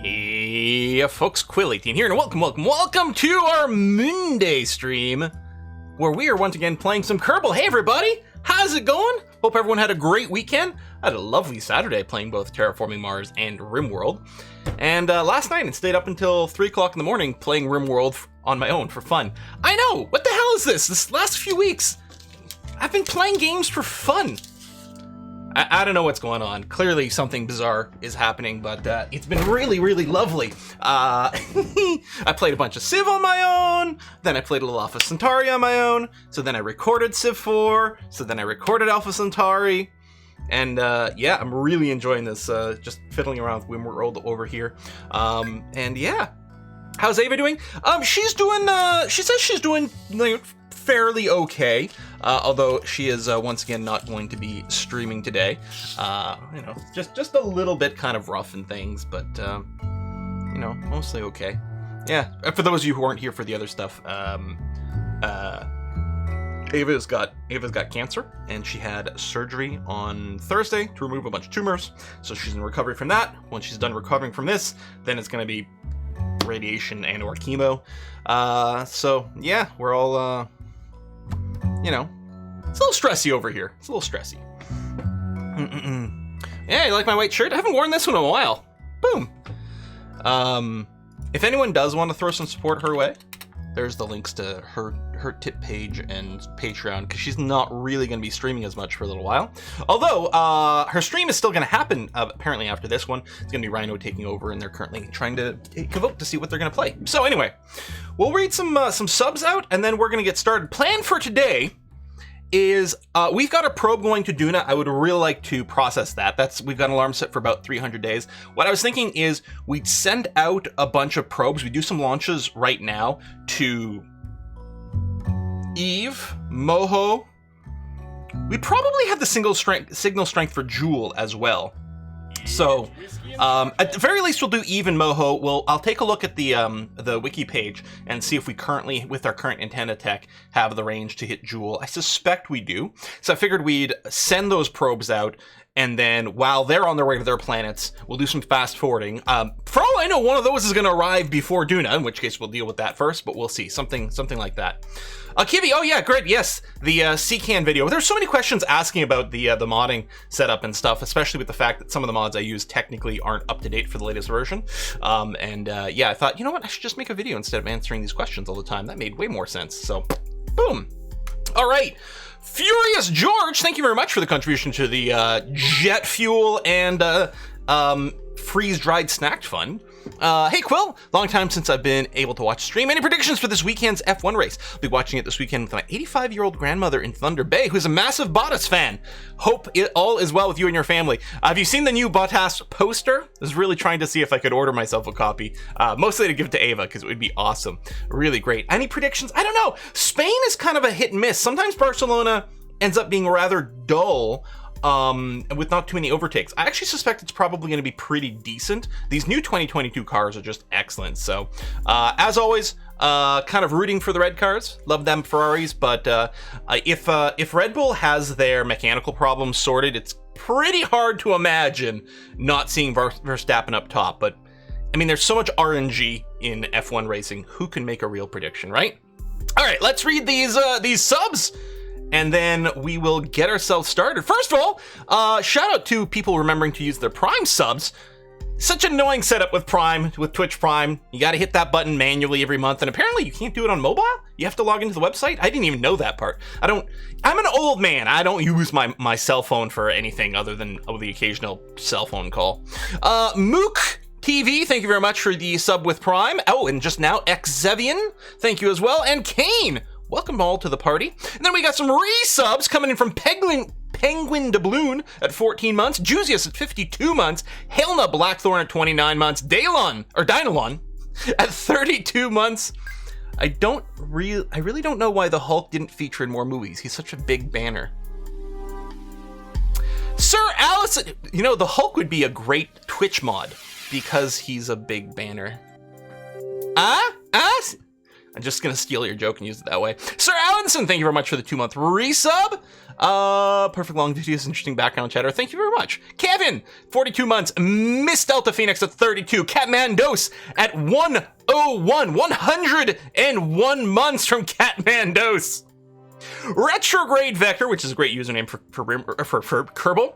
Hey folks, Quill18 here, and welcome to our Monday stream, where we are once again playing some Kerbal. Hey everybody, how's it going? Hope everyone had a great weekend. I had a lovely Saturday playing both Terraforming Mars and RimWorld. And last night I stayed up until 3 o'clock in the morning playing RimWorld on my own for fun. I know, what the hell is this? This last few weeks, I've been playing games for fun. I don't know what's going on. Clearly something bizarre is happening, but it's been really, really lovely. I played a bunch of Civ on my own, then I played a little Alpha Centauri on my own, so then I recorded Civ 4, so then I recorded Alpha Centauri, and yeah, I'm really enjoying this, just fiddling around with RimWorld over here. And yeah, how's Ava doing? She's doing, she says she's doing like, fairly okay, although she is once again not going to be streaming today. You know, just a little bit kind of rough and things, but you know, mostly okay. Yeah, for those of you who aren't here for the other stuff, Ava's got cancer, and she had surgery on Thursday to remove a bunch of tumors, so she's in recovery from that. Once she's done recovering from this, then it's going to be radiation and or chemo. So yeah, we're all you know, it's a little stressy over here. It's a little stressy. Yeah, you like my white shirt? I haven't worn this one in a while. Boom. If anyone does want to throw some support her way, there's the links to her tip page and Patreon, because she's not really going to be streaming as much for a little while. Although, her stream is still going to happen, apparently after this one. It's going to be Rhino taking over, and they're currently trying to vote to see what they're going to play. So anyway, we'll read some subs out, and then we're going to get started. Plan for today is, we've got a probe going to Duna. I would really like to process that. We've got an alarm set for about 300 days. What I was thinking is we'd send out a bunch of probes. We do some launches right now to Eve, Moho. We probably have the signal strength for Jewel as well. So, at the very least, we'll do Eve and Moho. I'll take a look at the wiki page and see if we currently, with our current antenna tech, have the range to hit Jewel. I suspect we do. So I figured we'd send those probes out, and then while they're on their way to their planets, we'll do some fast forwarding. For all I know, one of those is going to arrive before Duna, in which case we'll deal with that first, but we'll see. Something like that. Kivi, oh yeah, great, yes, the CCAN video. There's so many questions asking about the modding setup and stuff, especially with the fact that some of the mods I use technically aren't up to date for the latest version. Yeah, I thought, you know what, I should just make a video instead of answering these questions all the time. That made way more sense, so boom. All right. Furious George, thank you very much for the contribution to the jet fuel and freeze-dried snack fund. Hey Quill, long time since I've been able to watch stream. Any predictions for this weekend's F1 race? I'll be watching it this weekend with my 85-year-old grandmother in Thunder Bay, who's a massive Bottas fan. Hope it all is well with you and your family. Have you seen the new Bottas poster? I was really trying to see if I could order myself a copy. Mostly to give it to Ava, because it would be awesome. Really great. Any predictions? I don't know. Spain is kind of a hit and miss. Sometimes Barcelona ends up being rather dull, with not too many overtakes. I actually suspect it's probably going to be pretty decent. These new 2022 cars are just excellent. So, as always, kind of rooting for the red cars. Love them Ferraris, but if Red Bull has their mechanical problems sorted, it's pretty hard to imagine not seeing Verstappen up top. But I mean, there's so much RNG in F1 racing. Who can make a real prediction, right? All right, let's read these subs, and then we will get ourselves started. First of all, shout out to people remembering to use their Prime subs. Such an annoying setup with Prime, with Twitch Prime. You gotta hit that button manually every month, and apparently you can't do it on mobile? You have to log into the website? I didn't even know that part. I'm an old man. I don't use my cell phone for anything other than the occasional cell phone call. Mook TV, thank you very much for the sub with Prime. Oh, and just now, Xevian, thank you as well. And Kane, welcome all to the party. And then we got some resubs coming in from Penguin Doubloon at 14 months, Jusius at 52 months, Helena Blackthorn at 29 months, Dynalon at 32 months. I really don't know why the Hulk didn't feature in more movies. He's such a big banner. Sir Allison, you know, the Hulk would be a great Twitch mod because he's a big banner. I'm just gonna steal your joke and use it that way. Sir Allenson, thank you very much for the 2-month resub. Perfect long videos, interesting background chatter. Thank you very much. Kevin, 42 months. Miss Delta Phoenix at 32. Catmandos at 101. 101 months from Catmandos. Retrograde Vector, which is a great username for Kerbal,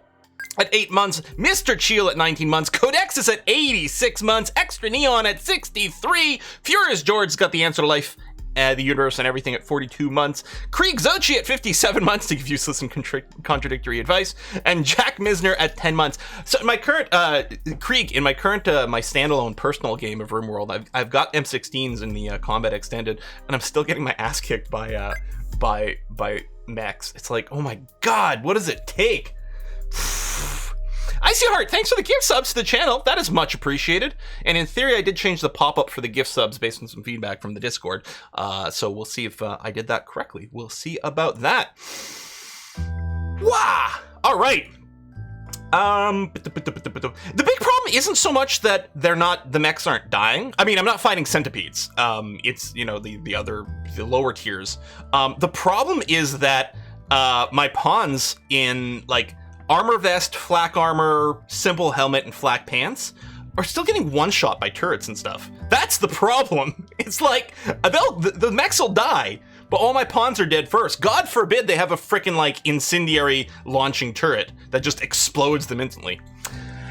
at 8 months. Mr. Cheel at 19 months. Codexis at 86 months. Extra Neon at 63. Furious George's got the answer to life, the universe, and everything at 42 months. Krieg Zochi at 57 months to give useless and contradictory advice. And Jack Misner at 10 months. So in my current, Krieg, in my current, my standalone personal game of RimWorld, I've got M16s in the Combat Extended, and I'm still getting my ass kicked by mechs. It's like, oh my god, what does it take? Icy Heart, thanks for the gift subs to the channel. That is much appreciated. And in theory, I did change the pop-up for the gift subs based on some feedback from the Discord. So we'll see if I did that correctly. We'll see about that. Wow! All right. The big problem isn't so much that the mechs aren't dying. I mean, I'm not fighting centipedes. It's, you know, the lower tiers. The problem is that my pawns in, like, armor vest, flak armor, simple helmet, and flak pants are still getting one-shot by turrets and stuff. That's the problem. It's like, the mechs will die, but all my pawns are dead first. God forbid they have a frickin' like incendiary launching turret that just explodes them instantly.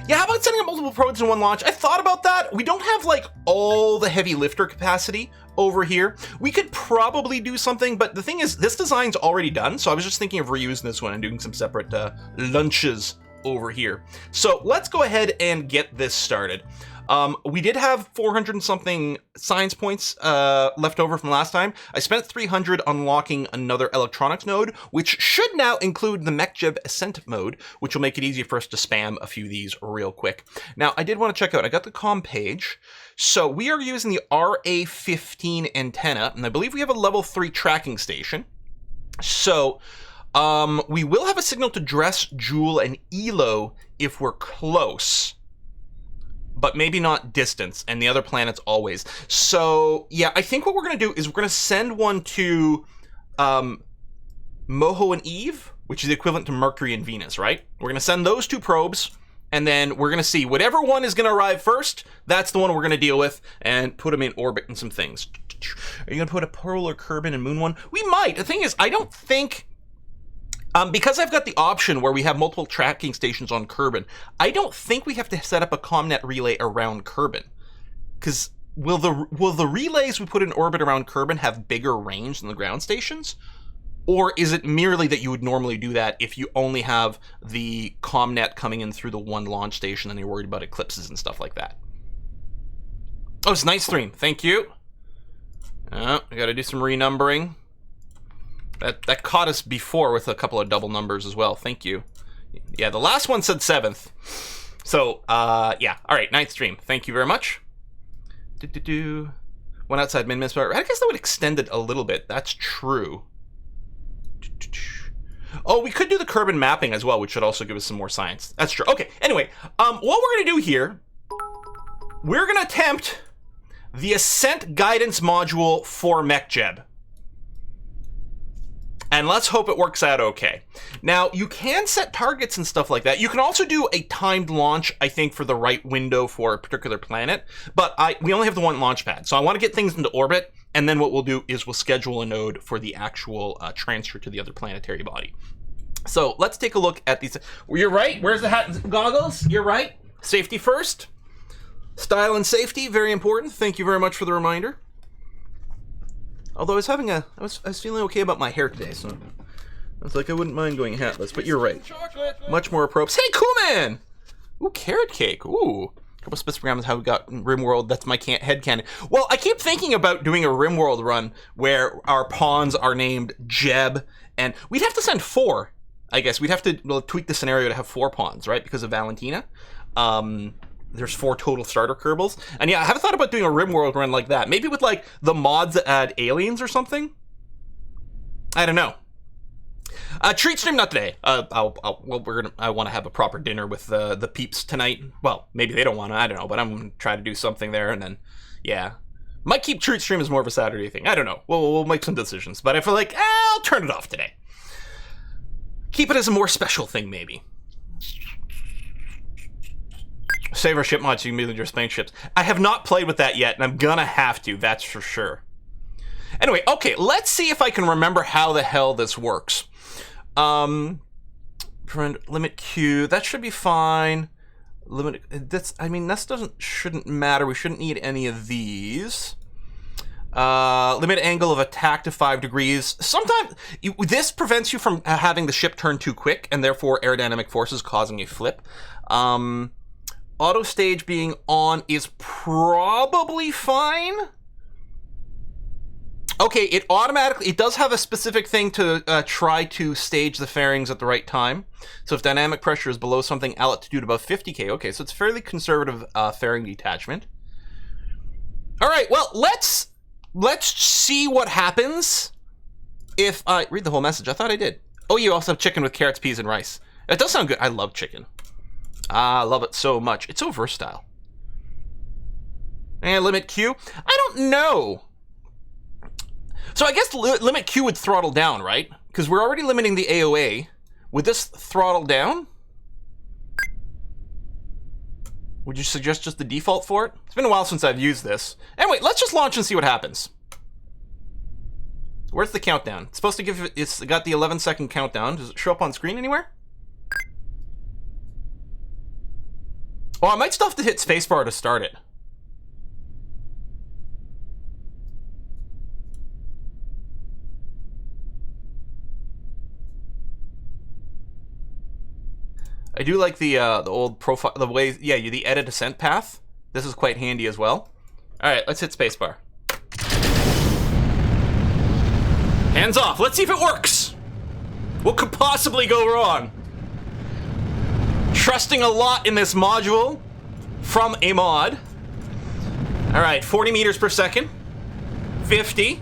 Yeah, how about setting up multiple probes in one launch? I thought about that. We don't have like all the heavy lifter capacity over here. We could probably do something, but the thing is, this design's already done, so I was just thinking of reusing this one and doing some separate lunches over here. So let's go ahead and get this started. We did have 400 and something science points left over from last time. I spent 300 unlocking another electronics node, which should now include the MechJeb Ascent mode, which will make it easy for us to spam a few of these real quick. Now, I did want to check out, I got the comm page. So we are using the RA15 antenna, and I believe we have a level 3 tracking station. So we will have a signal to Dress, Jewel, and Elo if we're close, but maybe not distance, and the other planets always. So yeah, I think what we're going to do is we're going to send one to Moho and Eve, which is the equivalent to Mercury and Venus, right? We're going to send those 2 probes, and then we're going to see whatever one is going to arrive first, that's the one we're going to deal with, and put them in orbit and some things. Are you going to put a Pearl or Kerbin and Moon one? We might. The thing is, I don't think... because I've got the option where we have multiple tracking stations on Kerbin, I don't think we have to set up a ComNet relay around Kerbin. Because will the relays we put in orbit around Kerbin have bigger range than the ground stations? Or is it merely that you would normally do that if you only have the ComNet coming in through the one launch station and you're worried about eclipses and stuff like that? Oh, it's a nice stream. Thank you. I gotta do some renumbering. That caught us before with a couple of double numbers as well. Thank you. Yeah, the last one said 7th. So, yeah. All right, 9th stream. Thank you very much. One outside Minmus. I guess that would extend it a little bit. That's true. Oh, we could do the Kerbin mapping as well, which should also give us some more science. That's true. Okay, anyway. What we're going to do here, we're going to attempt the Ascent Guidance Module for MechJeb. And let's hope it works out okay. Now, you can set targets and stuff like that. You can also do a timed launch, I think, for the right window for a particular planet. But we only have the one launch pad. So I want to get things into orbit. And then what we'll do is we'll schedule a node for the actual transfer to the other planetary body. So let's take a look at these. You're right. Where's the hat and goggles? You're right. Safety first. Style and safety, very important. Thank you very much for the reminder. Although I was feeling okay about my hair today, so I was like, I wouldn't mind going hatless, but you're right. Much more appropriate. Hey, cool man! Ooh, carrot cake. Ooh. A couple specific programs how we got RimWorld. That's my headcanon. Well, I keep thinking about doing a RimWorld run where our pawns are named Jeb, and we'd have to send 4, I guess. We'd have to tweak the scenario to have 4 pawns, right? Because of Valentina. There's 4 total starter Kerbals. And yeah, I haven't thought about doing a RimWorld run like that. Maybe with like the mods that add aliens or something. I don't know. Treat stream not today. I want to have a proper dinner with the peeps tonight. Well, maybe they don't want to. I don't know, but I'm gonna try to do something there, and then yeah, Might keep Treat Stream as more of a Saturday thing. I don't know. We'll make some decisions. But I feel like, I'll turn it off today. Keep it as a more special thing, maybe. Save our ship mods so you can build your Spain ships. I have not played with that yet, and I'm gonna have to, that's for sure. Anyway, okay, let's see if I can remember how the hell this works. Limit Q, that should be fine. This shouldn't matter. We shouldn't need any of these. Limit angle of attack to 5 degrees. Sometimes this prevents you from having the ship turn too quick, and therefore aerodynamic forces causing a flip. Auto stage being on is probably fine. Okay, it does have a specific thing to try to stage the fairings at the right time. So if dynamic pressure is below something, altitude above 50K. Okay, so it's fairly conservative fairing detachment. All right, well, let's see what happens if I read the whole message. I thought I did. Oh, you also have chicken with carrots, peas, and rice. It does sound good. I love chicken. I love it so much. It's so versatile. And limit Q? I don't know. So I guess limit Q would throttle down, right? Because we're already limiting the AOA. Would this throttle down? Would you suggest just the default for it? It's been a while since I've used this. Anyway, let's just launch and see what happens. Where's the countdown? It's supposed to give, it's got the 11-second countdown. Does it show up on screen anywhere? Oh, I might still have to hit spacebar to start it. I do like the old profile, the way, yeah, the edit ascent path. This is quite handy as well. All right, let's hit spacebar. Hands off. Let's see if it works. What could possibly go wrong? Trusting a lot in this module from a mod. All right, 40 meters per second, 50,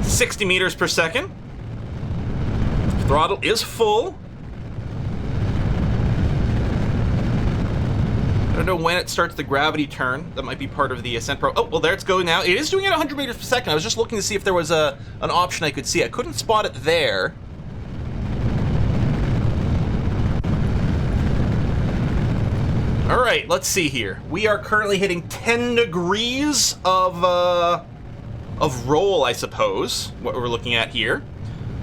60 meters per second. Throttle is full. I don't know when it starts the gravity turn. That might be part of the ascent pro. Oh, well, there it's going now. It is doing it at 100 meters per second. I was just looking to see if there was an option I could see. I couldn't spot it there. All right, let's see here. We are currently hitting 10 degrees of roll, I suppose, what we're looking at here.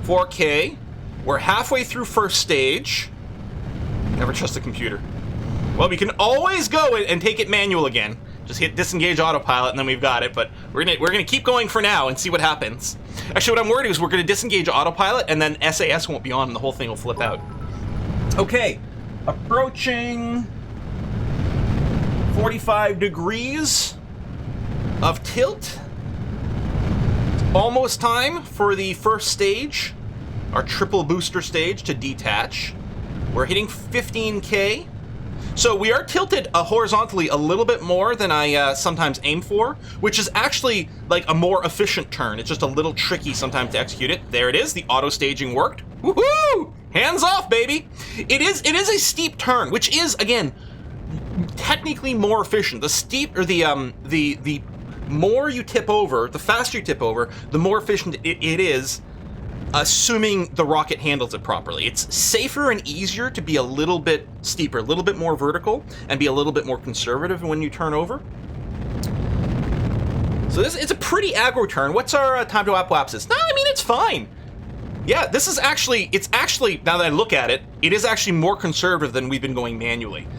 4K. We're halfway through first stage. Never trust a computer. Well, we can always go and take it manual again. Just hit disengage autopilot and then we've got it, but we're gonna keep going for now and see what happens. Actually, what I'm worried is we're gonna disengage autopilot and then SAS won't be on and the whole thing will flip out. Okay, approaching 45 degrees of tilt. It's almost time for the first stage, our triple booster stage, to detach. We're hitting 15K. So we are tilted horizontally a little bit more than I sometimes aim for, which is actually like a more efficient turn. It's just a little tricky sometimes to execute it. There it is. The auto staging worked. Woohoo! Hands off, baby. It is a steep turn, which is again technically more efficient. The steep or the more you tip over, the faster you tip over, the more efficient it is. Assuming the rocket handles it properly. It's safer and easier to be a little bit steeper, a little bit more vertical, and be a little bit more conservative when you turn over. So it's a pretty aggro turn. What's our time to apoapsis? No, I mean, it's fine. Yeah, this is actually, now that I look at it, it is actually more conservative than we've been going manually.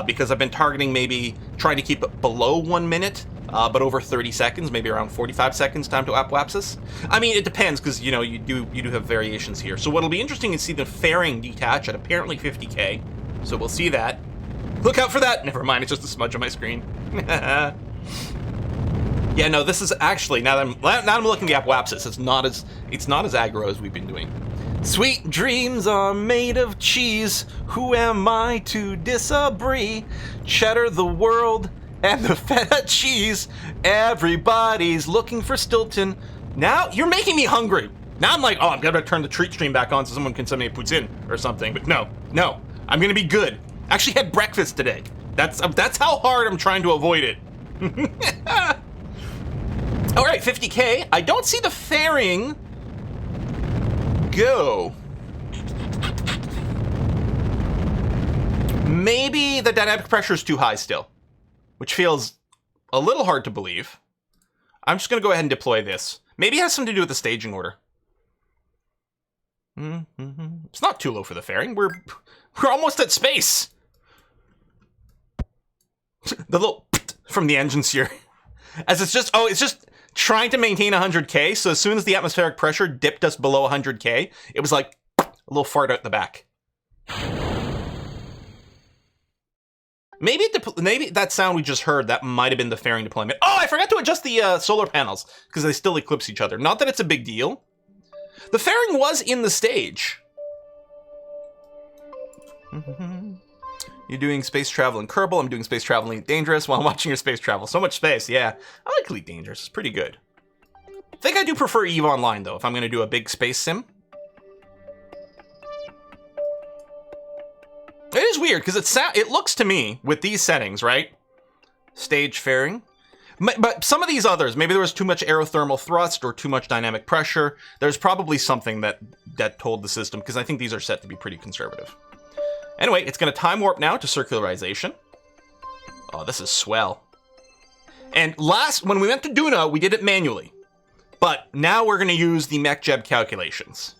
Because I've been targeting maybe trying to keep it below 1 minute, but over 30 seconds, maybe around 45 seconds time to apoapsis. I mean, it depends because, you know, you do have variations here. So what'll be interesting is see the fairing detach at apparently 50K. So we'll see that. Look out for that. Never mind, it's just a smudge on my screen. Yeah, no, this is actually, now that I'm looking at the apoapsis, it's not as aggro as we've been doing. Sweet dreams are made of cheese. Who am I to disagree? Cheddar the world and the feta cheese. Everybody's looking for Stilton. Now you're making me hungry. Now I'm like, oh, I'm gonna turn the treat stream back on so someone can send me a poutine or something. But no, I'm gonna be good. Actually had breakfast today. That's how hard I'm trying to avoid it. All right, 50K. I don't see the fairing go. Maybe the dynamic pressure is too high still, which feels a little hard to believe. I'm just going to go ahead and deploy this. Maybe it has something to do with the staging order. It's not too low for the fairing. We're almost at space. The little from the engines here. As it's just, it's just trying to maintain 100K. So as soon as the atmospheric pressure dipped us below 100K, it was like a little fart out the back. Maybe that sound we just heard, that might have been the fairing deployment. Oh, I forgot to adjust the solar panels because they still eclipse each other. Not that it's a big deal. The fairing was in the stage. You're doing space travel in Kerbal. I'm doing space travel in Dangerous while I'm watching your space travel. So much space, yeah. I like Elite Dangerous. It's pretty good. I think I do prefer EVE Online, though, if I'm going to do a big space sim. It is weird, because it looks to me, with these settings, right? Stage fairing. But some of these others, maybe there was too much aerothermal thrust or too much dynamic pressure. There's probably something that told the system, because I think these are set to be pretty conservative. Anyway, it's going to time warp now to circularization. Oh, this is swell. And when we went to Duna, we did it manually. But now we're going to use the MechJeb calculations.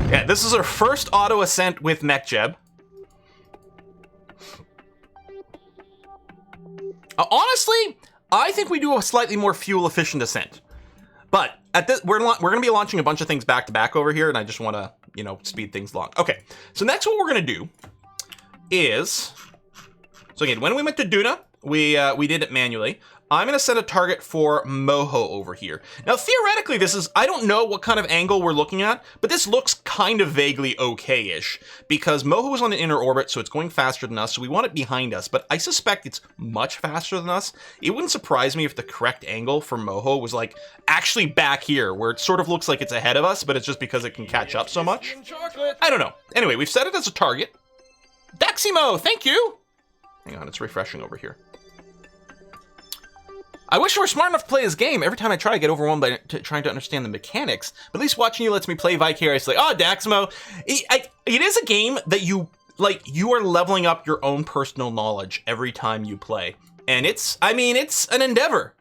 Yeah, this is our first auto ascent with MechJeb. Honestly, I think we do a slightly more fuel efficient ascent. But at this, we're going to be launching a bunch of things back to back over here, and I just want to, speed things along. Okay, so next what we're going to do is, so again, when we went to Duna, we did it manually. I'm going to set a target for Moho over here. Now, theoretically, I don't know what kind of angle we're looking at, but this looks kind of vaguely okay-ish, because Moho is on an inner orbit, so it's going faster than us, so we want it behind us, but I suspect it's much faster than us. It wouldn't surprise me if the correct angle for Moho was, like, actually back here, where it sort of looks like it's ahead of us, but it's just because it can catch up so much. I don't know. Anyway, we've set it as a target. Daximo, thank you! Hang on, it's refreshing over here. I wish I were smart enough to play this game. Every time I try, I get overwhelmed by trying to understand the mechanics. But at least watching you lets me play vicariously. Oh, Daximo. It is a game that you are leveling up your own personal knowledge every time you play. And it's an endeavor.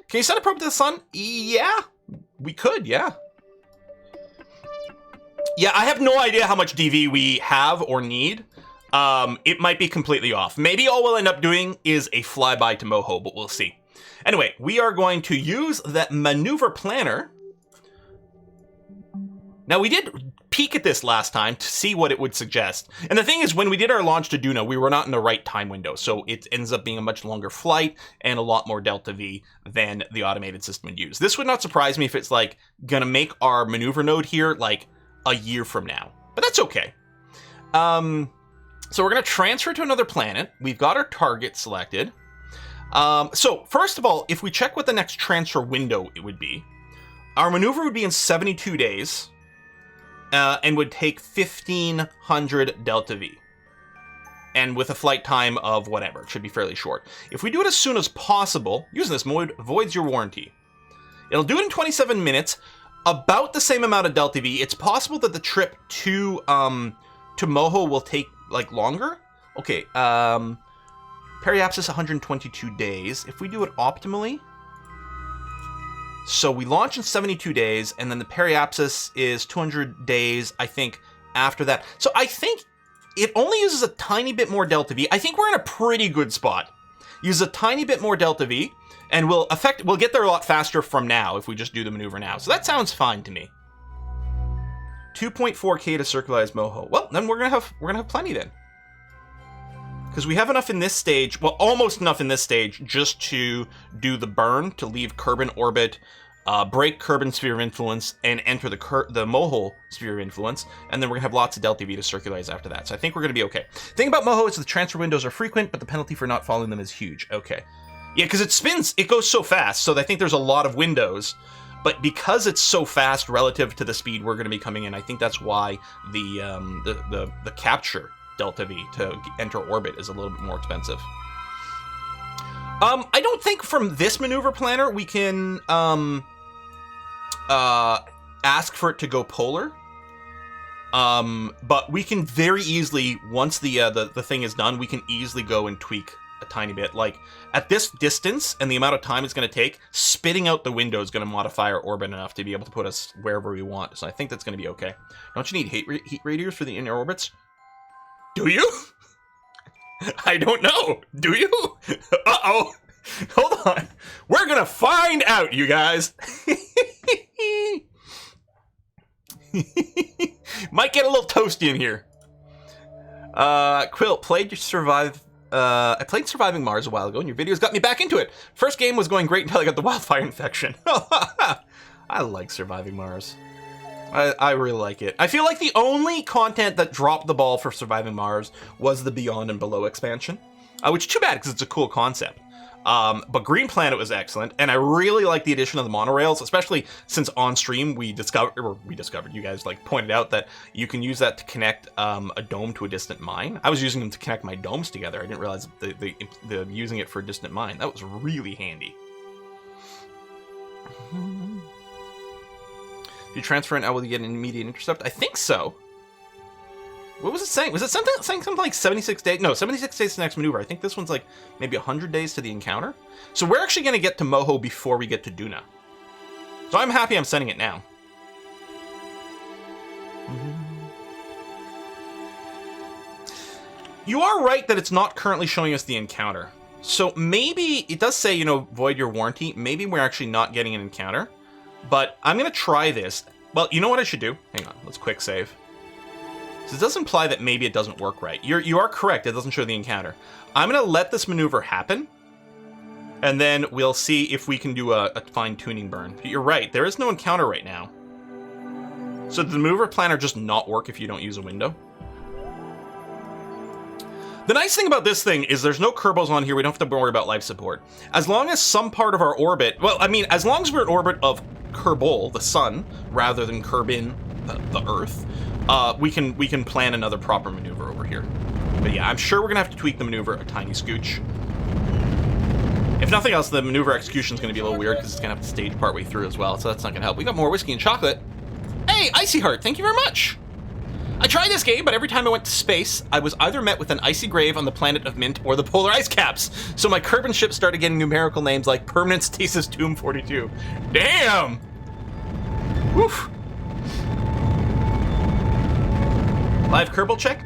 Can you send a probe to the sun? Yeah, we could, yeah. Yeah, I have no idea how much DV we have or need. It might be completely off. Maybe all we'll end up doing is a flyby to Moho, but we'll see. Anyway, we are going to use that maneuver planner. Now, we did peek at this last time to see what it would suggest. And the thing is, when we did our launch to Duna, we were not in the right time window. So it ends up being a much longer flight and a lot more delta V than the automated system would use. This would not surprise me if it's like gonna make our maneuver node here like a year from now. But that's okay. So we're gonna transfer to another planet. We've got our target selected. So first of all, if we check what the next transfer window it would be, our maneuver would be in 72 days, and would take 1500 delta V. And with a flight time of whatever, it should be fairly short. If we do it as soon as possible, using this mode voids your warranty. It'll do it in 27 minutes, about the same amount of delta V. It's possible that the trip to Moho will take like longer. Okay, periapsis 122 days. If we do it optimally, so we launch in 72 days, and then the periapsis is 200 days, I think, after that. So I think it only uses a tiny bit more delta V. I think we're in a pretty good spot. Use a tiny bit more delta V, and we'll get there a lot faster from now if we just do the maneuver now. So that sounds fine to me. 2.4K to circularize Moho. Well, then we're gonna have plenty then. Because we have enough in this stage, well, almost enough in this stage, just to do the burn, to leave Kerbin orbit, break Kerbin sphere of influence, and enter the Moho sphere of influence, and then we're going to have lots of delta V to circularize after that. So I think we're going to be okay. The thing about Moho is the transfer windows are frequent, but the penalty for not following them is huge. Okay. Yeah, because it spins, it goes so fast, so I think there's a lot of windows. but because it's so fast relative to the speed we're going to be coming in, I think that's why the capture delta V to enter orbit is a little bit more expensive. I don't think from this maneuver planner we can ask for it to go polar. But we can very easily, once the thing is done, we can easily go and tweak a tiny bit. Like, at this distance and the amount of time it's going to take, spitting out the window is going to modify our orbit enough to be able to put us wherever we want. So I think that's going to be okay. Don't you need heat radiators for the inner orbits? Do you? I don't know. Do you? Uh-oh. Hold on. We're going to find out, you guys. Might get a little toasty in here. Quill, played Survive. I played Surviving Mars a while ago, and your videos got me back into it. First game was going great until I got the wildfire infection. I like Surviving Mars. I really like it. I feel like the only content that dropped the ball for Surviving Mars was the Beyond and Below expansion, which is too bad because it's a cool concept. But Green Planet was excellent, and I really like the addition of the monorails, especially since on stream we discovered, you guys like pointed out that you can use that to connect a dome to a distant mine. I was using them to connect my domes together. I didn't realize the using it for a distant mine. That was really handy. If you transfer it, will you get an immediate intercept? I think so. What was it saying? Was it saying something like 76 days? No, 76 days to the next maneuver. I think this one's like maybe 100 days to the encounter. So we're actually going to get to Moho before we get to Duna. So I'm happy I'm sending it now. You are right that it's not currently showing us the encounter. So maybe, it does say, void your warranty. Maybe we're actually not getting an encounter. But I'm going to try this. Well, you know what I should do? Hang on, let's quick save. So it does imply that maybe it doesn't work right. You are correct, it doesn't show the encounter. I'm going to let this maneuver happen, and then we'll see if we can do a fine-tuning burn. But you're right, there is no encounter right now. So the maneuver planner just not work if you don't use a window? The nice thing about this thing is there's no Kerbals on here, we don't have to worry about life support. As long as some part of our orbit, well, I mean, as long as we're in orbit of Kerbal, the sun, rather than Kerbin, the Earth, we can plan another proper maneuver over here. But yeah, I'm sure we're gonna have to tweak the maneuver a tiny scooch. If nothing else, the maneuver execution is gonna be a little weird because it's gonna have to stage partway through as well, so that's not gonna help. We got more whiskey and chocolate. Hey, Icy Heart, thank you very much. I tried this game, but every time I went to space, I was either met with an icy grave on the planet of Mint or the polar ice caps. So my Kerbin ship started getting numerical names like Permanent Stasis Tomb 42. Damn! Woof. Live Kerbal check?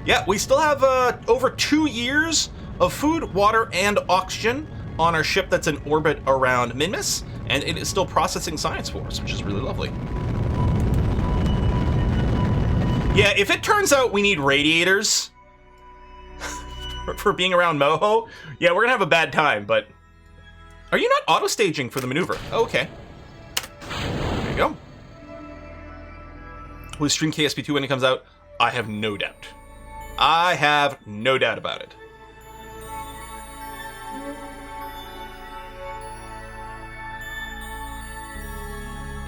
Yeah, we still have over 2 years of food, water, and oxygen on our ship that's in orbit around Minmus, and it is still processing science for us, which is really lovely. Yeah, if it turns out we need radiators for being around Moho, yeah, we're gonna have a bad time, but... Are you not auto-staging for the maneuver? Oh, okay. There you go. Will we stream KSP2 when it comes out? I have no doubt. I have no doubt about it.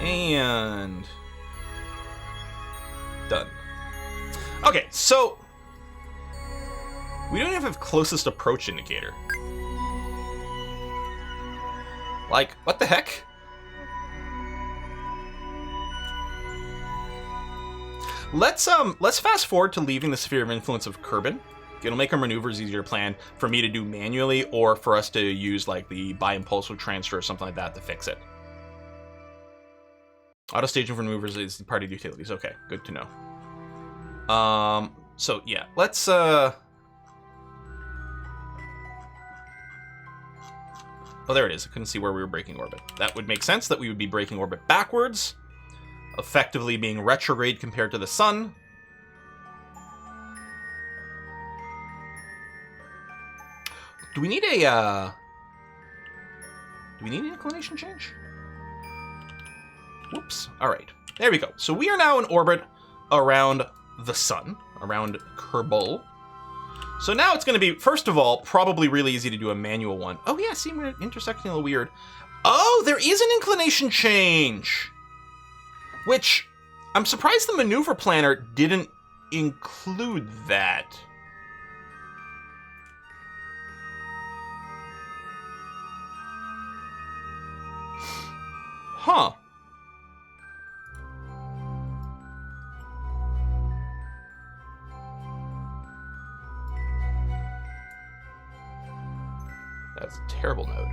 And... done. Okay, so... we don't even have closest approach indicator. Like, what the heck? Let's fast forward to leaving the sphere of influence of Kerbin. It'll make our maneuvers easier to plan for me to do manually or for us to use like the by impulsive transfer or something like that to fix it. Auto staging for maneuvers is part of utilities. Okay, good to know. So yeah, let's oh, there it is. I couldn't see where we were breaking orbit. That would make sense that we would be breaking orbit backwards, effectively being retrograde compared to the sun. Do we need a an inclination change? Whoops. All right. There we go. So we are now in orbit around the sun, around Kerbal. So now it's going to be, first of all, probably really easy to do a manual one. Oh yeah, see, we're intersecting a little weird. Oh, there is an inclination change! Which, I'm surprised the maneuver planner didn't include that. Huh. That's a terrible node.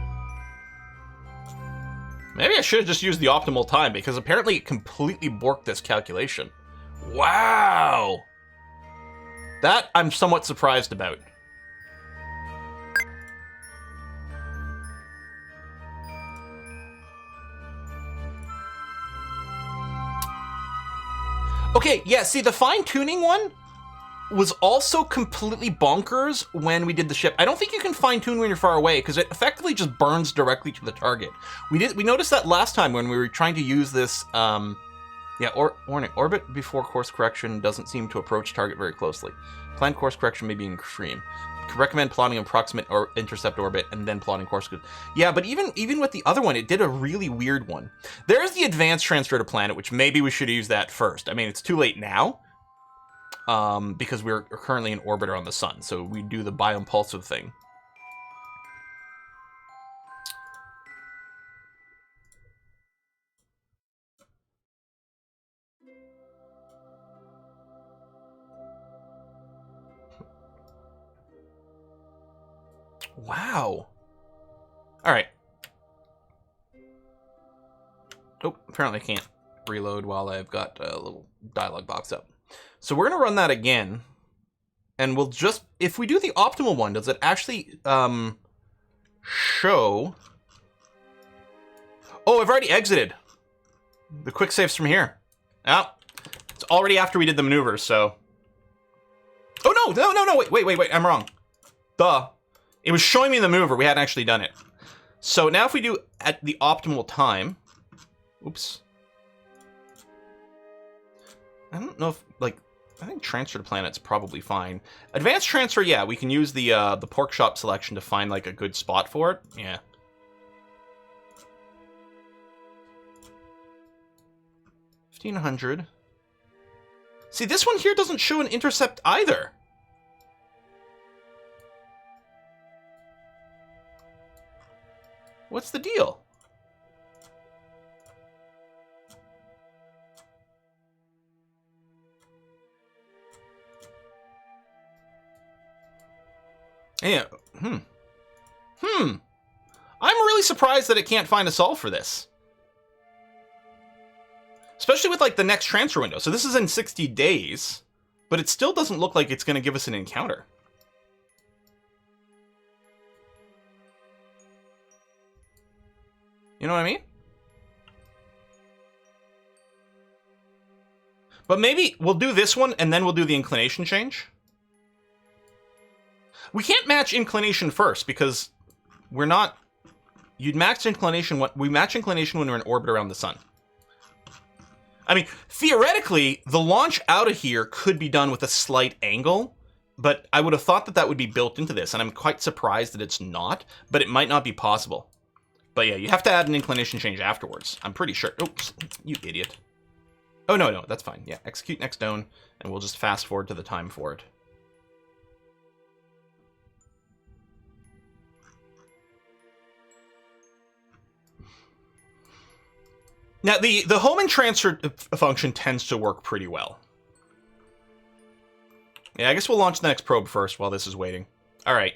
Maybe I should have just used the optimal time, because apparently it completely borked this calculation. Wow! That I'm somewhat surprised about. Okay, yeah, see, the fine-tuning one was also completely bonkers when we did the ship. I don't think you can fine-tune when you're far away, because it effectively just burns directly to the target. We noticed that last time when we were trying to use this, warning, orbit before course correction doesn't seem to approach target very closely. Planned course correction may be extreme. Recommend plotting approximate or intercept orbit and then plotting course. Yeah, but even with the other one, it did a really weird one. There's the advanced transfer to planet, which maybe we should use that first. I mean, it's too late now, because we're currently in orbit around the sun, so we do the bioimpulsive thing. Wow. All right. Oh, apparently I can't reload while I've got a little dialog box up. So we're going to run that again. And we'll just, if we do the optimal one, does it actually show? Oh, I've already exited. The quick saves from here. Oh, it's already after we did the maneuvers, so. Oh, no, wait, I'm wrong. Duh. It was showing me the maneuver. We hadn't actually done it. So now if we do at the optimal time. Oops. I don't know if, like, I think transfer to planet's probably fine. Advanced transfer, yeah, we can use the pork shop selection to find, like, a good spot for it. Yeah. $1,500. See, this one here doesn't show an intercept either. What's the deal? Yeah. I'm really surprised that it can't find a solve for this. Especially with, like, the next transfer window. So this is in 60 days, but it still doesn't look like it's going to give us an encounter. You know what I mean? But maybe we'll do this one, and then we'll do the inclination change. We can't match inclination first, because we're not... You'd match inclination... We match inclination when we're in orbit around the sun. I mean, theoretically, the launch out of here could be done with a slight angle, but I would have thought that that would be built into this, and I'm quite surprised that it's not, but it might not be possible. But yeah, you have to add an inclination change afterwards. I'm pretty sure. Oops, you idiot. Oh, no, that's fine. Yeah, execute next down, and we'll just fast forward to the time for it. Now, the homing transfer function tends to work pretty well. Yeah, I guess we'll launch the next probe first while this is waiting. All right.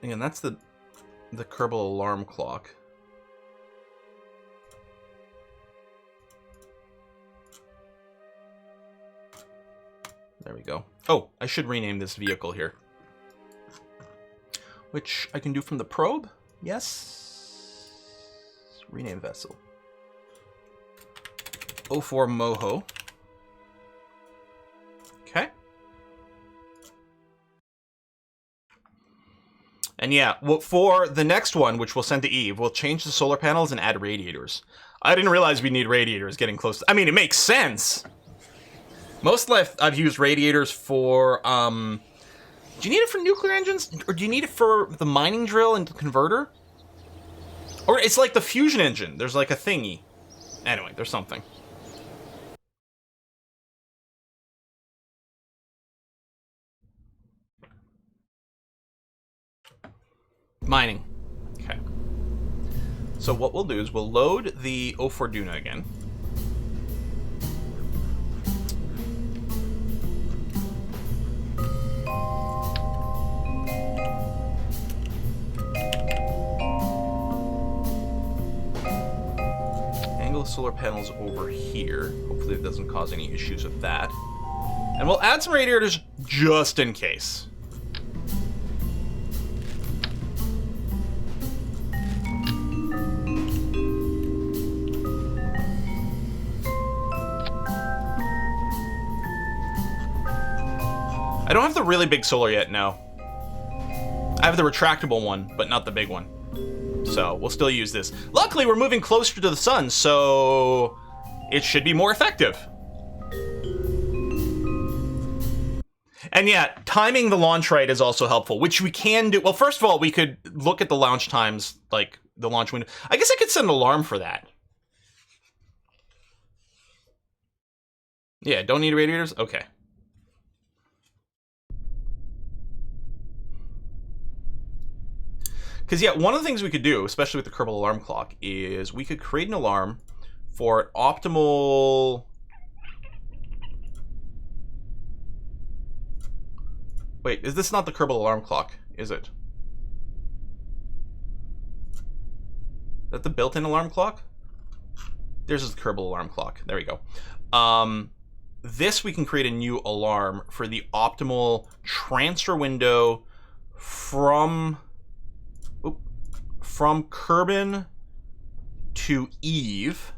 Again, that's the Kerbal alarm clock. There we go. Oh, I should rename this vehicle here. Which I can do from the probe. Yes. Rename vessel. 04 Moho. Okay. And yeah, well, for the next one, which we'll send to Eve, we'll change the solar panels and add radiators. I didn't realize we need radiators getting close. I mean, it makes sense. Mostly I've used radiators for, do you need it for nuclear engines? Or do you need it for the mining drill and the converter? Or it's like the fusion engine. There's like a thingy. Anyway, there's something. Mining. Okay. So what we'll do is we'll load the O Fortuna again. Angle the solar panels over here. Hopefully it doesn't cause any issues with that. And we'll add some radiators just in case. I don't have the really big solar yet, no. I have the retractable one, but not the big one. So, we'll still use this. Luckily, we're moving closer to the sun, so it should be more effective. And yeah, timing the launch right is also helpful, which we can do. Well, first of all, we could look at the launch times, like the launch window. I guess I could set an alarm for that. Yeah, don't need radiators? Okay. Because, yeah, one of the things we could do, especially with the Kerbal alarm clock, is we could create an alarm for an optimal... Wait, is this not the Kerbal alarm clock? Is it? Is that the built-in alarm clock? There's the Kerbal alarm clock. There we go. This we can create a new alarm for the optimal transfer window from Kerbin to Eve,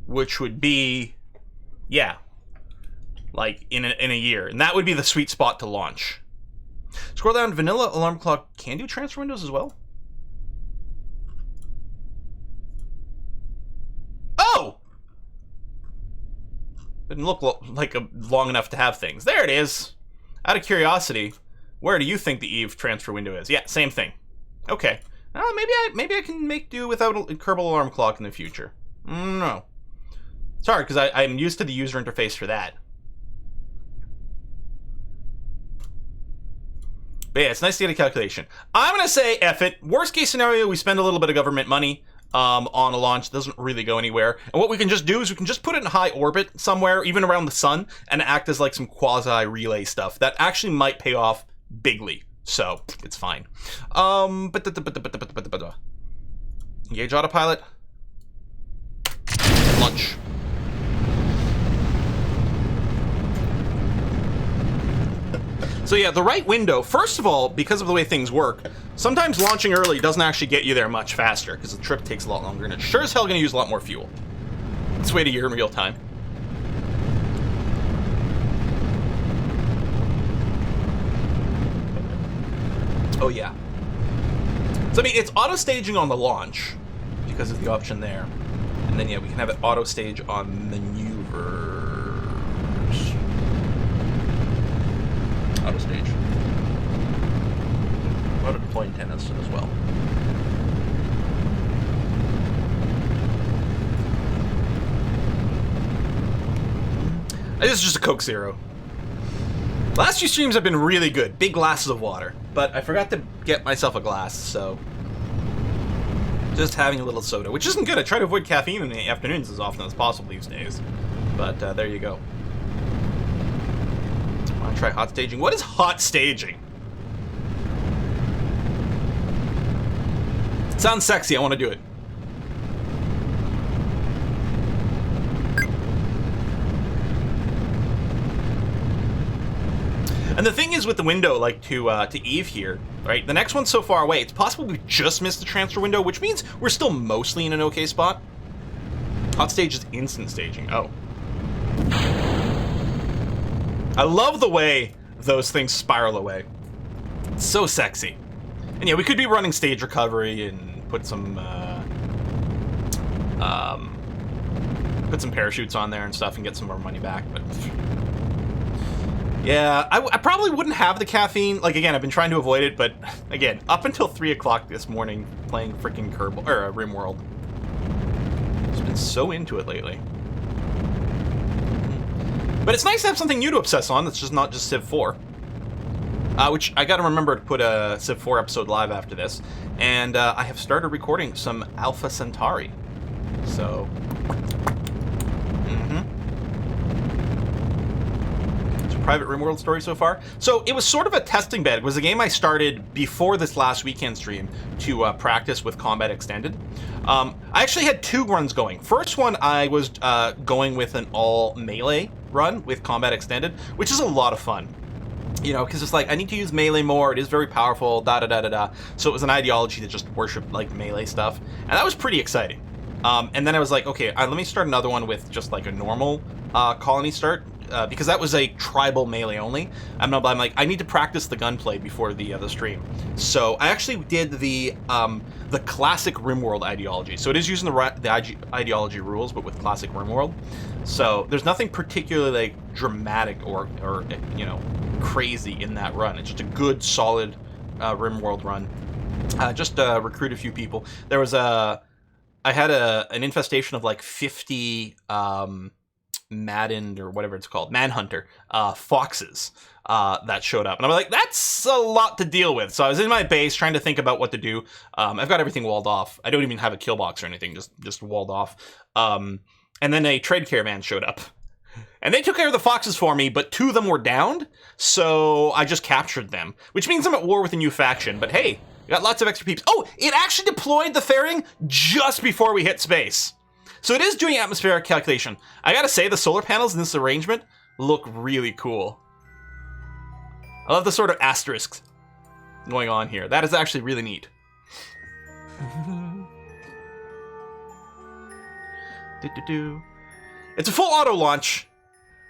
which would be, yeah, like in a year, and that would be the sweet spot to launch. Scroll down. Vanilla alarm clock can do transfer windows as well. Oh, didn't look like long enough to have things. There it is. Out of curiosity, where do you think the Eve transfer window is? Yeah, same thing. Okay. Maybe I can make do without a Kerbal alarm clock in the future. No. It's hard because I'm used to the user interface for that. But yeah, it's nice to get a calculation. I'm going to say F it. Worst case scenario, we spend a little bit of government money on a launch. It doesn't really go anywhere. And what we can just do is we can just put it in high orbit somewhere, even around the sun, and act as like some quasi-relay stuff that actually might pay off bigly. So, it's fine. Engage autopilot. Launch. So yeah, the right window, first of all, because of the way things work, sometimes launching early doesn't actually get you there much faster, because the trip takes a lot longer, and it's sure as hell going to use a lot more fuel. Let's wait a year in real time. Oh yeah. So I mean, it's auto-staging on the launch, because of the option there. And then yeah, we can have it auto-stage on maneuvers. Auto-stage. Auto-deploy antennas as well. This is just a Coke Zero. Last few streams have been really good. Big glasses of water. But I forgot to get myself a glass, so... just having a little soda, which isn't good. I try to avoid caffeine in the afternoons as often as possible these days. But there you go. I want to try hot staging. What is hot staging? It sounds sexy. I want to do it. And the thing is with the window, like to Eve here, right? The next one's so far away, it's possible we just missed the transfer window, which means we're still mostly in an okay spot. Hot stage is instant staging. Oh. I love the way those things spiral away. It's so sexy. And yeah, we could be running stage recovery and put some put some parachutes on there and stuff and get some more money back, but... Yeah, I probably wouldn't have the caffeine. Like, again, I've been trying to avoid it, but, again, up until 3 o'clock this morning, playing freaking Kerbal, or RimWorld. Just been so into it lately. But it's nice to have something new to obsess on that's just not just Civ 4. Which, I gotta remember to put a Civ 4 episode live after this. And I have started recording some Alpha Centauri. So... private RimWorld story so far. So it was sort of a testing bed. It was a game I started before this last weekend stream to practice with Combat Extended. I actually had 2 runs going. First one, I was going with an all melee run with Combat Extended, which is a lot of fun. You know, because it's like, I need to use melee more, it is very powerful, da-da-da-da-da. So it was an ideology to just worship, like, melee stuff. And that was pretty exciting. And then I was like, okay, let me start another one with just, like, a normal colony start. Because that was a tribal melee only. I'm like, I need to practice the gunplay before the stream. So I actually did the classic RimWorld ideology. So it is using the ideology rules, but with classic RimWorld. So there's nothing particularly like dramatic or you know, crazy in that run. It's just a good, solid RimWorld run. Just recruit a few people. There was I had an infestation of like 50 Maddened or whatever it's called, Manhunter foxes that showed up, and I'm like, that's a lot to deal with. So I was in my base trying to think about what to do. I've got everything walled off. I don't even have a kill box or anything, just walled off. And then a trade caravan showed up, and they took care of the foxes for me, but 2 of them were downed, so I just captured them, which means I'm at war with a new faction. But hey, I got lots of extra peeps. Oh, it actually deployed the fairing just before we hit space. So it is doing atmospheric calculation. I gotta say, the solar panels in this arrangement look really cool. I love the sort of asterisks going on here. That is actually really neat. It's a full auto launch,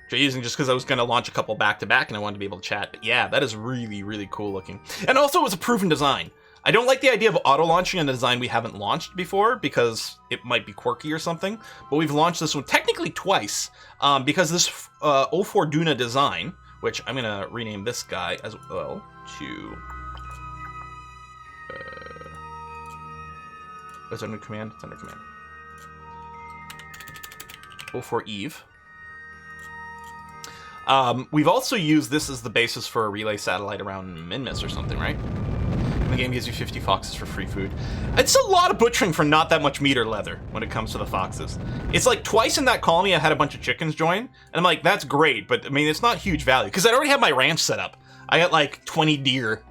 which I'm using just because I was going to launch a couple back-to-back and I wanted to be able to chat. But yeah, that is really, really cool looking. And also, it was a proven design. I don't like the idea of auto-launching a design we haven't launched before because it might be quirky or something, but we've launched this one technically twice because this 04 Duna design, which I'm going to rename this guy as well to... it's under command? It's under command. 04 Eve. We've also used this as the basis for a relay satellite around Minmus or something, right? The game gives you 50 foxes for free food. It's a lot of butchering for not that much meat or leather when it comes to the foxes. It's like twice in that colony I had a bunch of chickens join, and I'm like, that's great, but I mean, it's not huge value, because I already have my ranch set up. I got like 20 deer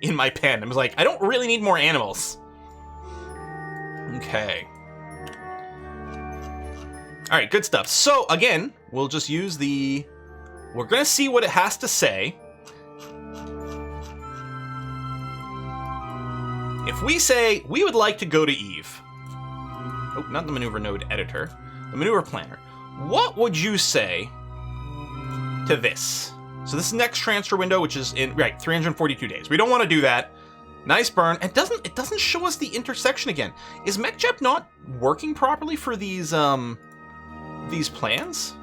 in my pen. I was like, I don't really need more animals. Okay. Alright, good stuff. So, again, we'll just use the... We're gonna see what it has to say. If we say, we would like to go to Eve. Oh, not the maneuver node editor. The maneuver planner. What would you say to this? So this is next transfer window, which is in, right, 342 days. We don't want to do that. Nice burn. It doesn't show us the intersection again. Is MechJep not working properly for these plans?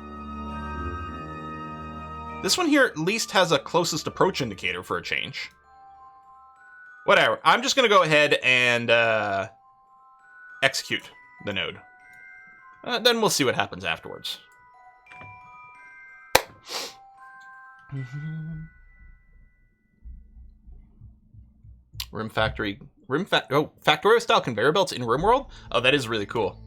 This one here at least has a closest approach indicator for a change. Whatever. I'm just going to go ahead and execute the node. Then we'll see what happens afterwards. Factorio style conveyor belts in RimWorld? Oh, that is really cool.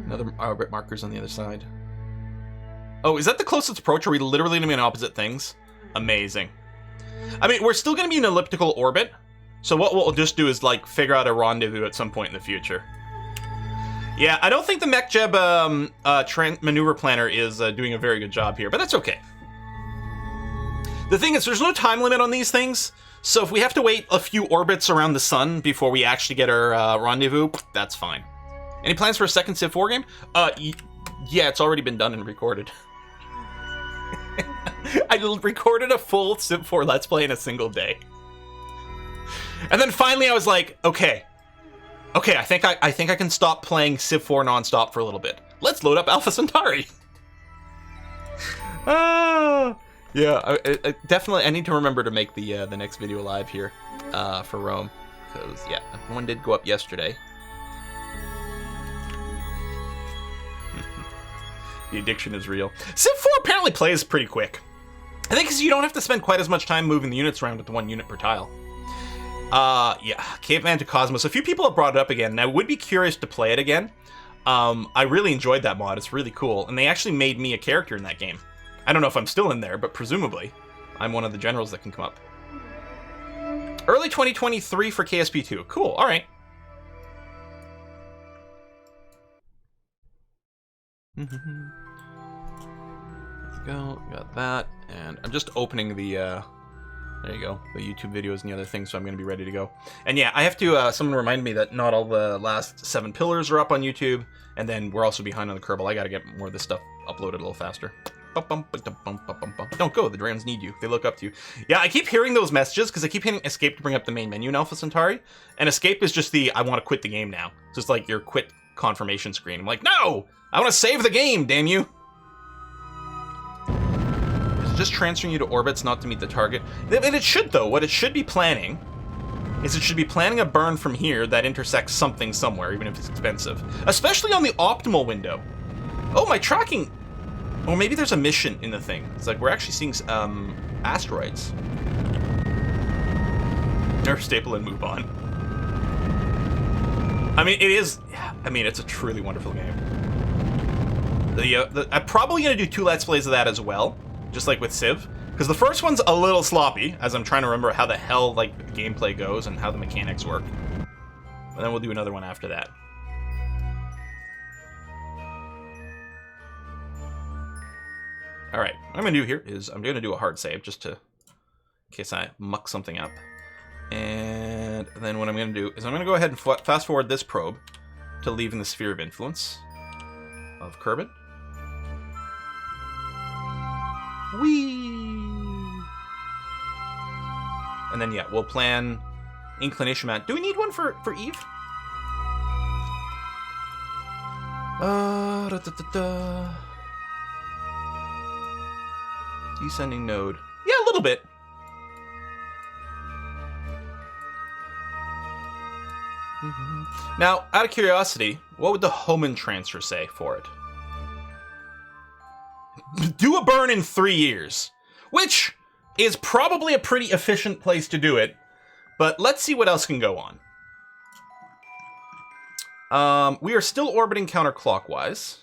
Another orbit markers on the other side. Oh, is that the closest approach? Are we literally going to be in opposite things? Amazing. I mean, we're still going to be in an elliptical orbit. So what we'll just do is, like, figure out a rendezvous at some point in the future. Yeah, I don't think the MechJeb maneuver planner is doing a very good job here, but that's okay. The thing is, there's no time limit on these things. So if we have to wait a few orbits around the sun before we actually get our rendezvous, that's fine. Any plans for a second Civ 4 game? Yeah, it's already been done and recorded. I recorded a full Civ 4 Let's Play in a single day. And then finally I was like, okay, I think I can stop playing Civ 4 nonstop for a little bit. Let's load up Alpha Centauri. Yeah, I definitely I need to remember to make the next video live here for Rome, because yeah, one did go up yesterday. The addiction is real. Civ 4 apparently plays pretty quick. I think because you don't have to spend quite as much time moving the units around with the 1 unit per tile. Yeah, Caveman to Cosmos. A few people have brought it up again, and I would be curious to play it again. I really enjoyed that mod. It's really cool, and they actually made me a character in that game. I don't know if I'm still in there, but presumably I'm one of the generals that can come up. Early 2023 for KSP2. Cool, alright. Let's go, got that, and I'm just opening the, there you go, the YouTube videos and the other things, so I'm going to be ready to go. And yeah, I have to, someone remind me that not all the last 7 pillars are up on YouTube, and then we're also behind on the Kerbal. I got to get more of this stuff uploaded a little faster. Don't go, the Drans need you. They look up to you. Yeah, I keep hearing those messages because I keep hitting escape to bring up the main menu in Alpha Centauri, and escape is just the, I want to quit the game now. It's just like your quit confirmation screen. I'm like, no! I want to save the game, damn you! Is it just transferring you to orbits not to meet the target? And it should, though. What it should be planning is it should be planning a burn from here that intersects something somewhere, even if it's expensive. Especially on the optimal window. Oh, my tracking... Or maybe there's a mission in the thing. It's like we're actually seeing asteroids. Nerf, staple, and move on. I mean, it is... I mean, it's a truly wonderful game. I'm probably going to do 2 Let's Plays of that as well, just like with Civ. Because the first one's a little sloppy, as I'm trying to remember how the hell like the gameplay goes and how the mechanics work. And then we'll do another one after that. Alright, what I'm going to do here is I'm going to do a hard save just to, in case I muck something up. And then what I'm going to do is I'm going to go ahead and fast forward this probe to leaving the sphere of influence of Kerbin. Whee! And then yeah, we'll plan Inclination Mount. Do we need one for Eve? Descending node. Yeah, a little bit. Now, out of curiosity, what would the Homan transfer say for it? Do a burn in 3 years, which is probably a pretty efficient place to do it, but let's see what else can go on. We are still orbiting counterclockwise.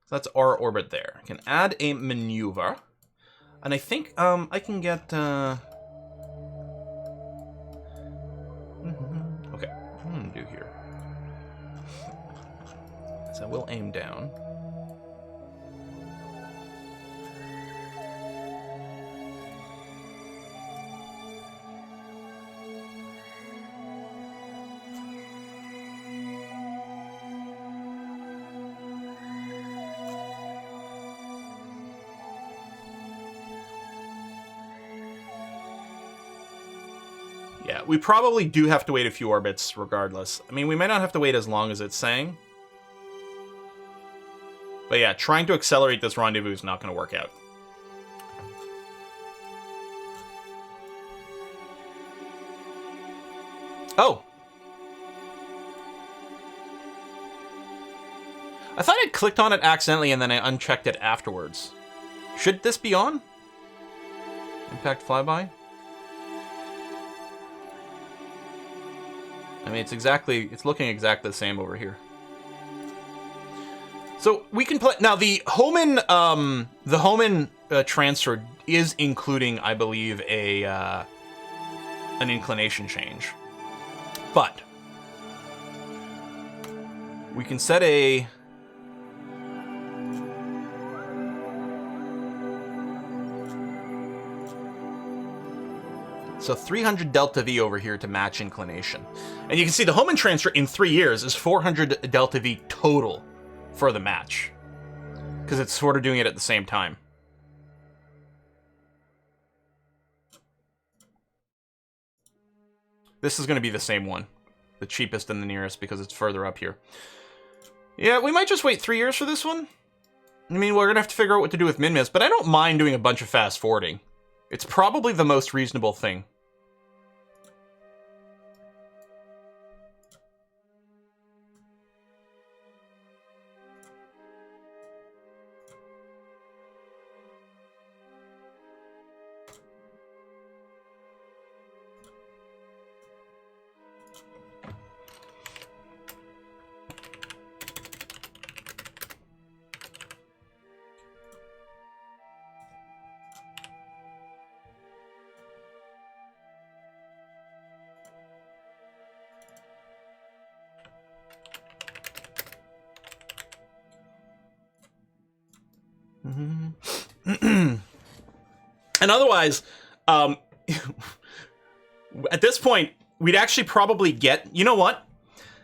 So that's our orbit there. I can add a maneuver, and I think I can get... Okay, what I'm gonna do here is I will aim down. Yeah, we probably do have to wait a few orbits regardless. I mean, we might not have to wait as long as it's saying. But yeah, trying to accelerate this rendezvous is not going to work out. Oh! I thought I'd clicked on it accidentally and then I unchecked it afterwards. Should this be on? Impact flyby? I mean, it's looking exactly the same over here. So we can play now. The Homan transfer is including, I believe, an inclination change, but we can set a. So 300 delta V over here to match inclination. And you can see the Homan transfer in 3 years is 400 delta V total for the match, because it's sort of doing it at the same time. This is going to be the same one. The cheapest and the nearest because it's further up here. Yeah, we might just wait 3 years for this one. I mean, we're going to have to figure out what to do with Minmus, but I don't mind doing a bunch of fast forwarding. It's probably the most reasonable thing. And otherwise, at this point, we'd actually probably get, you know what?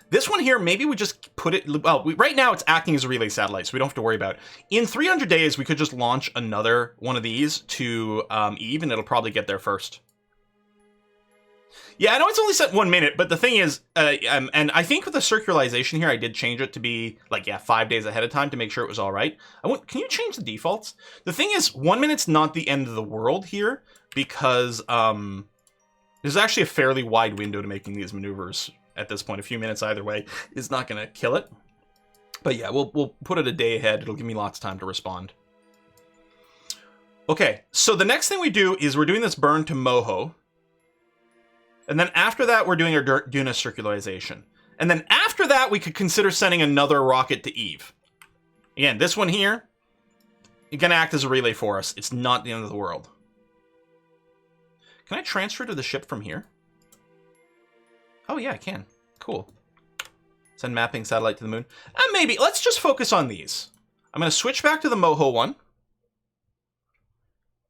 This one here, maybe we just put it, well, right now it's acting as a relay satellite, so we don't have to worry about it. In 300 days, we could just launch another one of these to Eve, and it'll probably get there first. Yeah, I know it's only set 1 minute, but the thing is, and I think with the circularization here, I did change it to be, like, yeah, 5 days ahead of time to make sure it was all right. Can you change the defaults? The thing is, 1 minute's not the end of the world here, because there's actually a fairly wide window to making these maneuvers at this point. A few minutes either way is not going to kill it. But yeah, we'll put it a day ahead. It'll give me lots of time to respond. Okay, so the next thing we do is we're doing this burn to Moho. And then after that, we're doing our Duna circularization. And then after that, we could consider sending another rocket to Eve. Again, this one here, it's going to act as a relay for us. It's not the end of the world. Can I transfer to the ship from here? Oh, yeah, I can. Cool. Send mapping satellite to the moon. Maybe. Let's just focus on these. I'm going to switch back to the Moho one.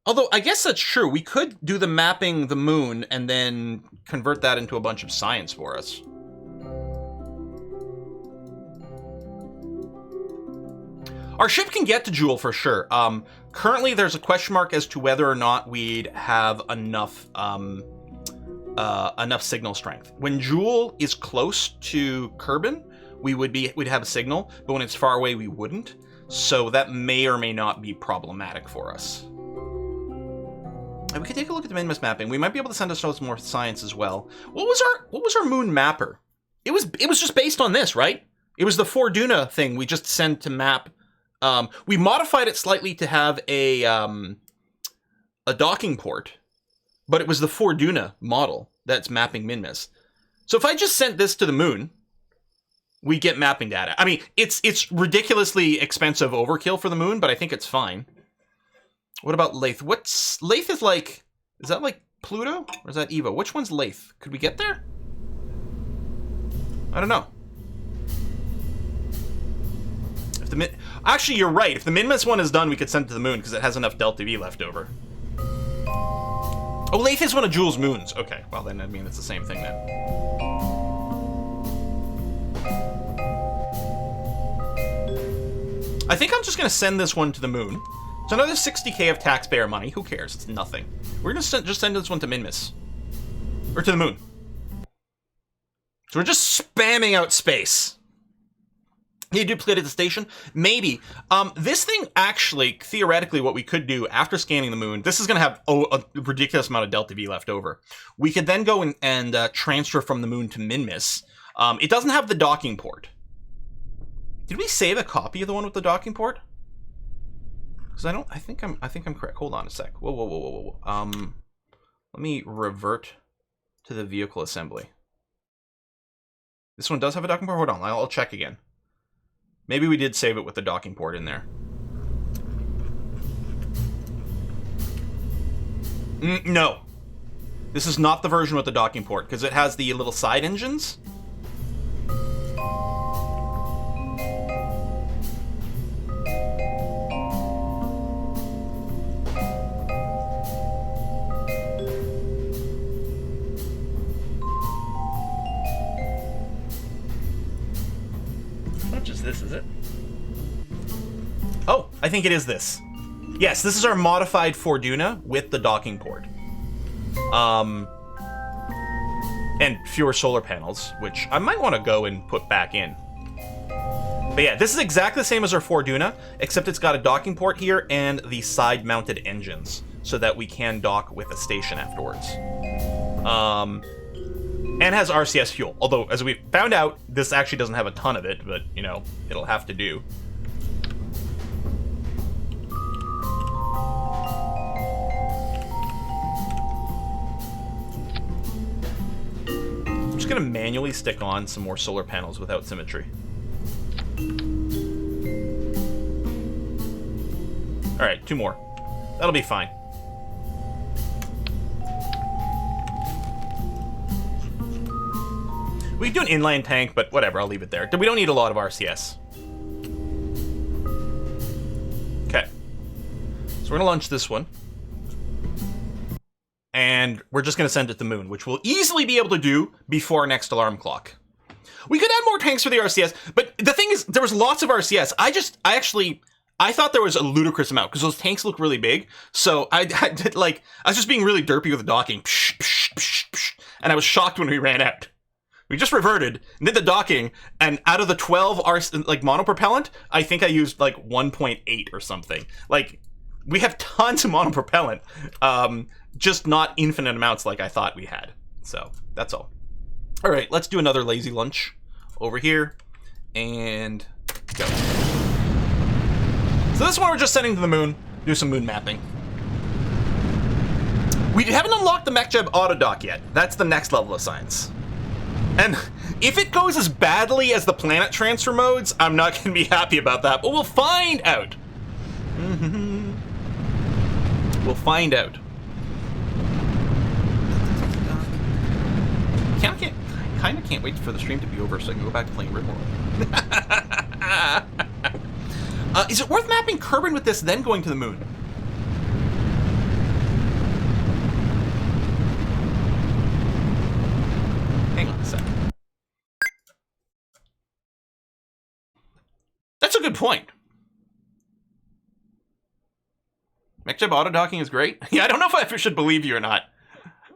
Although, I guess that's true. We could do the mapping the moon and then convert that into a bunch of science for us. Our ship can get to Joule for sure. Currently, there's a question mark as to whether or not we'd have enough enough signal strength. When Joule is close to Kerbin, we'd have a signal, but when it's far away, we wouldn't. So that may or may not be problematic for us. And we could take a look at the Minmus mapping. We might be able to send ourselves more science as well. What was our moon mapper? It was just based on this, right? It was the Fortuna thing we just sent to map. We modified it slightly to have a docking port, but it was the Fortuna model that's mapping Minmus. So if I just sent this to the moon, we get mapping data. I mean, it's ridiculously expensive overkill for the moon, but I think it's fine. What about Lathe? Lathe is like, is that like Pluto or is that Evo? Which one's Lathe? Could we get there? I don't know. Actually, you're right. If the Minmus one is done, we could send it to the moon because it has enough Delta V left over. Oh, Lathe is one of Joule's moons. Okay, well then I mean it's the same thing then. I think I'm just gonna send this one to the moon. It's another 60k of taxpayer money. Who cares? It's nothing. We're gonna just send this one to Minmus. Or to the moon. So we're just spamming out space. You duplicated the station? Maybe. This thing actually, theoretically, what we could do after scanning the moon, this is going to have a ridiculous amount of Delta V left over. We could then go and transfer from the moon to Minmus. It doesn't have the docking port. Did we save a copy of the one with the docking port? Because I think I'm correct. Hold on a sec. Whoa. Let me revert to the vehicle assembly. This one does have a docking port? Hold on, I'll check again. Maybe we did save it with the docking port in there. No. This is not the version with the docking port, because it has the little side engines. This is it. Oh, I think it is this. Yes, this is our modified Fortuna with the docking port. And fewer solar panels, which I might want to go and put back in. But yeah, this is exactly the same as our Fortuna, except it's got a docking port here and the side-mounted engines, so that we can dock with a station afterwards. And has RCS fuel, although, as we found out, this actually doesn't have a ton of it, but, you know, it'll have to do. I'm just gonna manually stick on some more solar panels without symmetry. Alright, 2 more. That'll be fine. We can do an inline tank, but whatever, I'll leave it there. We don't need a lot of RCS. Okay. So we're gonna launch this one. And we're just gonna send it to the moon, which we'll easily be able to do before our next alarm clock. We could add more tanks for the RCS, but the thing is, there was lots of RCS. I thought there was a ludicrous amount, because those tanks look really big. So I was just being really derpy with the docking. Psh, psh, psh, psh, and I was shocked when we ran out. We just reverted, did the docking, and out of the 12 monopropellant, I think I used like 1.8 or something. Like, we have tons of monopropellant, just not infinite amounts like I thought we had. So, that's all. All right, let's do another lazy lunch over here, and go. So this one we're just sending to the moon, do some moon mapping. We haven't unlocked the MechJeb auto dock yet. That's the next level of science. And if it goes as badly as the planet transfer modes, I'm not going to be happy about that, but we'll find out. We'll find out. I kind of can't wait for the stream to be over so I can go back to playing RimWorld. Is it worth mapping Kerbin with this, then going to the moon? Hang on a second. That's a good point. MechJeb auto docking is great. Yeah, I don't know if I should believe you or not.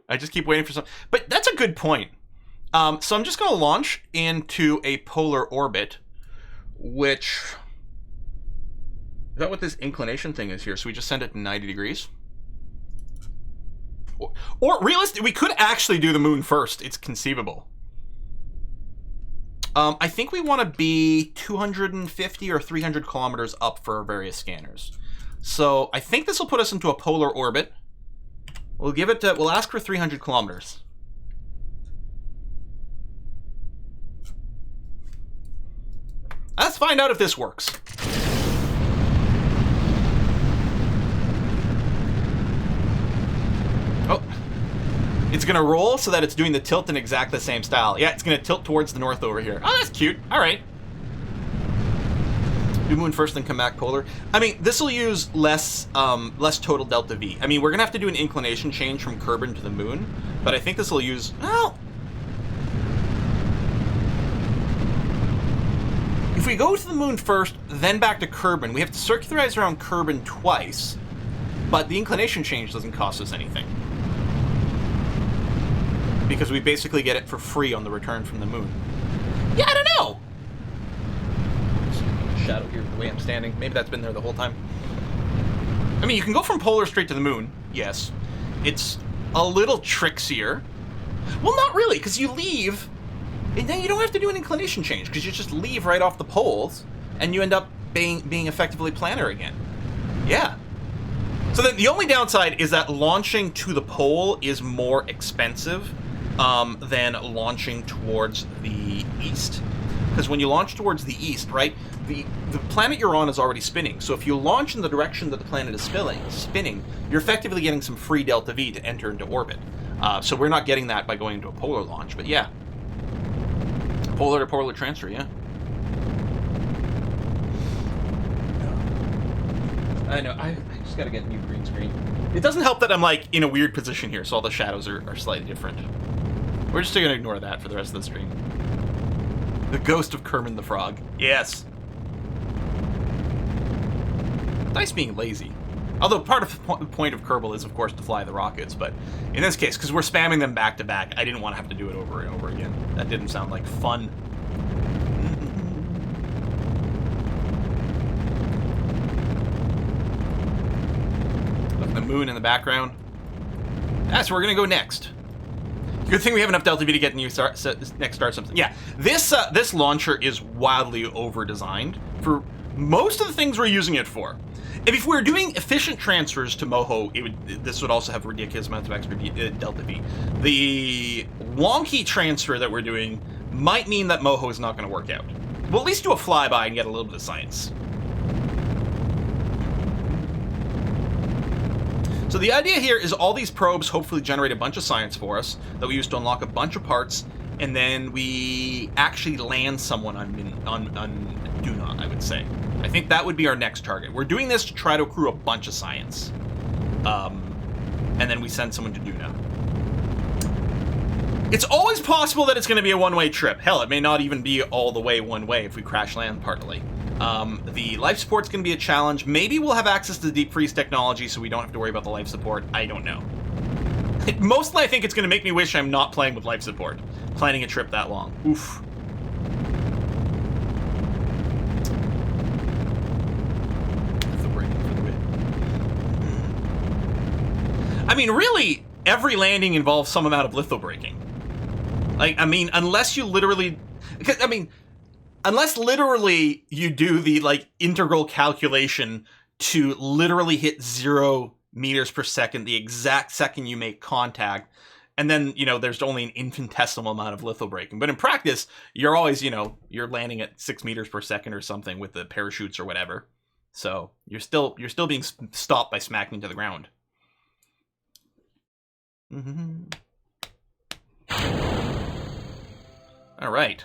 I just keep waiting for some. But that's a good point. So I'm just going to launch into a polar orbit, which... Is that what this inclination thing is here? So we just send it to 90 degrees? Or realistically, we could actually do the moon first. It's conceivable. I think we want to be 250 or 300 kilometers up for our various scanners. So I think this will put us into a polar orbit. We'll give it. We'll ask for 300 kilometers. Let's find out if this works. Oh, it's gonna roll so that it's doing the tilt in exactly the same style. Yeah, it's gonna tilt towards the north over here. Oh, that's cute. All right. Do moon first, then come back polar. I mean, this will use less total delta V. I mean, we're gonna have to do an inclination change from Kerbin to the moon, but I think this will use, well, if we go to the moon first, then back to Kerbin, we have to circularize around Kerbin twice, but the inclination change doesn't cost us anything, because we basically get it for free on the return from the moon. Yeah, I don't know. Shadow here, the way I'm standing. Maybe that's been there the whole time. I mean, you can go from polar straight to the moon. Yes. It's a little trixier. Well, not really, because you leave, and then you don't have to do an inclination change, because you just leave right off the poles, and you end up being effectively planar again. Yeah. So then the only downside is that launching to the pole is more expensive than launching towards the east. Because when you launch towards the east, right, the planet you're on is already spinning. So if you launch in the direction that the planet is spinning, you're effectively getting some free delta V to enter into orbit. So we're not getting that by going into a polar launch, but yeah. Polar to polar transfer, yeah. I know, I just gotta get a new green screen. It doesn't help that I'm like in a weird position here, so all the shadows are slightly different. We're just gonna ignore that for the rest of the stream. The ghost of Kermit the Frog. Yes. Nice being lazy. Although part of the point of Kerbal is, of course, to fly the rockets, but in this case, because we're spamming them back to back, I didn't want to have to do it over and over again. That didn't sound like fun. Look at the moon in the background. That's where we're going to go next. Good thing we have enough Delta V to get new next star something. Yeah, this launcher is wildly over-designed for most of the things we're using it for. If we were doing efficient transfers to Moho, this would also have ridiculous amounts of extra Delta V. The wonky transfer that we're doing might mean that Moho is not going to work out. We'll at least do a flyby and get a little bit of science. So the idea here is all these probes hopefully generate a bunch of science for us that we use to unlock a bunch of parts, and then we actually land someone on Duna, I would say. I think that would be our next target. We're doing this to try to accrue a bunch of science. And then we send someone to Duna. It's always possible that it's going to be a one-way trip. Hell, it may not even be all the way one way if we crash land partly. The life support's going to be a challenge. Maybe we'll have access to the deep freeze technology so we don't have to worry about the life support. I don't know. Mostly I think it's going to make me wish I'm not playing with life support. Planning a trip that long. Oof. I mean, really, every landing involves some amount of lithobraking. Like, I mean, unless you literally... Unless literally you do the, like, integral calculation to literally hit 0 meters per second the exact second you make contact, and then, you know, there's only an infinitesimal amount of lithobraking. But in practice, you're always, you know, you're landing at 6 meters per second or something with the parachutes or whatever. So you're still being stopped by smacking into the ground. All right.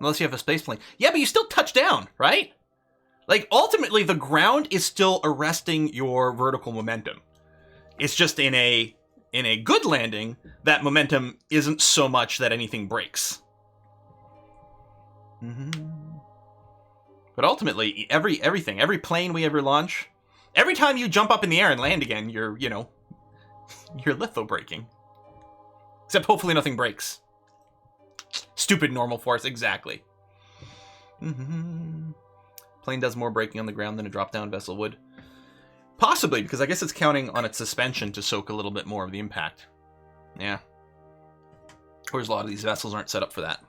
Unless you have a space plane. Yeah, but you still touch down, right? Like, ultimately, the ground is still arresting your vertical momentum. It's just in a good landing, that momentum isn't so much that anything breaks. But ultimately, everything, every plane we ever launch, every time you jump up in the air and land again, you're lithobraking. Except hopefully nothing breaks. Stupid normal force, exactly. Plane does more braking on the ground than a drop-down vessel would. Possibly, because I guess it's counting on its suspension to soak a little bit more of the impact. Yeah. Whereas a lot of these vessels aren't set up for that.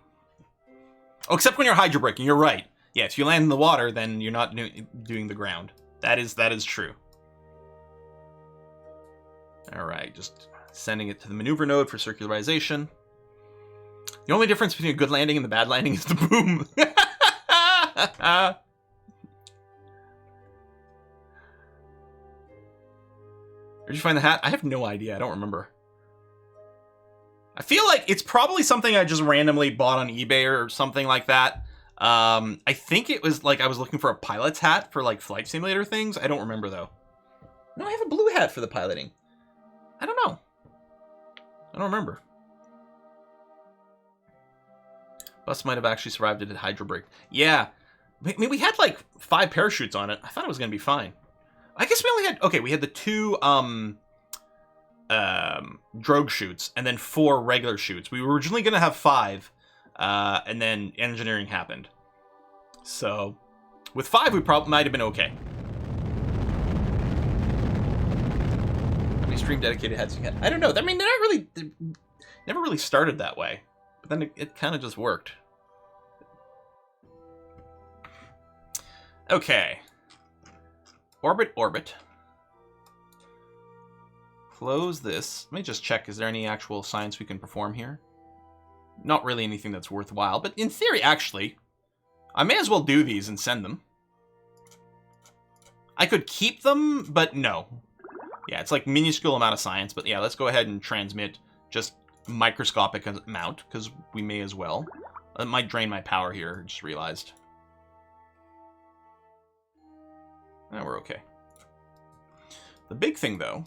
Oh, except when you're hydrobraking, you're right. Yeah, if you land in the water, then you're not doing the ground. That is true. Alright, just sending it to the maneuver node for circularization. The only difference between a good landing and the bad landing is the boom. Where'd you find the hat? I have no idea. I don't remember. I feel like it's probably something I just randomly bought on eBay or something like that. I think it was like I was looking for a pilot's hat for like flight simulator things. I don't remember though. No, I have a blue hat for the piloting. I don't know. I don't remember. Bus might have actually survived it at hydrobrake. Yeah. I mean, we had like 5 parachutes on it. I thought it was going to be fine. I guess we only had... Okay, we had the 2 drogue chutes and then 4 regular chutes. We were originally going to have 5, and then engineering happened. So, with 5, we probably might have been okay. How many stream dedicated heads you had? I don't know. I mean, they're not really... They never really started that way. But then it kind of just worked. Okay. Orbit. Close this. Let me just check. Is there any actual science we can perform here? Not really anything that's worthwhile. But in theory, actually, I may as well do these and send them. I could keep them, but no. Yeah, it's like minuscule amount of science. But yeah, let's go ahead and transmit just microscopic amount, because we may as well. It might drain my power here, just realized. No, we're okay. The big thing, though,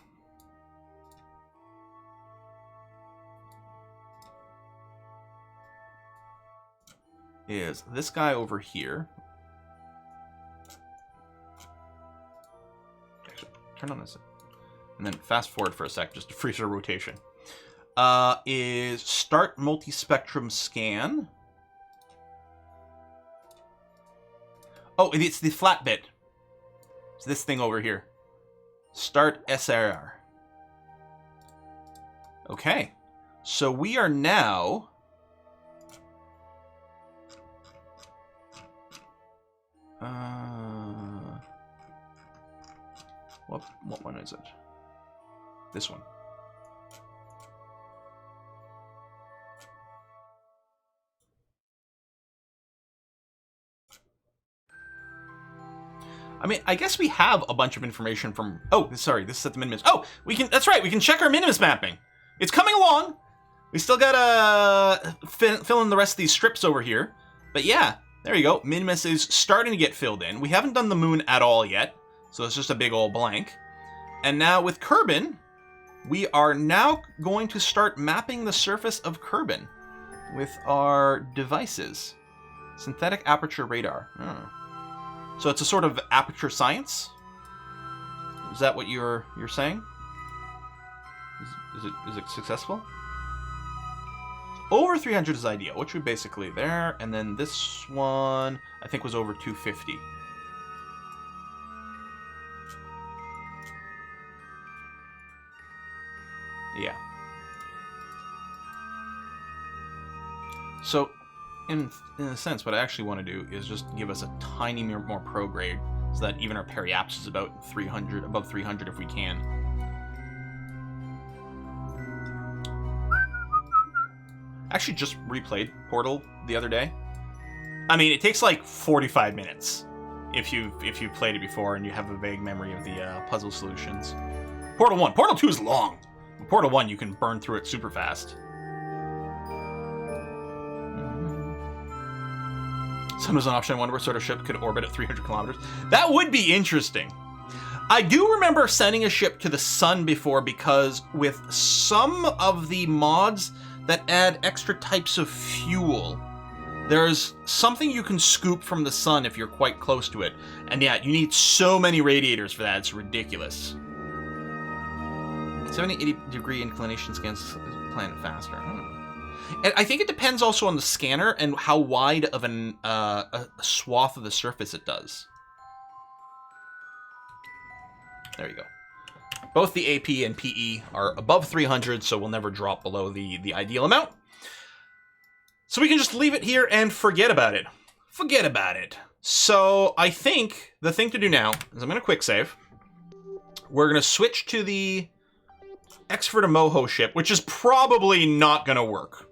is this guy over here. Actually, turn on this. And then fast forward for a sec, just to freeze our rotation. Is start multispectrum scan. Oh, it's the flat bit. It's this thing over here. Start SRR. Okay. So we are now... What one is it? This one. I mean, I guess we have a bunch of information from... Oh, sorry, this is at the Minmus. Oh, we can... That's right, we can check our Minmus mapping. It's coming along. We still gotta fill in the rest of these strips over here. But yeah, there you go. Minmus is starting to get filled in. We haven't done the moon at all yet, so it's just a big old blank. And now with Kerbin, we are now going to start mapping the surface of Kerbin with our devices. Synthetic aperture radar. Oh. So it's a sort of aperture science? Is that what you're saying? Is it successful? Over 300 is ideal, which we basically there, and then this one I think was over 250. Yeah. So in a sense, what I actually want to do is just give us a tiny more prograde, so that even our periapsis is about 300, above 300 if we can. Actually, just replayed Portal the other day. I mean, it takes like 45 minutes if you've played it before and you have a vague memory of the puzzle solutions. Portal 1, Portal 2 is long. Portal 1, you can burn through it super fast. Sun was an option. I wonder what sort of ship could orbit at 300 kilometers. That would be interesting. I do remember sending a ship to the sun before, because with some of the mods that add extra types of fuel, there's something you can scoop from the sun if you're quite close to it. And yeah, you need so many radiators for that, it's ridiculous. 70-80 degree inclination scans the planet faster. And I think it depends also on the scanner and how wide of a swath of the surface it does. There you go. Both the AP and PE are above 300, so we'll never drop below the ideal amount. So we can just leave it here and forget about it. Forget about it. So I think the thing to do now is I'm going to quick save. We're going to switch to the Expert Moho ship, which is probably not going to work.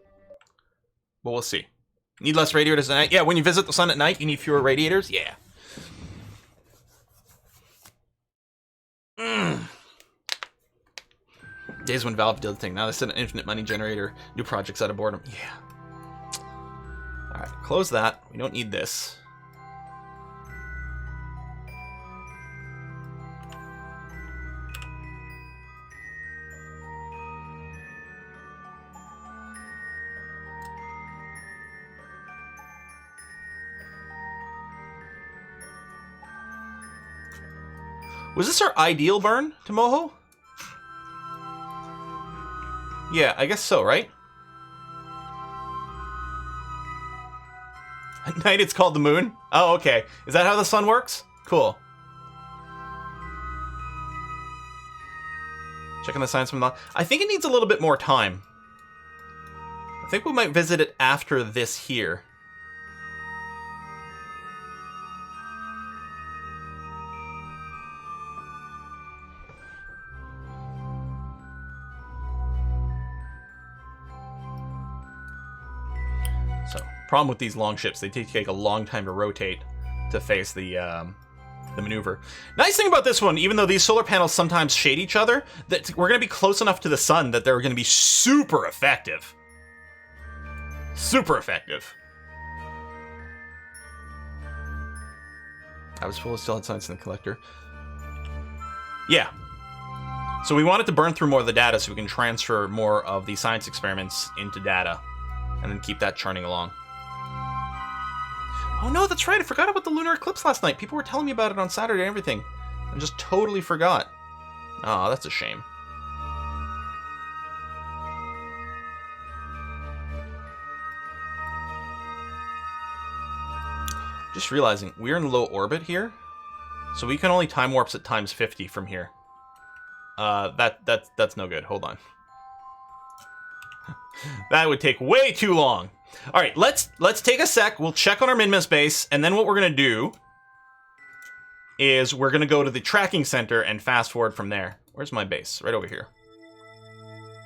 But we'll see. Need less radiators at night? Yeah, when you visit the sun at night, you need fewer radiators? Yeah. Days when Valve did the thing. Now they send an infinite money generator. New projects out of boredom. Yeah. Alright, close that. We don't need this. Was this our ideal burn to Moho? Yeah, I guess so, right? At night it's called the moon? Oh, okay. Is that how the sun works? Cool. Checking the signs from the... I think it needs a little bit more time. I think we might visit it after this here. Problem with these long ships, they take a long time to rotate to face the maneuver. Nice thing about this one, even though these solar panels sometimes shade each other, that we're going to be close enough to the sun that they're going to be super effective. Super effective. I was full of still science in the collector. Yeah. So we wanted to burn through more of the data so we can transfer more of the science experiments into data and then keep that churning along. Oh no, that's right. I forgot about the lunar eclipse last night. People were telling me about it on Saturday and everything. I just totally forgot. Oh, that's a shame. Just realizing, we're in low orbit here. So we can only time warps at times 50 from here. That's no good. Hold on. That would take way too long. All right, let's take a sec. We'll check on our Minmus base, and then what we're gonna do is we're gonna go to the tracking center and fast forward from there. Where's my base? Right over here.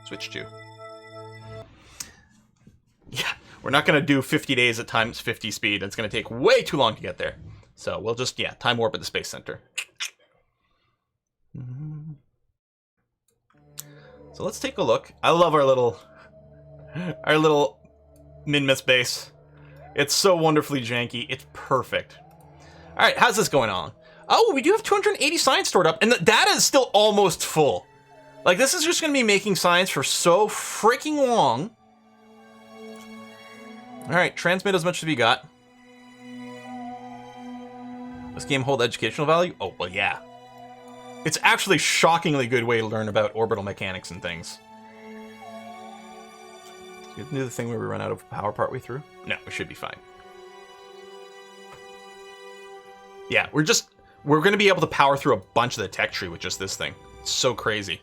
Switch to. Yeah, we're not gonna do 50 days at times 50 speed. It's gonna take way too long to get there. So we'll just, yeah, time warp at the space center. So let's take a look. I love our little Minmus base. It's so wonderfully janky. It's perfect. All right, how's this going on? Oh, we do have 280 science stored up, and the data is still almost full. Like, this is just going to be making science for so freaking long. All right, transmit as much as we got. This game hold educational value? Oh, well, yeah. It's actually a shockingly good way to learn about orbital mechanics and things. You can do the thing where we run out of power partway through? No, we should be fine. Yeah, we're going to be able to power through a bunch of the tech tree with just this thing. It's so crazy.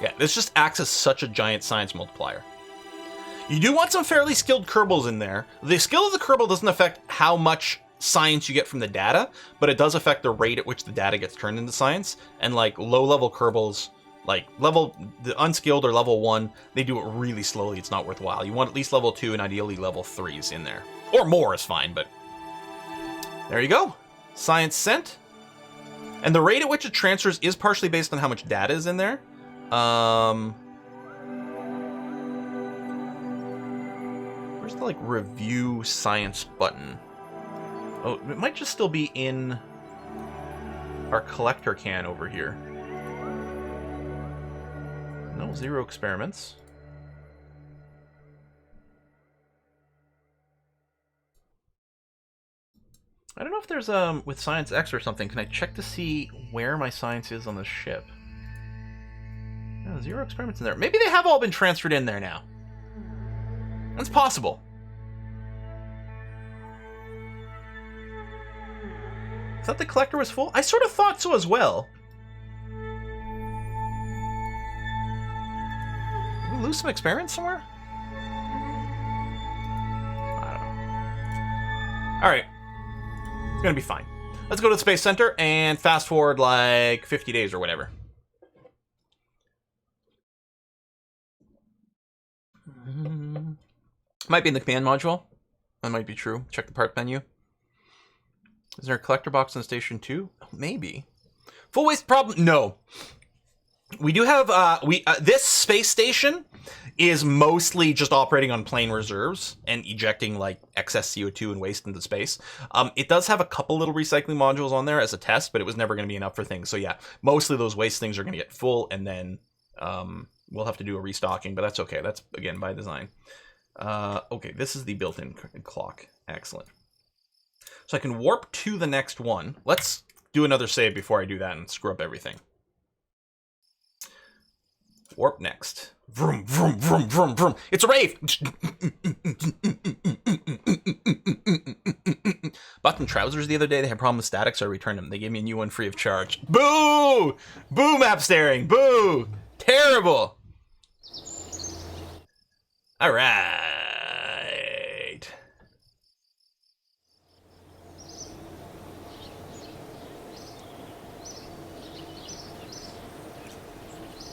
Yeah, this just acts as such a giant science multiplier. You do want some fairly skilled Kerbals in there. The skill of the Kerbal doesn't affect how much science you get from the data, but it does affect the rate at which the data gets turned into science. And like low-level Kerbals, like the unskilled or level 1, they do it really slowly. It's not worthwhile. You want at least level 2 and ideally level 3s in there. Or more is fine, but there you go. Science sent. And the rate at which it transfers is partially based on how much data is in there. Where's the like review science button? Oh, it might just still be in our collector can over here. No, 0 experiments. I don't know if there's with Science X or something. Can I check to see where my science is on the ship? No, 0 experiments in there. Maybe they have all been transferred in there now. That's possible. I thought the collector was full. I sort of thought so as well. Did we lose some experiments somewhere? I don't know. All right. It's going to be fine. Let's go to the Space Center and fast forward like 50 days or whatever. Might be in the command module. That might be true. Check the part menu. Is there a collector box in station 2? Maybe. Full waste problem? No. We do have this space station is mostly just operating on plain reserves and ejecting like excess CO2 and waste into space. It does have a couple little recycling modules on there as a test, but it was never going to be enough for things. So yeah, mostly those waste things are going to get full, and then we'll have to do a restocking, but that's okay. That's, again, by design. Okay, this is the built-in clock. Excellent. So I can warp to the next one. Let's do another save before I do that and screw up everything. Warp next. Vroom, vroom, vroom, vroom, vroom. It's a rave! Bought them trousers the other day. They had a problem with static, so I returned them. They gave me a new one free of charge. Boo! Boo, map staring. Boo! Terrible! All right.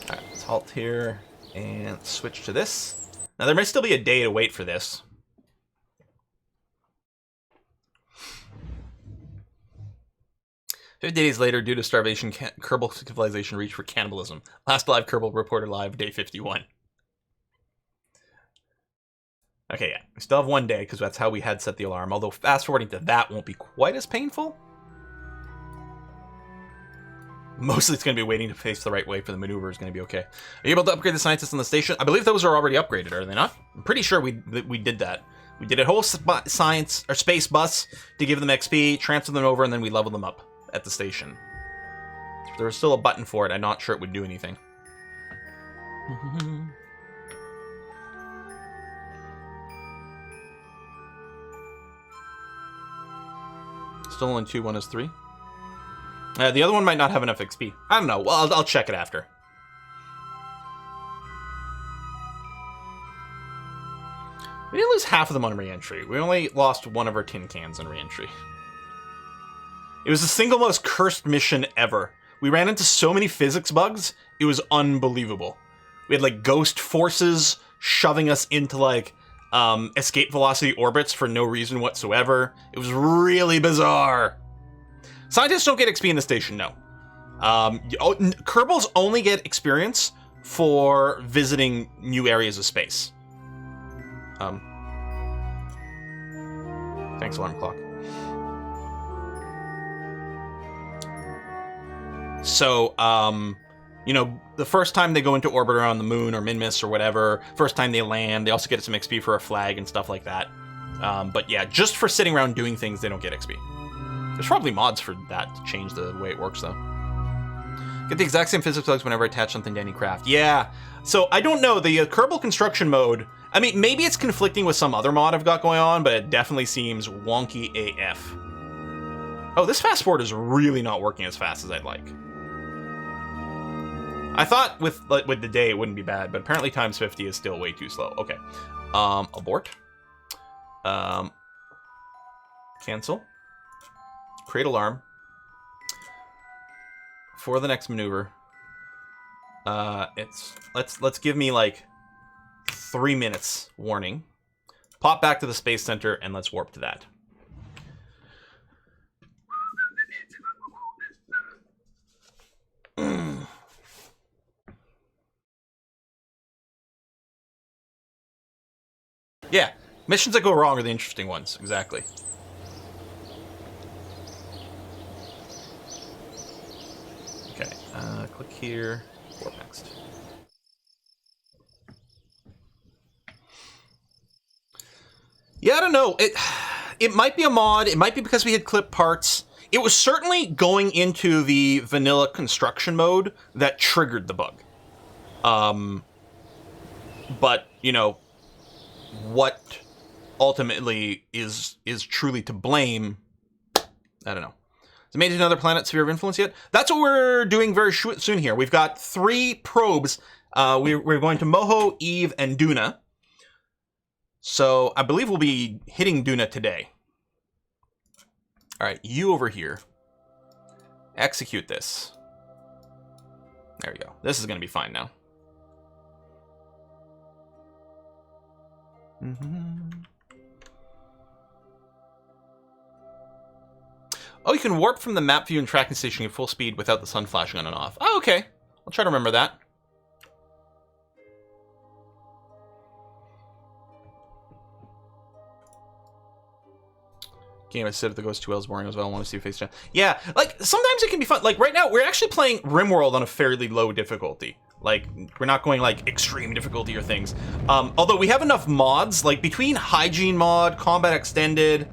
All right, let's halt here and switch to this. Now, there may still be a day to wait for this. "50 days later, due to starvation, Kerbal civilization reached for cannibalism. Last live Kerbal reported live, day 51. Okay, yeah. We still have 1 day, because that's how we had set the alarm. Although fast-forwarding to that won't be quite as painful. Mostly it's going to be waiting to face the right way for the maneuver is going to be okay. Are you able to upgrade the scientists on the station? I believe those are already upgraded, are they not? I'm pretty sure we did that. We did a whole science or space bus to give them XP, transfer them over, and then we level them up at the station. There was still a button for it. I'm not sure it would do anything. Still only 2, 1 is 3. The other one might not have enough XP. I don't know. Well, I'll check it after. We didn't lose half of them on re-entry. We only lost one of our tin cans on re-entry. It was the single most cursed mission ever. We ran into so many physics bugs, it was unbelievable. We had like ghost forces shoving us into like escape velocity orbits for no reason whatsoever. It was really bizarre. Scientists don't get XP in the station, no. Kerbals only get experience for visiting new areas of space. Thanks, alarm clock. So, you know, the first time they go into orbit around the moon or Minmus or whatever, first time they land, they also get some XP for a flag and stuff like that. But yeah, just for sitting around doing things, they don't get XP. There's probably mods for that to change the way it works, though. Get the exact same physics bugs whenever I attach something to any craft. Yeah, so I don't know, the Kerbal construction mode, I mean, maybe it's conflicting with some other mod I've got going on, but it definitely seems wonky AF. Oh, this fast forward is really not working as fast as I'd like. I thought with the day it wouldn't be bad, but apparently times 50 is still way too slow. Okay. Abort. Cancel. Create alarm. For the next maneuver. Let's give me like 3 minutes warning. Pop back to the space center and let's warp to that. Yeah, missions that go wrong are the interesting ones, exactly. Okay, click here, warp next. Yeah, I don't know. It might be a mod. It might be because we had clip parts. It was certainly going into the vanilla construction mode that triggered the bug. But, you know, what ultimately is truly to blame, I don't know. Has it made it to another planet sphere of influence yet? That's what we're doing very soon here. We've got 3 probes. We're going to Moho, Eve, and Duna. So I believe we'll be hitting Duna today. All right, you over here. Execute this. There we go. This is going to be fine now. Oh, you can warp from the map view and tracking station at full speed without the sun flashing on and off. Oh, okay. I'll try to remember that. Game I said if the goes too well is boring as well. I want to see your face down. Yeah, like sometimes it can be fun. Like right now, we're actually playing RimWorld on a fairly low difficulty. Like we're not going like extreme difficulty or things. Although we have enough mods, like between hygiene mod, combat extended,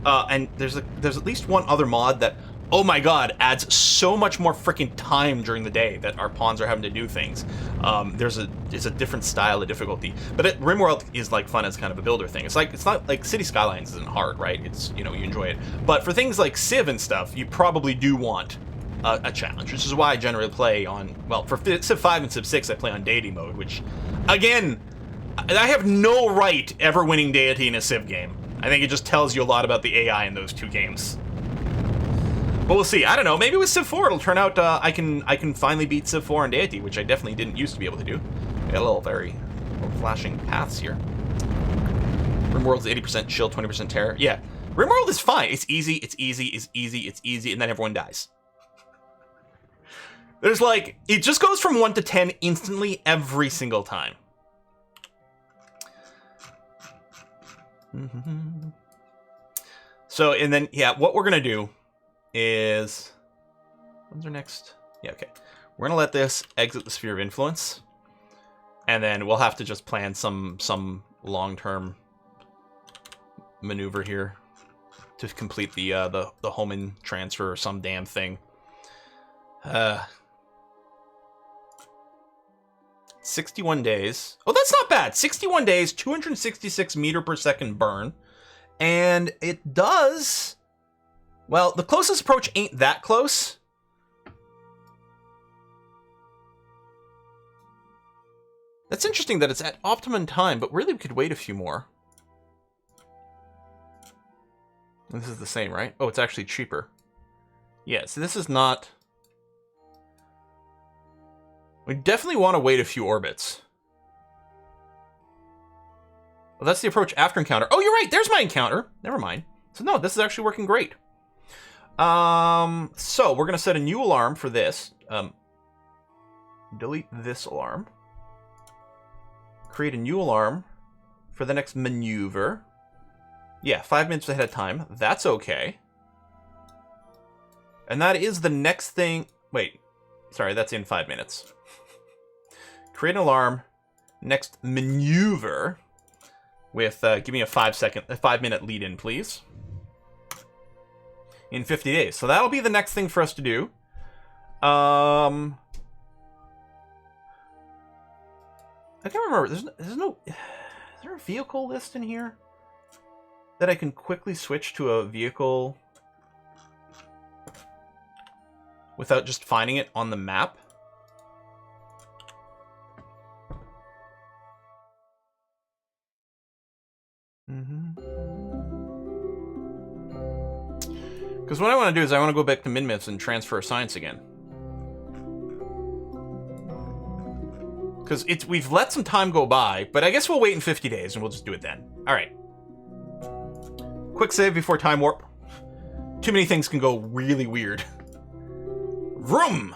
and there's at least one other mod that, oh my god, adds so much more freaking time during the day that our pawns are having to do things. It's a different style of difficulty, but RimWorld is like fun as kind of a builder thing. It's not like City Skylines isn't hard, right? It's, you know, you enjoy it. But for things like Civ and stuff, you probably do want a challenge, which is why I generally play on, well, for Civ 5 and Civ 6, I play on deity mode, which, again, I have no right ever winning deity in a Civ game. I think it just tells you a lot about the AI in those 2 games. But we'll see. I don't know. Maybe with Civ 4 it'll turn out I can finally beat Civ 4 and deity, which I definitely didn't used to be able to do. I got a little flashing paths here. RimWorld's 80% chill, 20% terror. Yeah, RimWorld is fine. It's easy. It's easy. It's easy. It's easy, and then everyone dies. There's like, it just goes from 1 to 10 instantly every single time. So, and then, yeah, what we're gonna do is, when's our next Yeah, okay. We're going to let this exit the sphere of influence. And then we'll have to just plan some long-term maneuver here to complete the Hohmann transfer or some damn thing. 61 days. Oh, that's not bad. 61 days, 266 meter per second burn. And it does... Well, the closest approach ain't that close. That's interesting that it's at optimum time, but really we could wait a few more. This is the same, right? Oh, it's actually cheaper. Yeah, so this is not... We definitely want to wait a few orbits. Well, that's the approach after encounter. Oh, you're right. There's my encounter. Never mind. So no, this is actually working great. So we're going to set a new alarm for this. Delete this alarm. Create a new alarm for the next maneuver. Yeah, 5 minutes ahead of time. That's okay. And that is the next thing... Wait. Sorry, that's in 5 minutes. Create an alarm. Next maneuver. With, give me a 5 minute lead in, please. In 50 days. So that'll be the next thing for us to do. I can't remember. There's no... Is there a vehicle list in here? That I can quickly switch to a vehicle without just finding it on the map? Because what I want to do is I want to go back to Minmus and transfer science again. Because we've let some time go by, but I guess we'll wait in 50 days and we'll just do it then. All right. Quick save before time warp. Too many things can go really weird. Vroom!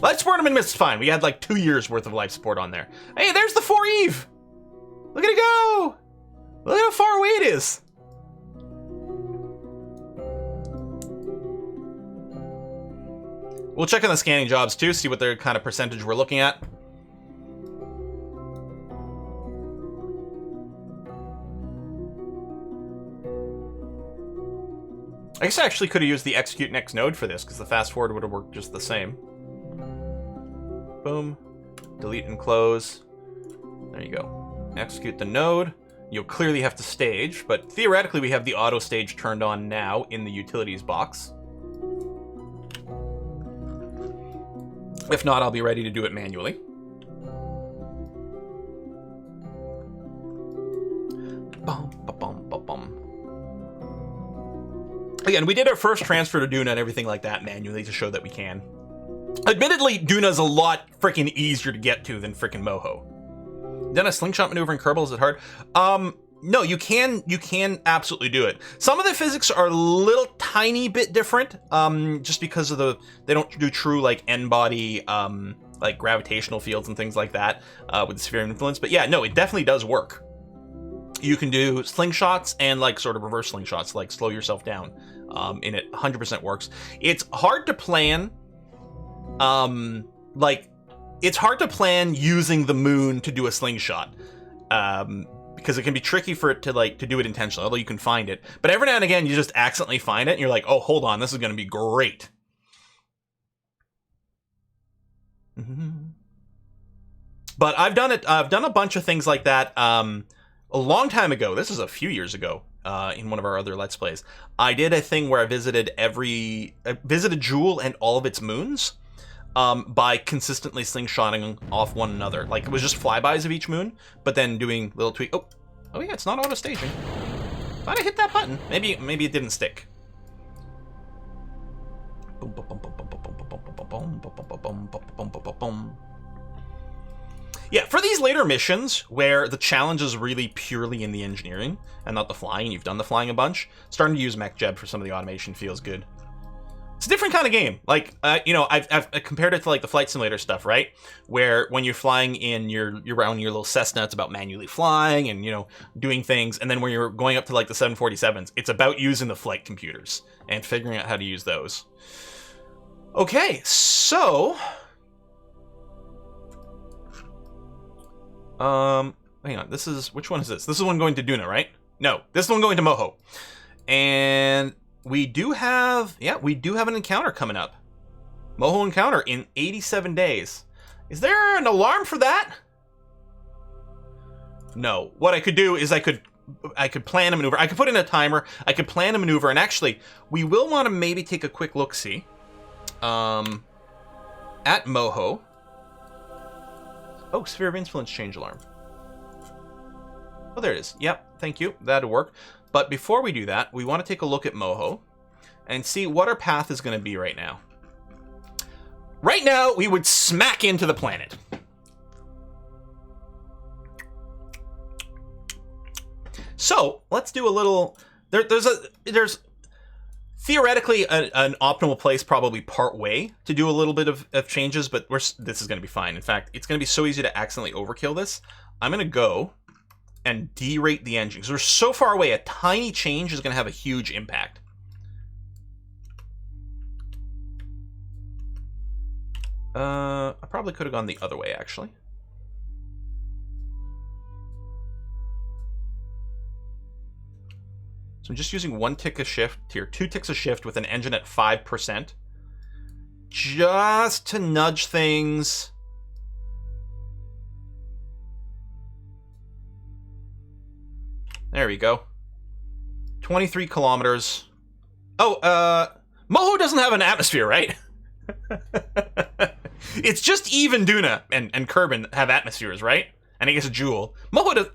Life support on Minmus is fine. We had like 2 years worth of life support on there. Hey, there's the 4 Eve! Look at it go! Look at how far away it is! We'll check on the scanning jobs too, see what their kind of percentage we're looking at. I guess I actually could have used the execute next node for this, because the fast forward would have worked just the same. Boom. Delete and close. There you go. Execute the node. You'll clearly have to stage, but theoretically we have the auto stage turned on now in the utilities box. If not, I'll be ready to do it manually. Again, we did our first transfer to Duna and everything like that manually to show that we can. Admittedly, Duna's a lot freaking easier to get to than freaking Moho. Then a slingshot maneuver in Kerbal, is it hard? No, you can absolutely do it. Some of the physics are a little tiny bit different, just because of they don't do true like n-body like gravitational fields and things like that with the sphere of influence. But yeah, no, it definitely does work. You can do slingshots and like sort of reverse slingshots, like slow yourself down. And it 100% works. It's hard to plan, it's hard to plan using the moon to do a slingshot, because it can be tricky for it to do it intentionally, although you can find it. But every now and again, you just accidentally find it, and you're like, oh, hold on, this is going to be great. But I've done it. I've done a bunch of things like that. A long time ago, this is a few years ago, in one of our other Let's Plays, I did a thing where I visited Jool and all of its moons, by consistently slingshotting off one another. Like, it was just flybys of each moon, but then doing little tweak. Oh yeah, it's not auto staging. Thought I hit that button. Maybe it didn't stick. Yeah, for these later missions, where the challenge is really purely in the engineering, and not the flying, and you've done the flying a bunch, starting to use MechJeb for some of the automation feels good. It's a different kind of game. Like, you know, I've compared it to like the flight simulator stuff, right? Where when you're flying in you're around your little Cessna, it's about manually flying and, you know, doing things. And then when you're going up to like the 747s, it's about using the flight computers and figuring out how to use those. Okay, so hang on. This is, which one is this? This is one going to Duna, right? No, this is one going to Moho. And we do have, yeah, we do have an encounter coming up. Moho encounter in 87 days. Is there an alarm for that? No. What I could do is I could plan a maneuver. I could put in a timer. I could plan a maneuver. And actually, we will want to maybe take a quick look-see. At Moho. Oh, sphere of influence change alarm. Oh, there it is. Yep, thank you. That'll work. But before we do that, we want to take a look at Moho and see what our path is going to be right now. Right now, we would smack into the planet. So let's do a little. There's theoretically an optimal place, probably part way, to do a little bit of changes, but this is going to be fine. In fact, it's going to be so easy to accidentally overkill this. I'm going to go and derate the engine because we're so far away. A tiny change is going to have a huge impact. I probably could have gone the other way, actually. So I'm just using 1 tick of shift here, 2 ticks of shift with an engine at 5%. Just to nudge things. There we go. 23 kilometers. Oh, Moho doesn't have an atmosphere, right? It's just even Duna and Kerbin have atmospheres, right? And I guess a Joule. Moho does.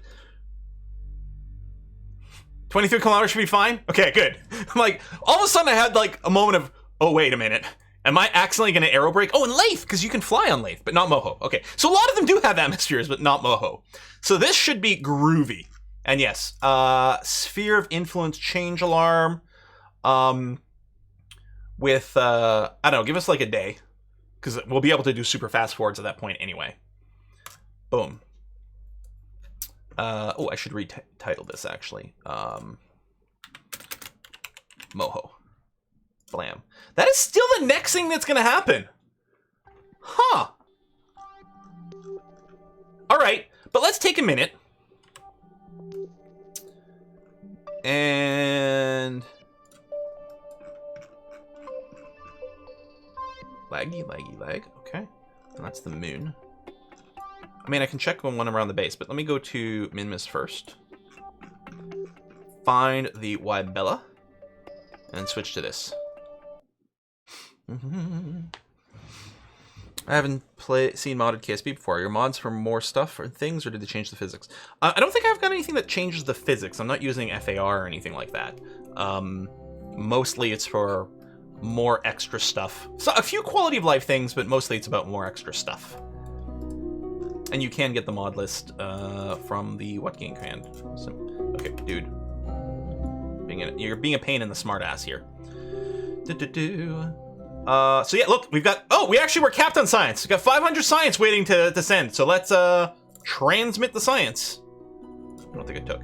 23 kilometers should be fine? Okay, good. I'm like, all of a sudden I had like a moment of, oh, wait a minute. Am I accidentally going to aero brake? Oh, and Lathe, because you can fly on Lathe, but not Moho. Okay, so a lot of them do have atmospheres, but not Moho. So this should be groovy. And yes, sphere of influence change alarm. With, I don't know, give us like a day. Because we'll be able to do super fast forwards at that point anyway. Boom. Oh, I should retitle this, actually. Moho. Blam. That is still the next thing that's going to happen. Huh. All right, but let's take a minute. And... Laggy, laggy, lag. Okay. And that's the moon. I mean, I can check one around the base, but let me go to Minmus first. Find the Wybella. And switch to this. I haven't seen modded KSP before. Are your mods for more stuff or things, or did they change the physics? I don't think I've got anything that changes the physics. I'm not using FAR or anything like that. Mostly it's for more extra stuff. So a few quality of life things, but mostly it's about more extra stuff. And you can get the mod list from the Whatgame command. So, okay, dude. You're being a pain in the smartass here. So yeah, look, we've got... Oh, we actually were capped on science. We've got 500 science waiting to send. So let's transmit the science. I don't think it took.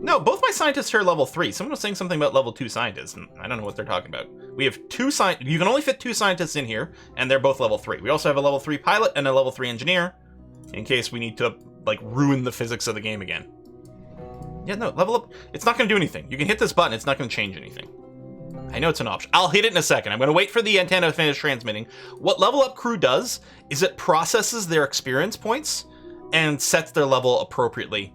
No, both my scientists are level 3. Someone was saying something about level 2 scientists, and I don't know what they're talking about. We have 2 scientists. You can only fit 2 scientists in here, and they're both level 3. We also have a level 3 pilot and a level 3 engineer, in case we need to, like, ruin the physics of the game again. Yeah, no, level up. It's not going to do anything. You can hit this button. It's not going to change anything. I know it's an option. I'll hit it in a second. I'm going to wait for the antenna to finish transmitting. What Level Up Crew does is it processes their experience points and sets their level appropriately.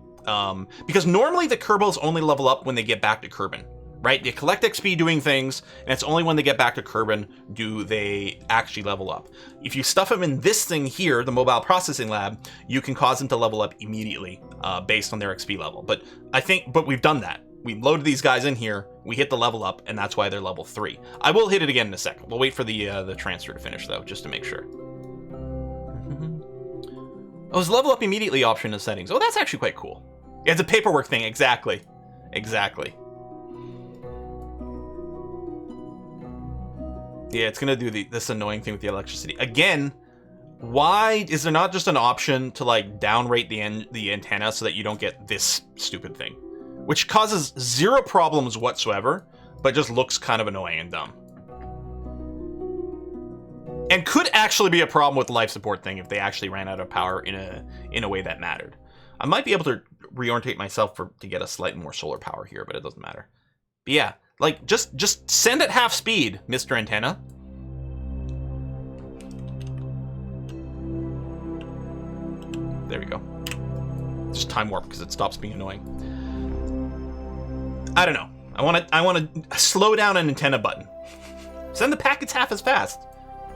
Because normally the Kerbals only level up when they get back to Kerbin, right? They collect XP doing things, and it's only when they get back to Kerbin do they actually level up. If you stuff them in this thing here, the Mobile Processing Lab, you can cause them to level up immediately based on their XP level. But we've done that. We loaded these guys in here, we hit the level up, and that's why they're level 3. I will hit it again in a second. We'll wait for the transfer to finish, though, just to make sure. Oh, it's level up immediately option in the settings. Oh, that's actually quite cool. Yeah, it's a paperwork thing, exactly. Exactly. Yeah, it's gonna do this annoying thing with the electricity. Again, why is there not just an option to like downrate the antenna so that you don't get this stupid thing? Which causes zero problems whatsoever, but just looks kind of annoying and dumb. And could actually be a problem with the life support thing if they actually ran out of power in a way that mattered. I might be able to reorientate myself to get a slightly more solar power here, but it doesn't matter. But yeah, like just send at half speed, Mr. Antenna. There we go. Just time warp because it stops being annoying. I don't know. I want to slow down an antenna button. Send the packets half as fast.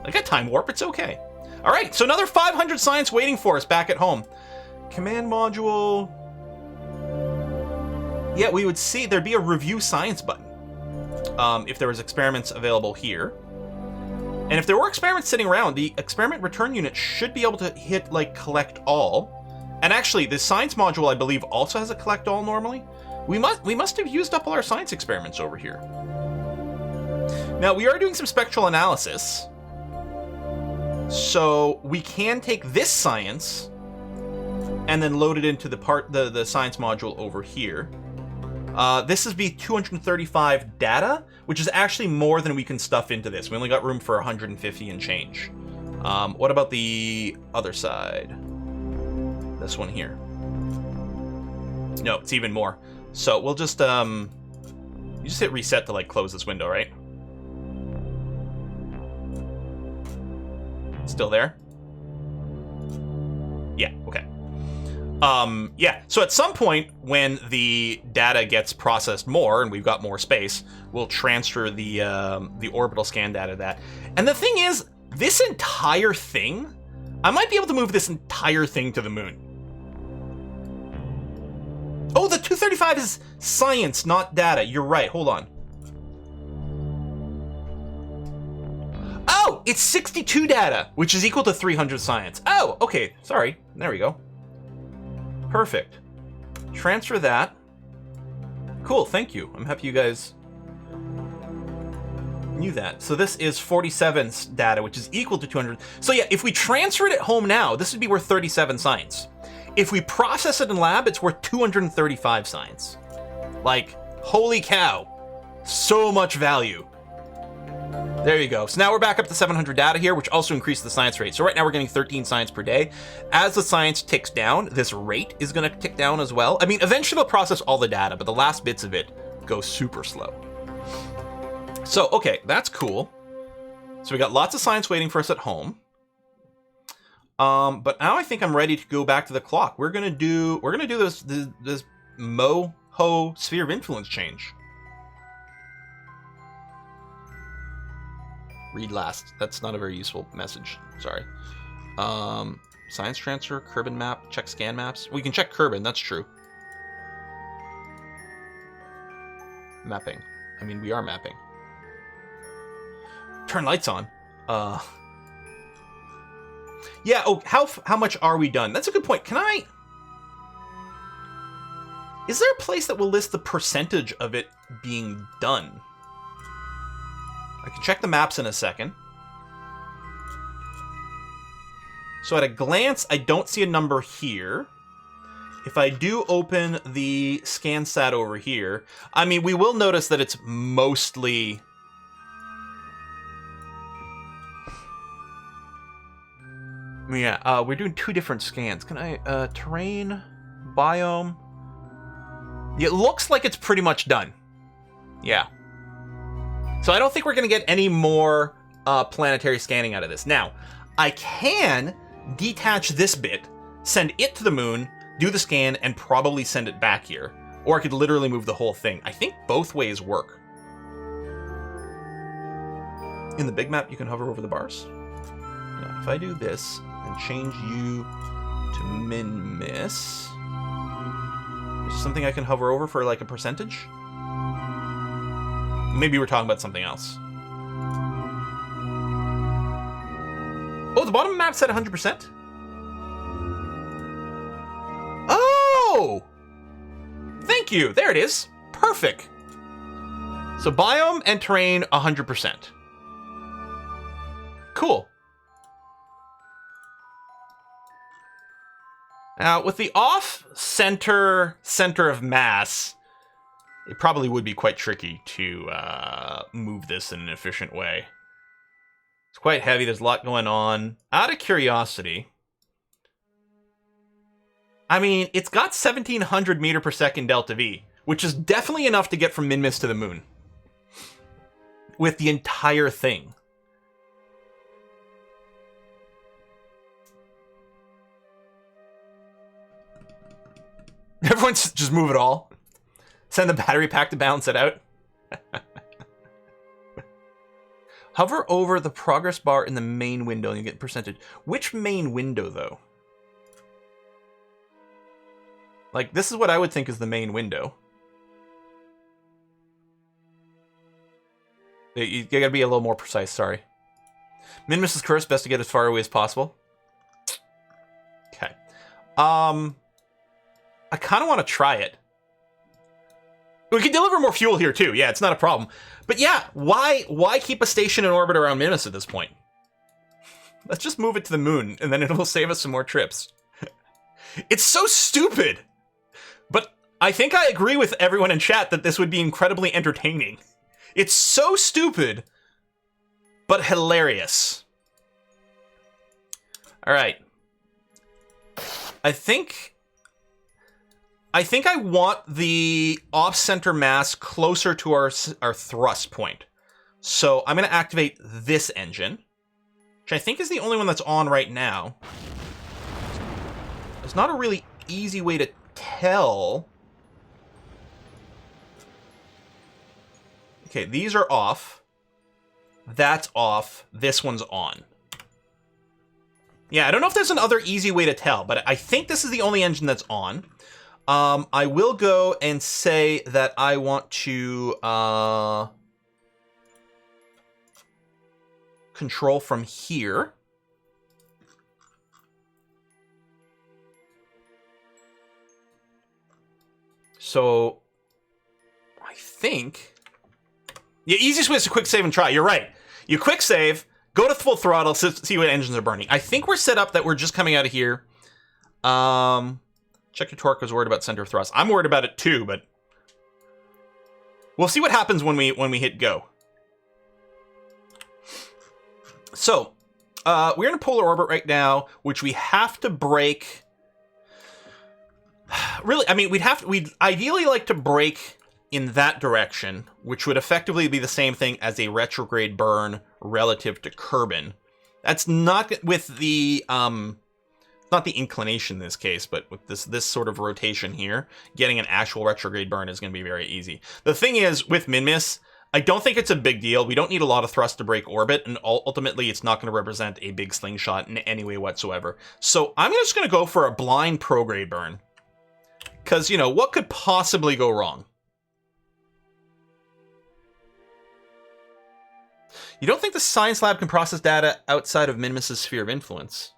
I got time warp. It's okay. All right. So another 500 science waiting for us back at home. Command module. Yeah, we would see there'd be a review science button if there was experiments available here. And if there were experiments sitting around, the experiment return unit should be able to hit like collect all. And actually, the science module, I believe, also has a collect all normally. We must have used up all our science experiments over here. Now, we are doing some spectral analysis. So we can take this science and then load it into the science module over here. This is be 235 data, which is actually more than we can stuff into this. We only got room for 150 and change. What about the other side? This one here. No, it's even more. So we'll just you just hit reset to like close this window, right? Still there? Yeah, okay. Yeah, so at some point when the data gets processed more and we've got more space, we'll transfer the orbital scan data to that. And the thing is, this entire thing, I might be able to move this entire thing to the moon. Oh, the 235 is science, not data. You're right, hold on. Oh, it's 62 data, which is equal to 300 science. Oh, okay, sorry. There we go. Perfect. Transfer that. Cool, thank you. I'm happy you guys knew that. So this is 47 data, which is equal to 200. So yeah, if we transfer it at home now, this would be worth 37 science. If we process it in lab, it's worth 235 science. Like, holy cow. So much value. There you go. So now we're back up to 700 data here, which also increased the science rate. So right now we're getting 13 science per day. As the science ticks down, this rate is going to tick down as well. I mean, eventually they'll process all the data, but the last bits of it go super slow. So, okay, that's cool. So we got lots of science waiting for us at home. But now I think I'm ready to go back to the clock. We're gonna do this Moho sphere of influence change. Read last. That's not a very useful message. Sorry. Science transfer, Kerbin map, check scan maps. We can check Kerbin, that's true. Mapping. I mean, we are mapping. Turn lights on. Yeah, oh, how much are we done? That's a good point. Is there a place that will list the percentage of it being done? I can check the maps in a second. So at a glance, I don't see a number here. If I do open the scan sat over here, I mean, we will notice that it's mostly... Yeah, we're doing two different scans. Can I, terrain, biome? It looks like it's pretty much done. Yeah. So I don't think we're going to get any more planetary scanning out of this. Now, I can detach this bit, send it to the moon, do the scan, and probably send it back here. Or I could literally move the whole thing. I think both ways work. In the big map, you can hover over the bars. Yeah, if I do this and change you to Minmus, is something I can hover over for like a percentage? Maybe we're talking about something else. Oh, the bottom map said 100%? Oh! Thank you. There it is. Perfect. So biome and terrain, 100%. Cool. Now, with the off-center center of mass, it probably would be quite tricky to move this in an efficient way. It's quite heavy. There's a lot going on. Out of curiosity, I mean, it's got 1,700 meter per second delta V, which is definitely enough to get from Minmus to the moon. With the entire thing. Everyone's just move it all. Send the battery pack to balance it out. Hover over the progress bar in the main window and you get percentage. Which main window, though? Like, this is what I would think is the main window. You gotta be a little more precise, sorry. Minmus is cursed, best to get as far away as possible. Okay. I kind of want to try it. We can deliver more fuel here, too. Yeah, it's not a problem. But yeah, why keep a station in orbit around Minmus at this point? Let's just move it to the moon, and then it'll save us some more trips. It's so stupid! But I think I agree with everyone in chat that this would be incredibly entertaining. It's so stupid, but hilarious. All right. I think I want the off-center mass closer to our thrust point. So I'm going to activate this engine, which I think is the only one that's on right now. There's not a really easy way to tell. Okay, these are off. That's off. This one's on. Yeah, I don't know if there's another easy way to tell, but I think this is the only engine that's on. I will go and say that I want to control from here. So I think the easiest way is to quick save and try. You're right. You quick save, go to full throttle, see what engines are burning. I think we're set up that we're just coming out of here. Check your torque. I was worried about center of thrust. I'm worried about it too, but we'll see what happens when we hit go. So, we're in a polar orbit right now, which we have to break. Really, I mean, we'd ideally like to break in that direction, which would effectively be the same thing as a retrograde burn relative to Kerbin. That's not with the not the inclination in this case, but with this sort of rotation here, getting an actual retrograde burn is going to be very easy. The thing is, with Minmus, I don't think it's a big deal. We don't need a lot of thrust to break orbit, and ultimately it's not going to represent a big slingshot in any way whatsoever. So I'm just going to go for a blind prograde burn. Because, you know, what could possibly go wrong? You don't think the science lab can process data outside of Minmus' sphere of influence?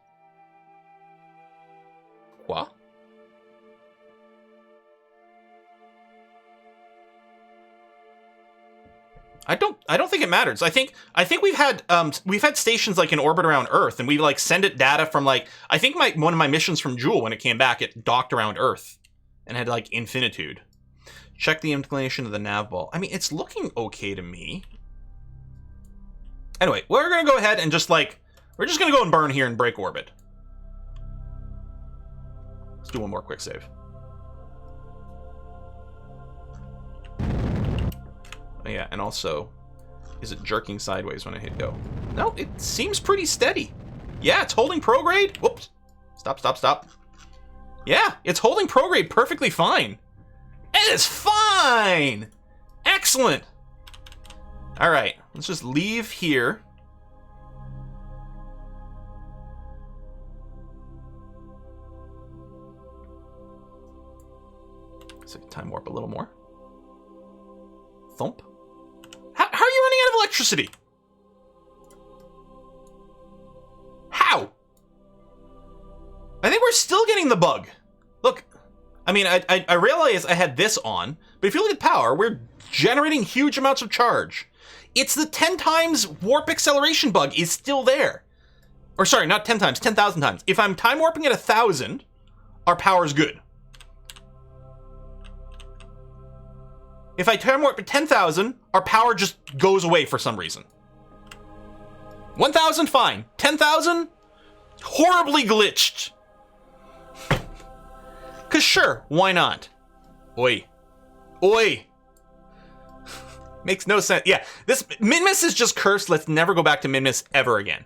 What? I don't think it matters. I think we've had stations like in orbit around Earth, and we like send it data from like, I think one of my missions from Joule, when it came back, it docked around Earth and had like infinitude. Check the inclination of the nav ball. I mean, it's looking okay to me. Anyway, we're gonna go ahead and just like, we're just gonna go and burn here and break orbit. Let's do one more quick save. Oh, yeah, and also, is it jerking sideways when I hit go? No, it seems pretty steady. Yeah, it's holding prograde. Whoops. Stop. Yeah, it's holding prograde perfectly fine. It is fine! Excellent! Alright, let's just leave here. So time warp a little more. Thump. How are you running out of electricity? How? I think we're still getting the bug. Look, I mean, I realized I had this on, but if you look at power, we're generating huge amounts of charge. It's the 10 times warp acceleration bug is still there. Or sorry, not 10 times, 10,000 times. If I'm time warping at 1,000, our power's good. If I time warp at 10,000, our power just goes away for some reason. 1,000, fine. 10,000, horribly glitched. Cause sure, why not? Oi. Oi. Makes no sense. Yeah, this Minmus is just cursed. Let's never go back to Minmus ever again.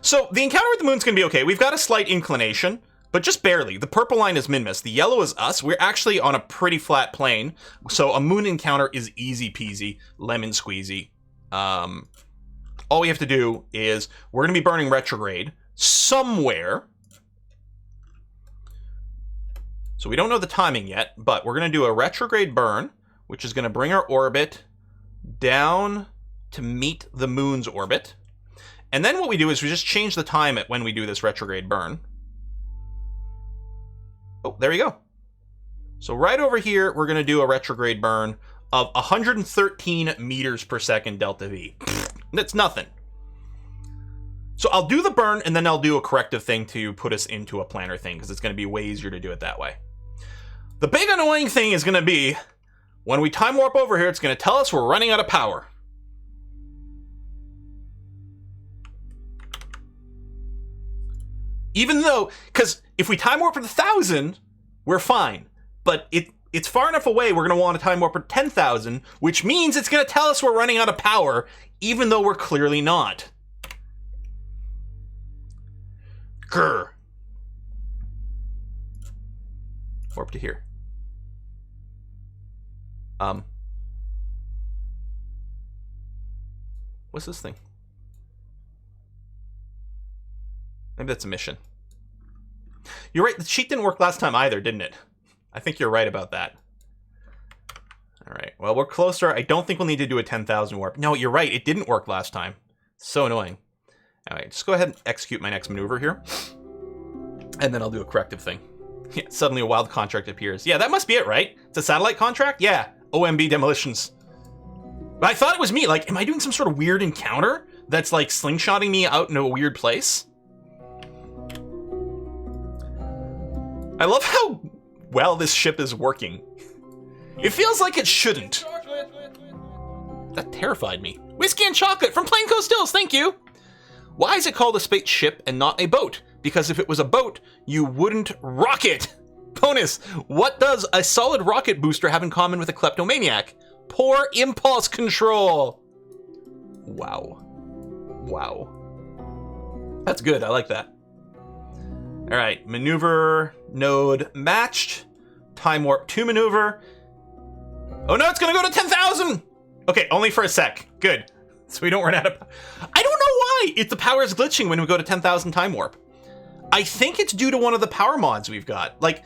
So the encounter with the moon's gonna be okay. We've got a slight inclination, but just barely. The purple line is Minmus. The yellow is us. We're actually on a pretty flat plane. So a moon encounter is easy peasy, lemon squeezy. All we have to do is we're gonna be burning retrograde somewhere. So we don't know the timing yet, but we're gonna do a retrograde burn, which is gonna bring our orbit down to meet the moon's orbit. And then what we do is we just change the time at when we do this retrograde burn. Oh, there we go. So right over here, we're going to do a retrograde burn of 113 meters per second delta V. That's nothing. So I'll do the burn, and then I'll do a corrective thing to put us into a planar thing, because it's going to be way easier to do it that way. The big annoying thing is going to be, when we time warp over here, it's going to tell us we're running out of power. Even though, because if we time warp at 1,000, we're fine. But it's far enough away, we're going to want to time warp at 10,000, which means it's going to tell us we're running out of power, even though we're clearly not. Grr. Warp to here. What's this thing? Maybe that's a mission. You're right, the cheat didn't work last time either, didn't it? I think you're right about that. Alright, well, we're closer. I don't think we'll need to do a 10,000 warp. No, you're right, it didn't work last time. So annoying. Alright, just go ahead and execute my next maneuver here. And then I'll do a corrective thing. Yeah, suddenly a wild contract appears. Yeah, that must be it, right? It's a satellite contract? Yeah, OMB demolitions. But I thought it was me. Like, am I doing some sort of weird encounter that's like slingshotting me out into a weird place? I love how well this ship is working. It feels like it shouldn't. That terrified me. Whiskey and chocolate from Plain Coast Hills, thank you! Why is it called a spaceship and not a boat? Because if it was a boat, you wouldn't rock it! Bonus, what does a solid rocket booster have in common with a kleptomaniac? Poor impulse control! Wow. Wow. That's good, I like that. Alright, maneuver node matched. Time warp 2 maneuver. Oh no, it's gonna go to 10,000! Okay, only for a sec. Good. So we don't run out of... I don't know why! If the power is glitching when we go to 10,000 time warp. I think it's due to one of the power mods we've got. Like,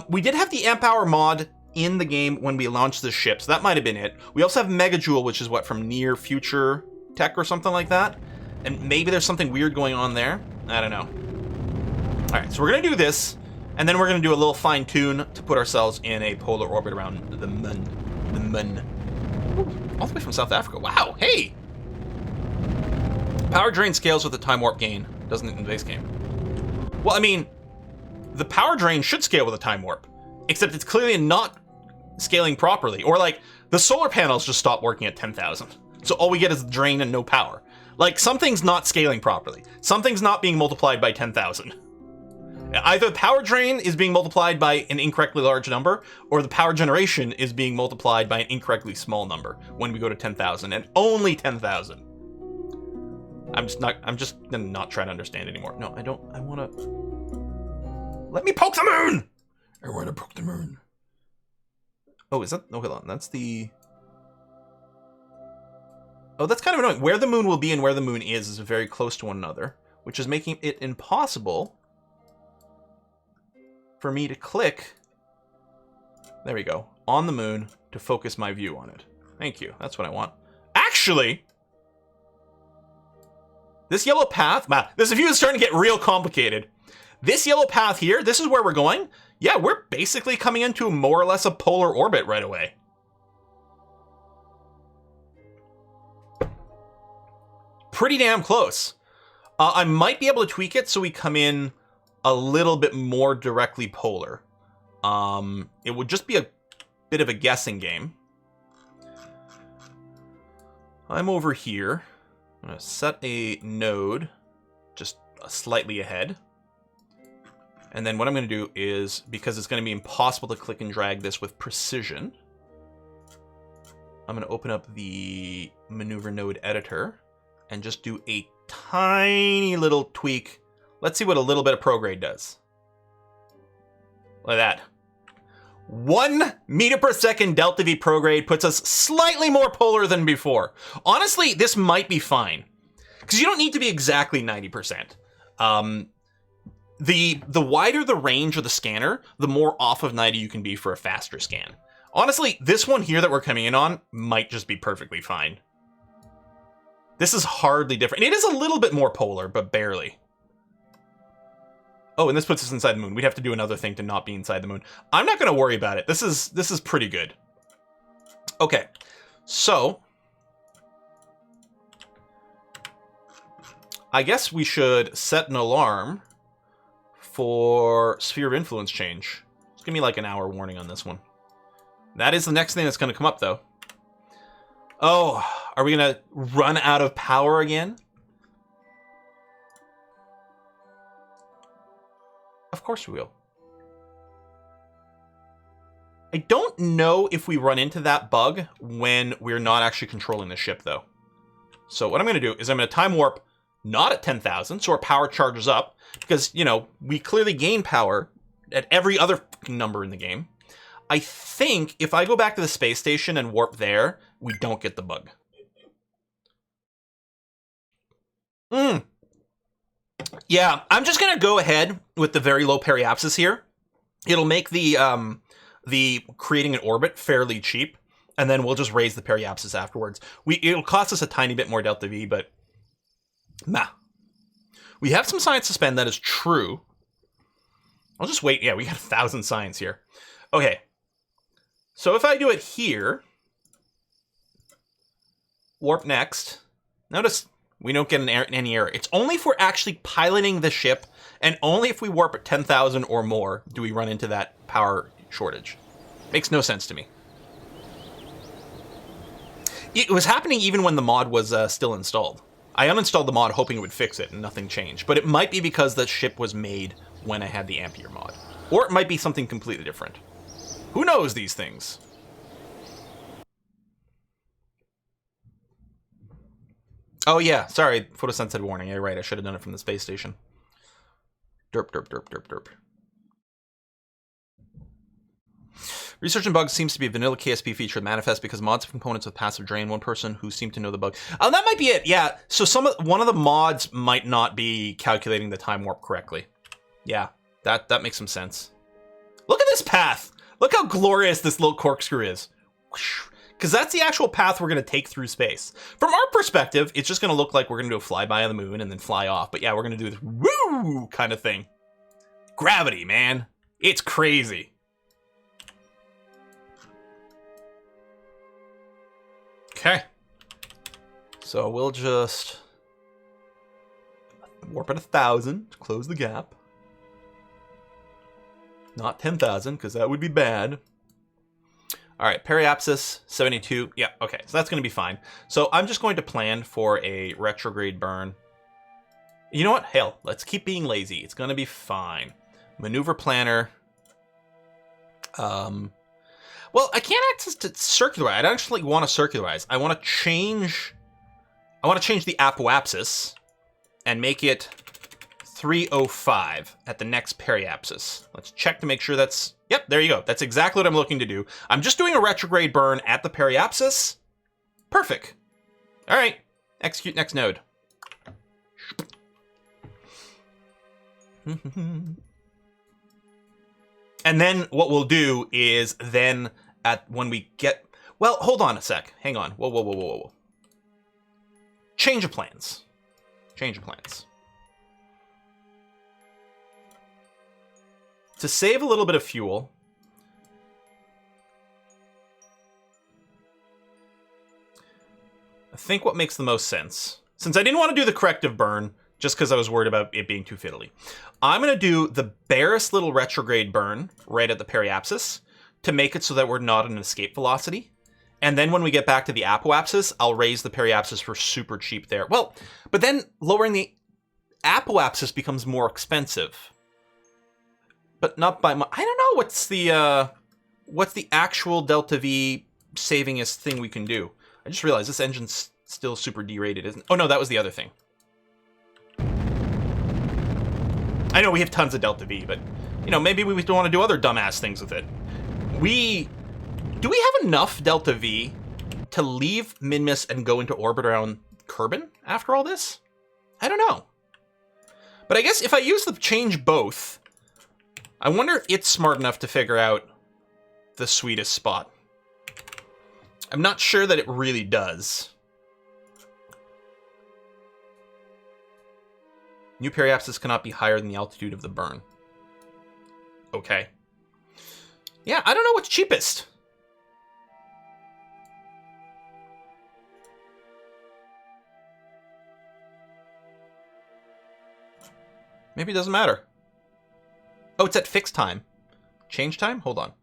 we did have the amp hour mod in the game when we launched this ship, so that might have been it. We also have Megajoule, which is what, from near future tech or something like that? And maybe there's something weird going on there? I don't know. Alright, so we're gonna do this, and then we're gonna do a little fine tune to put ourselves in a polar orbit around the moon. The moon. Ooh, all the way from South Africa. Wow, hey! Power drain scales with the time warp gain, doesn't it in the base game? Well, I mean, the power drain should scale with a time warp, except it's clearly not scaling properly. Or like, the solar panels just stop working at 10,000. So all we get is the drain and no power. Like, something's not scaling properly. Something's not being multiplied by 10,000. Either the power drain is being multiplied by an incorrectly large number, or the power generation is being multiplied by an incorrectly small number when we go to 10,000, and only 10,000. I'm just gonna not try to understand anymore. No, I don't, I wanna... Let me poke the moon! I wanna poke the moon. Oh, is that, no, hold on, that's the... Oh, that's kind of annoying. Where the moon will be and where the moon is very close to one another, which is making it impossible for me to click, there we go, on the moon to focus my view on it. Thank you, that's what I want. Actually, this yellow path, this view is starting to get real complicated. This yellow path here, this is where we're going. Yeah, we're basically coming into more or less a polar orbit right away. Pretty damn close. I might be able to tweak it so we come in a little bit more directly polar. It would just be a bit of a guessing game. I'm over here. I'm going to set a node just slightly ahead. And then what I'm going to do is, because it's going to be impossible to click and drag this with precision, I'm going to open up the maneuver node editor and just do a tiny little tweak. Let's see what a little bit of prograde does. Look at that. 1 meter per second delta V prograde puts us slightly more polar than before. Honestly, this might be fine, because you don't need to be exactly 90%. The wider the range of the scanner, the more off of 90 you can be for a faster scan. Honestly, this one here that we're coming in on might just be perfectly fine. This is hardly different. It is a little bit more polar, but barely. Oh, and this puts us inside the moon. We'd have to do another thing to not be inside the moon. I'm not going to worry about it. This is pretty good. Okay, so I guess we should set an alarm for sphere of influence change. Just give me like an hour warning on this one. That is the next thing that's going to come up, though. Oh, are we going to run out of power again? Of course we will. I don't know if we run into that bug when we're not actually controlling the ship, though. So what I'm going to do is I'm going to time warp not at 10,000, so our power charges up, because, you know, we clearly gain power at every other number in the game. I think if I go back to the space station and warp there, we don't get the bug. Yeah, I'm just going to go ahead with the very low periapsis here. It'll make the creating an orbit fairly cheap, and then we'll just raise the periapsis afterwards. It'll cost us a tiny bit more delta V, but nah. We have some science to spend, that is true. I'll just wait. Yeah, we got 1,000 science here. Okay. So if I do it here, warp next, notice we don't get any error. It's only if we're actually piloting the ship, and only if we warp at 10,000 or more do we run into that power shortage. Makes no sense to me. It was happening even when the mod was still installed. I uninstalled the mod hoping it would fix it, and nothing changed. But it might be because the ship was made when I had the Ampere mod. Or it might be something completely different. Who knows these things? Oh yeah, sorry, photosensitive warning. You're right, I should have done it from the space station. Derp, derp, derp, derp, derp. Research and bugs seems to be a vanilla KSP feature that manifests because mods have components with passive drain. One person who seemed to know the bug. Oh, that might be it. Yeah. So one of the mods might not be calculating the time warp correctly. Yeah, that makes some sense. Look at this path. Look how glorious this little corkscrew is. Because that's the actual path we're going to take through space. From our perspective, it's just going to look like we're going to do a flyby on the moon and then fly off. But yeah, we're going to do this woo kind of thing. Gravity, man. It's crazy. Okay. So we'll just warp at 1,000 to close the gap. Not 10,000, because that would be bad. All right, periapsis 72. Yeah, okay, so that's going to be fine. So I'm just going to plan for a retrograde burn. You know what? Hell, let's keep being lazy. It's going to be fine. Maneuver planner. Well, I can't access to circularize. I don't actually want to circularize. I want to change the apoapsis and make it 305 at the next periapsis. Let's check to make sure that's... Yep, there you go. That's exactly what I'm looking to do. I'm just doing a retrograde burn at the periapsis. Perfect. All right. Execute next node. And then what we'll do is then when we get... Well, hold on a sec. Hang on. Whoa, whoa, whoa, whoa, whoa. Change of plans. Change of plans. to save a little bit of fuel, I think what makes the most sense, since I didn't want to do the corrective burn, just because I was worried about it being too fiddly, I'm going to do the barest little retrograde burn right at the periapsis to make it so that we're not at an escape velocity. And then when we get back to the apoapsis, I'll raise the periapsis for super cheap there. Well, but then lowering the apoapsis becomes more expensive. But not by much. I don't know what's the actual delta V savingest thing we can do. I just realized this engine's still super derated, isn't it? Oh no, that was the other thing. I know we have tons of delta V, but you know, maybe we don't want to do other dumbass things with it. Do we have enough delta V to leave Minmus and go into orbit around Kerbin after all this? I don't know. But I guess if I use the change both, I wonder if it's smart enough to figure out the sweetest spot. I'm not sure that it really does. New periapsis cannot be higher than the altitude of the burn. Okay. Yeah, I don't know what's cheapest. Maybe it doesn't matter. Oh, it's at fixed time. Change time? Hold on.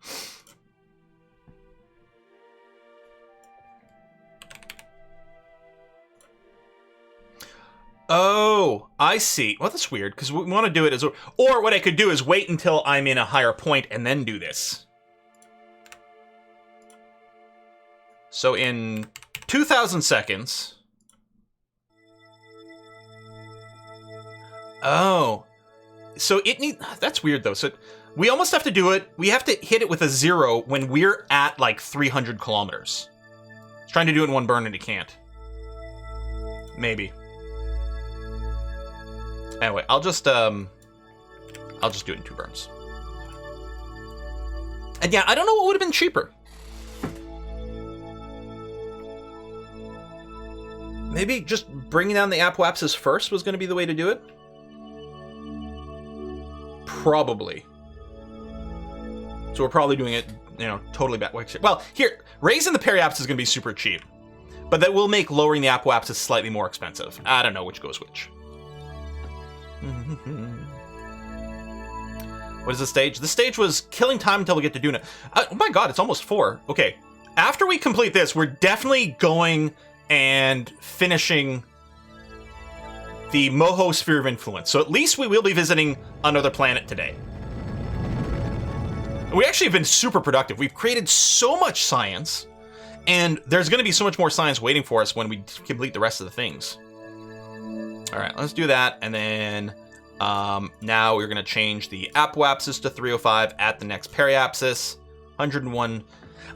Oh, I see. Well, that's weird, because we want to do it as... Or what I could do is wait until I'm in a higher point and then do this. So in 2,000 seconds... Oh. So it needs... That's weird, though. So we almost have to do it... We have to hit it with a 0 when we're at, like, 300 kilometers. It's trying to do it in one burn and it can't. Maybe. Anyway, I'll just do it in 2 burns. And yeah, I don't know what would have been cheaper. Maybe just bringing down the apoapsis first was going to be the way to do it? Probably. So we're probably doing it, you know, totally bad. Well, here, raising the periapsis is going to be super cheap. But that will make lowering the apoapsis slightly more expensive. I don't know which goes which. What is the stage? The stage was killing time until we get to Duna. Oh my god, it's almost 4. Okay, after we complete this, we're definitely going and finishing the Moho Sphere of Influence. So at least we will be visiting another planet today. We actually have been super productive. We've created so much science, and there's going to be so much more science waiting for us when we complete the rest of the things. All right, let's do that, and then now we're going to change the apoapsis to 305 at the next periapsis. 101.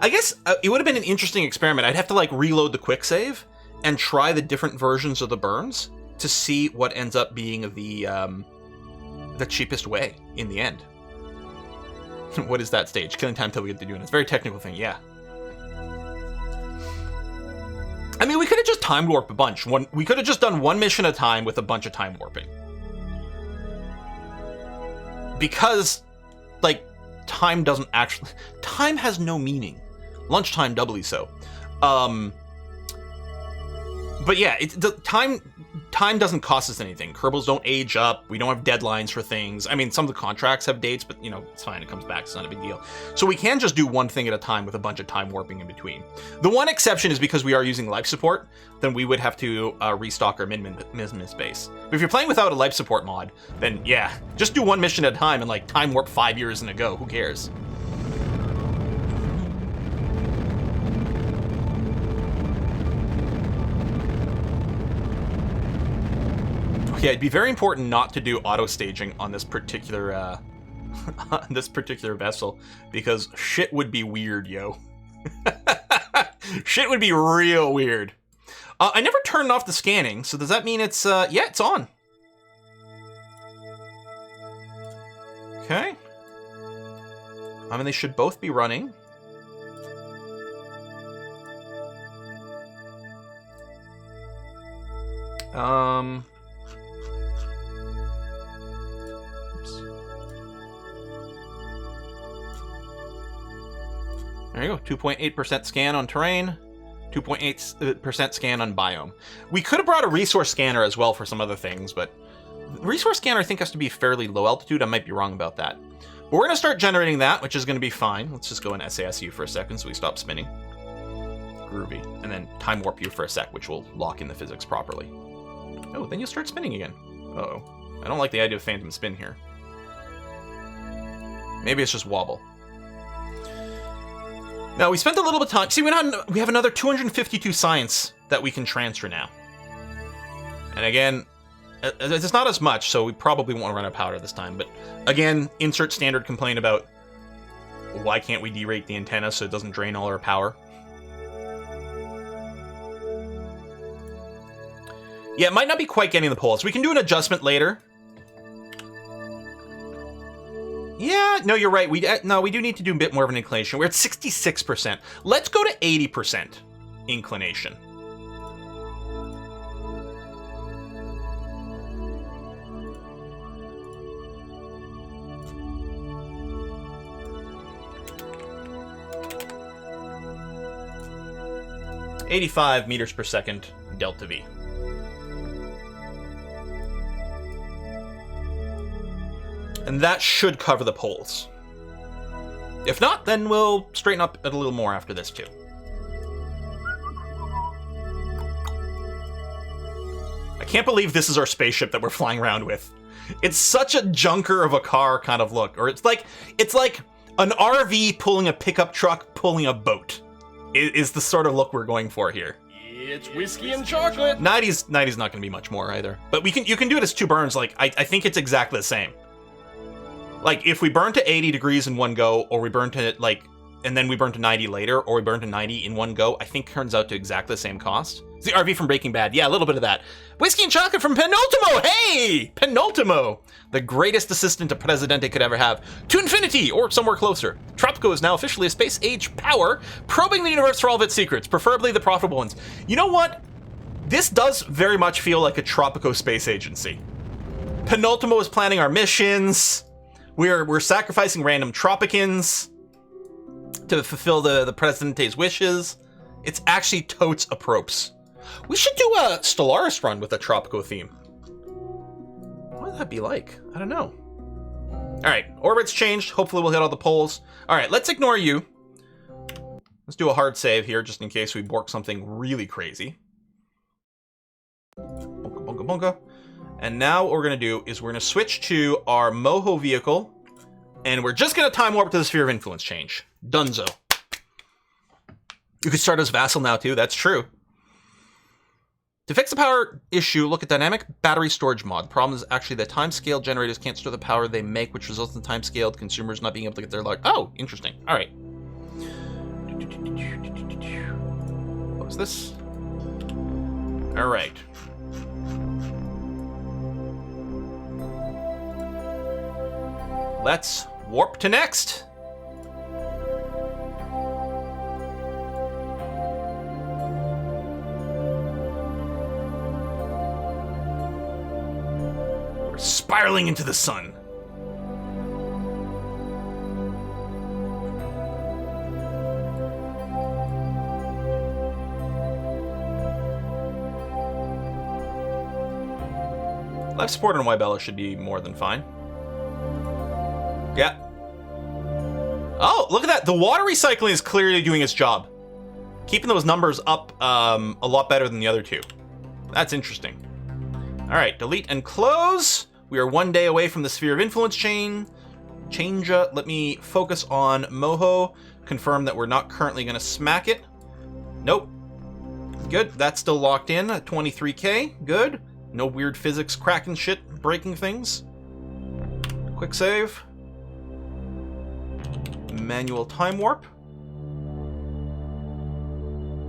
I guess it would have been an interesting experiment. I'd have to like reload the quick save and try the different versions of the burns to see what ends up being the cheapest way in the end. What is that stage? Killing time till we get to doing it. It's a very technical thing, yeah. I mean, we could have just time warped a bunch. We could have just done one mission at a time with a bunch of time warping. Because, like, time doesn't actually... Time has no meaning. Lunchtime doubly so. But yeah, time doesn't cost us anything. Kerbals don't age up. We don't have deadlines for things. I mean, some of the contracts have dates, but, you know, it's fine. It comes back. It's not a big deal. So we can just do one thing at a time with a bunch of time warping in between. The one exception is because we are using life support, then we would have to restock our Minmus base. But if you're playing without a life support mod, then yeah, just do one mission at a time and, like, time warp 5 years in a go. Who cares? Yeah, it'd be very important not to do auto staging on this particular on this particular vessel, because shit would be weird, yo. Shit would be real weird. I never turned off the scanning, so does that mean it's yeah, it's on. Okay. I mean, they should both be running. There you go. 2.8% scan on terrain. 2.8% scan on biome. We could have brought a resource scanner as well for some other things, but resource scanner I think has to be fairly low altitude. I might be wrong about that. But we're going to start generating that, which is going to be fine. Let's just go in SASU for a second so we stop spinning. Groovy. And then time warp you for a sec, which will lock in the physics properly. Oh, then you'll start spinning again. Uh-oh. I don't like the idea of phantom spin here. Maybe it's just wobble. Now, we spent a little bit of time... See, we have another 252 science that we can transfer now. And again, it's not as much, so we probably won't run out of powder this time. But again, insert standard complaint about why can't we derate the antenna so it doesn't drain all our power. Yeah, it might not be quite getting the poles. We can do an adjustment later. Yeah, no, you're right. We do need to do a bit more of an inclination. We're at 66%. Let's go to 80% inclination. .85 meters per second delta V. And that should cover the poles. If not, then we'll straighten up a little more after this too. I can't believe this is our spaceship that we're flying around with. It's such a junker of a car kind of look. Or it's like an RV pulling a pickup truck pulling a boat. Is the sort of look we're going for here. It's whiskey and chocolate. 90's not going to be much more either. But you can do it as two burns. Like I think it's exactly the same. Like, if we burn to 80 degrees in one go, or we burn to, and then we burn to 90 later, or we burn to 90 in one go, I think turns out to exactly the same cost. It's the RV from Breaking Bad. Yeah, a little bit of that. Whiskey and chocolate from Penultimo! Hey! Penultimo! The greatest assistant a Presidente could ever have. To infinity, or somewhere closer. Tropico is now officially a space-age power, probing the universe for all of its secrets, preferably the profitable ones. You know what? This does very much feel like a Tropico space agency. Penultimo is planning our missions. We're sacrificing random Tropicans to fulfill the Presidente's wishes. It's actually totes apropos. We should do a Stellaris run with a Tropico theme. What would that be like? I don't know. All right, orbit's changed. Hopefully we'll hit all the poles. All right, let's ignore you. Let's do a hard save here just in case we bork something really crazy. Bunka, bunka, bunka. And now what we're going to do is we're going to switch to our Moho vehicle, and we're just going to time warp to the sphere of influence change. Dunzo. You could start as vassal now too, that's true. To fix the power issue, look at dynamic battery storage mod. The problem is actually the time-scale generators can't store the power they make, which results in time-scaled consumers not being able to get their large... Oh, interesting. All right. What was this? All right. Let's warp to next. We're spiraling into the sun. Life support on Wybella should be more than fine. Yeah. Oh, look at that. The water recycling is clearly doing its job. Keeping those numbers up a lot better than the other two. That's interesting. All right, delete and close. We are 1 day away from the sphere of influence change. Let me focus on Moho. Confirm that we're not currently going to smack it. Nope. Good. That's still locked in at 23K. Good. No weird physics cracking shit, breaking things. Quick save. Manual time warp.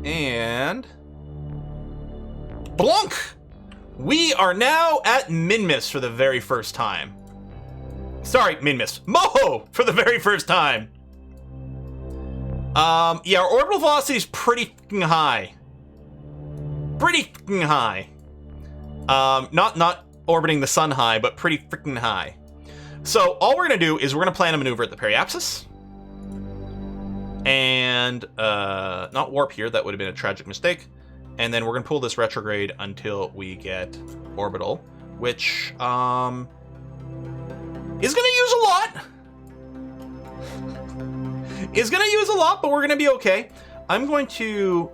And... Blunk! We are now at Minmus for the very first time. Sorry, Minmus. Moho for the very first time. Yeah, our orbital velocity is pretty fucking high. Pretty fucking high. Not orbiting the sun high, but pretty freaking high. So all we're gonna do is we're gonna plan a maneuver at the periapsis. And not warp here. That would have been a tragic mistake. And then we're going to pull this retrograde until we get orbital, which is going to use a lot. Is going to use a lot, but we're going to be okay. I'm going to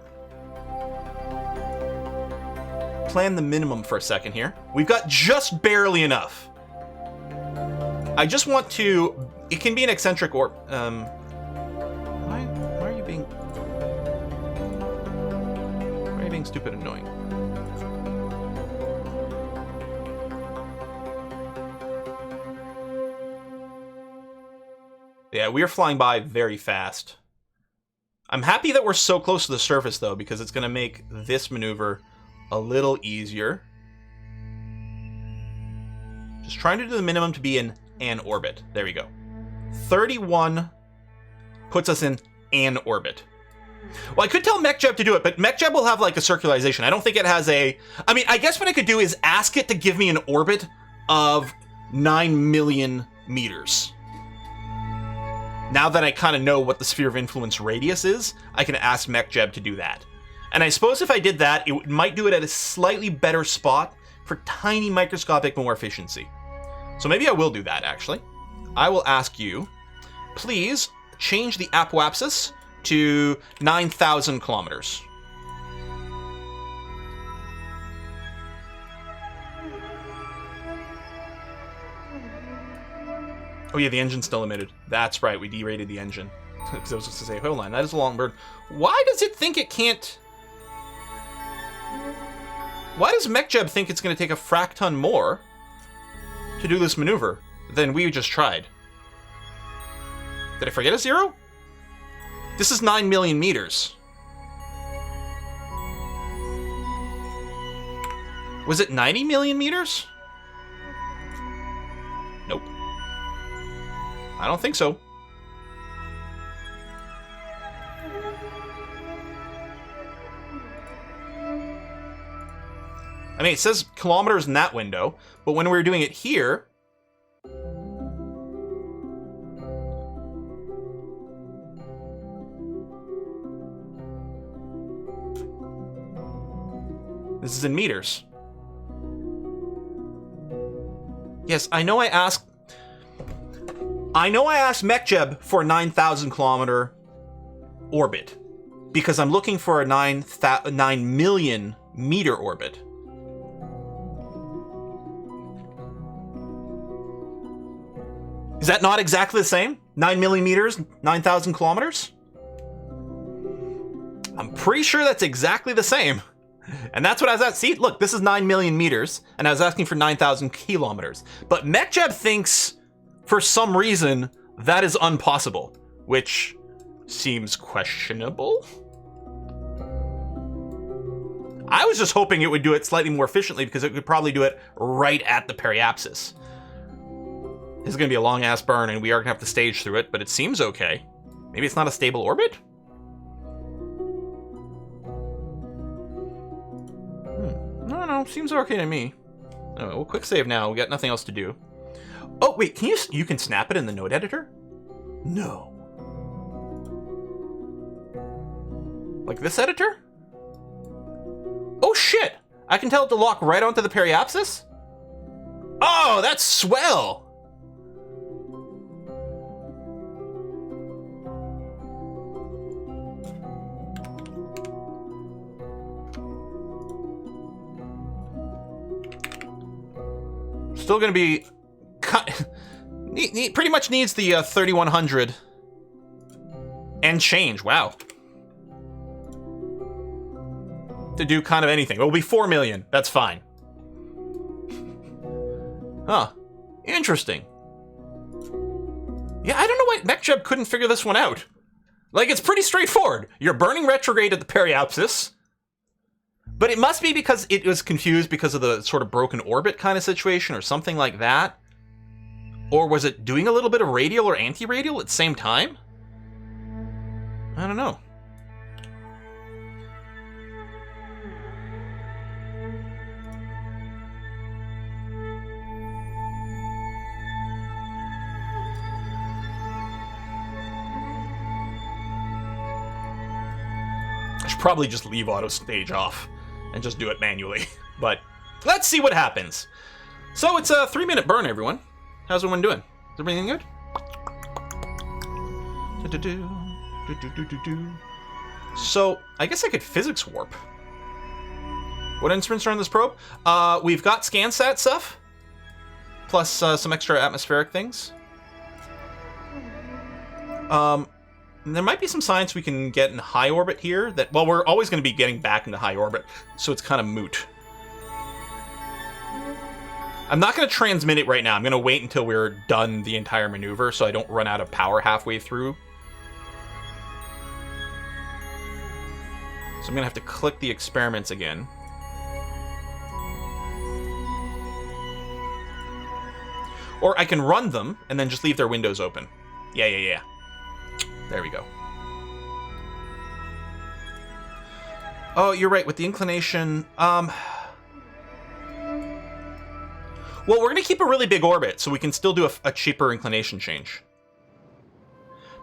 plan the minimum for a second here. We've got just barely enough. I just want to... It can be an eccentric or... Why are you being... Why are you being stupid and annoying? Yeah, we are flying by very fast. I'm happy that we're so close to the surface, though, because it's going to make this maneuver a little easier. Just trying to do the minimum to be in an orbit. There we go. 31 puts us in an orbit. Well, I could tell MechJeb to do it, but MechJeb will have, like, a circularization. I don't think it has a... I mean, I guess what I could do is ask it to give me an orbit of 9 million meters. Now that I kind of know what the sphere of influence radius is, I can ask MechJeb to do that. And I suppose if I did that, it might do it at a slightly better spot for tiny microscopic more efficiency. So maybe I will do that, actually. I will ask you, please change the apoapsis to 9,000 kilometers. Oh yeah, the engine's still emitted. That's right, we derated the engine. Because I was just to say, hold on, that is a long bird. Why does it think it can't... Why does MechJeb think it's going to take a frac ton more to do this maneuver than we just tried? Did I forget a zero? This is 9 million meters. Was it 90 million meters? Nope. I don't think so. I mean, it says kilometers in that window, but when we were doing it here... This is in meters. Yes, I know I asked MechJeb for a 9,000 kilometer orbit because I'm looking for a 9 million meter orbit. Is that not exactly the same? 9 million meters, 9,000 kilometers? I'm pretty sure that's exactly the same. And that's what I was at. See, look, this is 9 million meters, and I was asking for 9,000 kilometers. But MechJeb thinks, for some reason, that is impossible, which seems questionable. I was just hoping it would do it slightly more efficiently because it could probably do it right at the periapsis. This is going to be a long-ass burn, and we are going to have to stage through it, but it seems okay. Maybe it's not a stable orbit? No, seems okay to me. Oh, we'll quick save now. We got nothing else to do. Oh, wait, you can snap it in the node editor? No. Like this editor? Oh, shit! I can tell it to lock right onto the periapsis? Oh, that's swell! Still going to be... pretty much needs the 3100 and change. Wow. To do kind of anything. It will be 4 million. That's fine. Huh. Interesting. Yeah, I don't know why MechJeb couldn't figure this one out. Like, it's pretty straightforward. You're burning retrograde at the periapsis. But it must be because it was confused because of the sort of broken orbit kind of situation or something like that. Or was it doing a little bit of radial or anti-radial at the same time? I don't know. probably just leave auto stage off and just do it manually. But let's see what happens. So it's a 3-minute burn, everyone. How's everyone doing? Is everything good? So I guess I could physics warp. What instruments are on this probe? We've got ScanSat stuff, plus some extra atmospheric things. There might be some science we can get in high orbit here that, well, we're always going to be getting back into high orbit, so it's kind of moot. I'm not going to transmit it right now. I'm going to wait until we're done the entire maneuver so I don't run out of power halfway through. So I'm going to have to click the experiments again. Or I can run them and then just leave their windows open. Yeah. There we go. Oh, you're right. With the inclination... Well, we're going to keep a really big orbit, so we can still do a cheaper inclination change.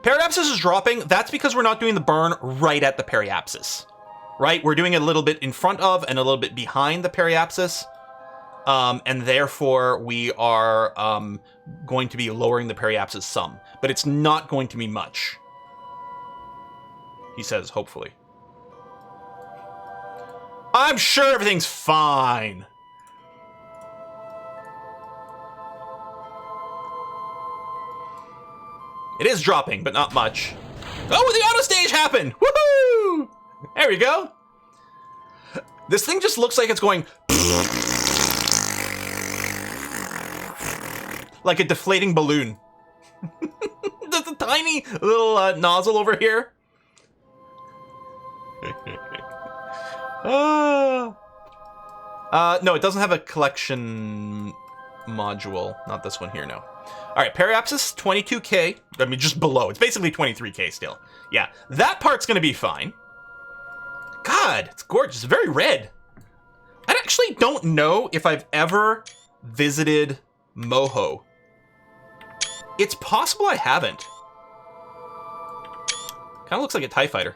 Periapsis is dropping. That's because we're not doing the burn right at the periapsis. Right? We're doing it a little bit in front of and a little bit behind the periapsis. And therefore, we are going to be lowering the periapsis some. But it's not going to be much. He says, hopefully. I'm sure everything's fine. It is dropping, but not much. Oh, the auto stage happened! Woohoo! There we go. This thing just looks like it's going... like a deflating balloon. There's a tiny little nozzle over here. No, it doesn't have a collection module. Not this one here, no. All right, periapsis, 22K. I mean, just below. It's basically 23K still. Yeah, that part's going to be fine. God, it's gorgeous. It's very red. I actually don't know if I've ever visited Moho. It's possible I haven't. Kind of looks like a TIE fighter.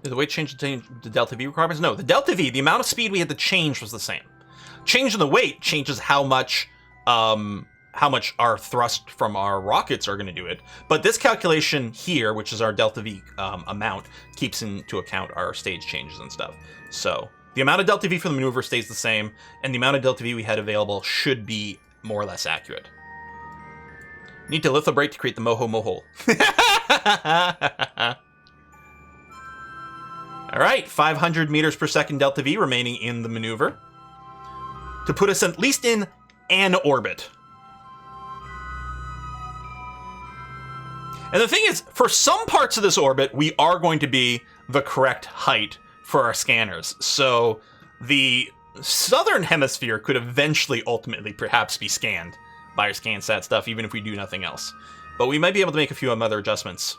Did the weight change the delta V requirements? No, the delta V, the amount of speed we had to change was the same. Change in the weight changes how much our thrust from our rockets are going to do it. But this calculation here, which is our delta V amount, keeps into account our stage changes and stuff. So the amount of delta V for the maneuver stays the same, and the amount of delta V we had available should be more or less accurate. Need to lithobrate to create the Moho. All right, 500 meters per second delta V remaining in the maneuver to put us at least in an orbit. And the thing is, for some parts of this orbit, we are going to be the correct height for our scanners. So the southern hemisphere could eventually, ultimately, perhaps be scanned by our ScanSat stuff, even if we do nothing else. But we might be able to make a few other adjustments.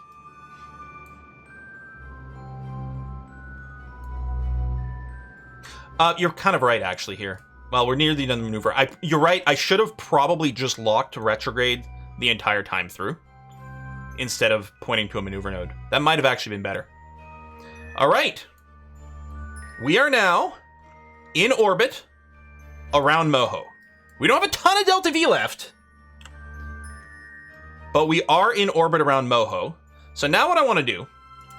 You're kind of right, actually, here. Well, we're near the end of the maneuver. You're right, I should have probably just locked retrograde the entire time through, instead of pointing to a maneuver node. That might have actually been better. All right. We are now in orbit around Moho. We don't have a ton of delta V left, but we are in orbit around Moho. So now what I want to do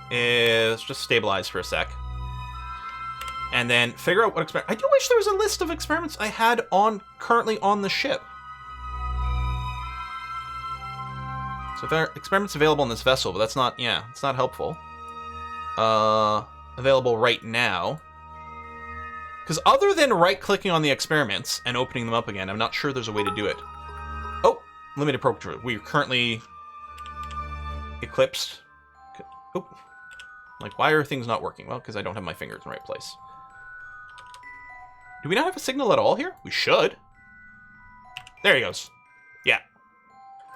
is just stabilize for a sec. And then figure out what experiment. I do wish there was a list of experiments I had currently on the ship. So if there are experiments available on this vessel, but that's not, it's not helpful. Available right now. Because other than right-clicking on the experiments and opening them up again, I'm not sure there's a way to do it. Oh, limited probe control. We're currently eclipsed. Oh, like, why are things not working? Well, because I don't have my fingers in the right place. Do we not have a signal at all here? We should. There he goes. Yeah.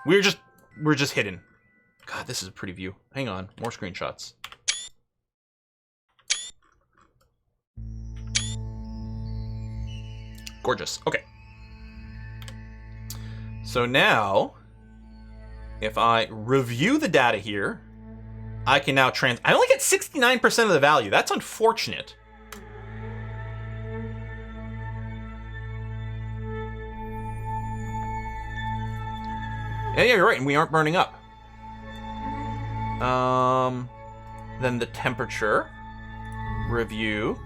We're just we're just hidden. God, this is a pretty view. Hang on, more screenshots. Gorgeous. Okay. So now, if I review the data here, I can now I only get 69% of the value. That's unfortunate. Yeah, you're right, and we aren't burning up. Then the temperature. Review.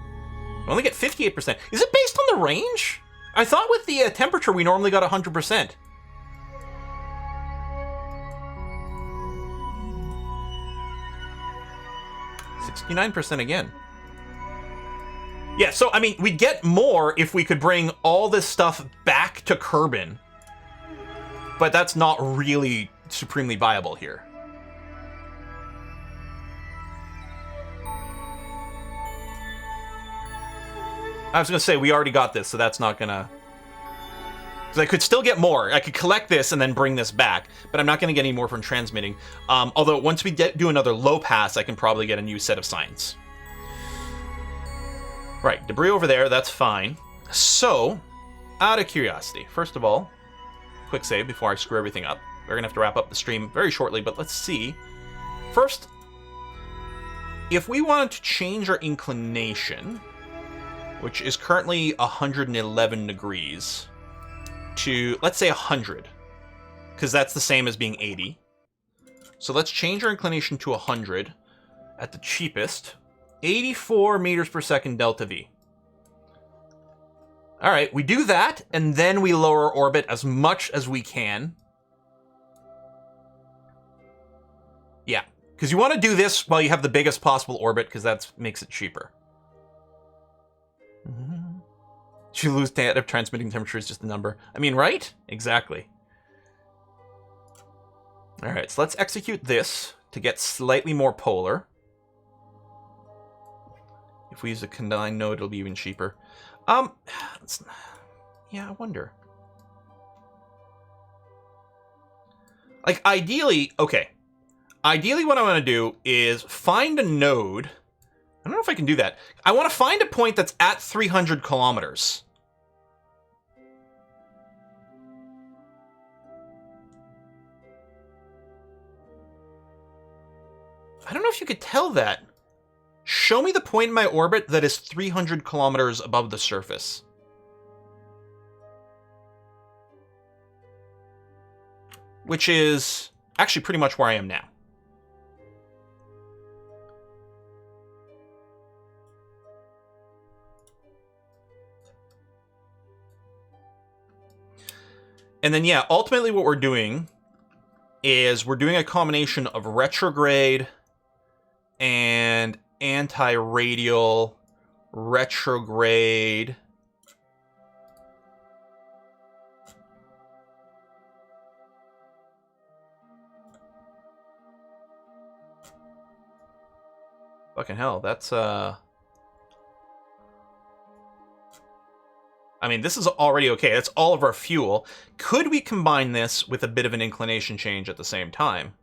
We only get 58%. Is it based on the range? I thought with the temperature we normally got 100%. $69% again. Yeah, so, I mean, we'd get more if we could bring all this stuff back to Kerbin. But that's not really supremely viable here. I was going to say, we already got this, so that's not going to... Because I could still get more. I could collect this and then bring this back, but I'm not going to get any more from transmitting. Although, once we do another low pass, I can probably get a new set of signs. Right, debris over there, that's fine. So, out of curiosity, first of all, quick save before I screw everything up. We're going to have to wrap up the stream very shortly, but let's see. First, if we wanted to change our inclination, which is currently 111 degrees, to, let's say, 100, because that's the same as being 80. So let's change our inclination to 100 at the cheapest. 84 meters per second delta V. All right, we do that, and then we lower our orbit as much as we can. Yeah, because you want to do this while you have the biggest possible orbit, because that makes it cheaper. You lose data if transmitting temperature is just a number. I mean, right? Exactly. All right, so let's execute this to get slightly more polar. If we use a combined node, it'll be even cheaper. Yeah, I wonder. Like, ideally, okay. Ideally, what I want to do is find a node. I don't know if I can do that. I want to find a point that's at 300 kilometers. I don't know if you could tell that. Show me the point in my orbit that is 300 kilometers above the surface. Which is actually pretty much where I am now. And then, yeah, ultimately what we're doing is we're doing a combination of retrograde and anti-radial, retrograde. Fucking hell, that's, I mean, this is already okay. That's all of our fuel. Could we combine this with a bit of an inclination change at the same time?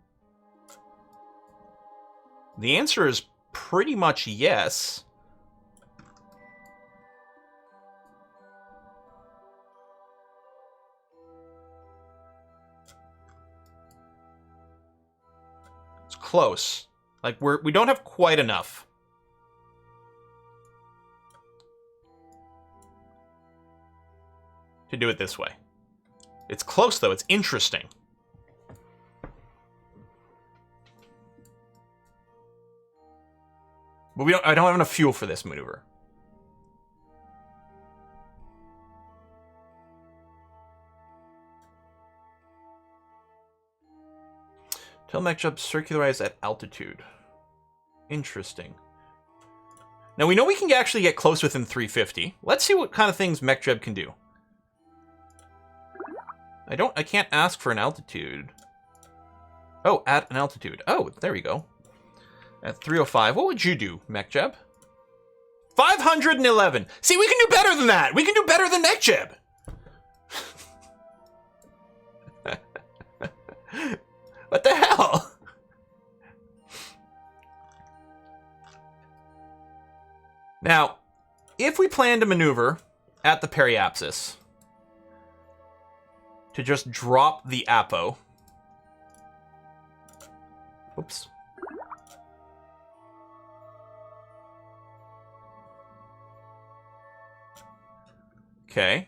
The answer is pretty much yes. It's close. Like, we don't have quite enough. To do it this way. It's close, though. It's interesting. But I don't have enough fuel for this maneuver. Tell MechJub circularize at altitude. Interesting. Now, we know we can actually get close within 350. Let's see what kind of things MechJub can do. I can't ask for an altitude. Oh, at an altitude. Oh, there we go. At 305. What would you do, MechJeb? 511. See, we can do better than that. We can do better than MechJeb. if we plan to maneuver at the periapsis to just drop the apo. Oops. Okay.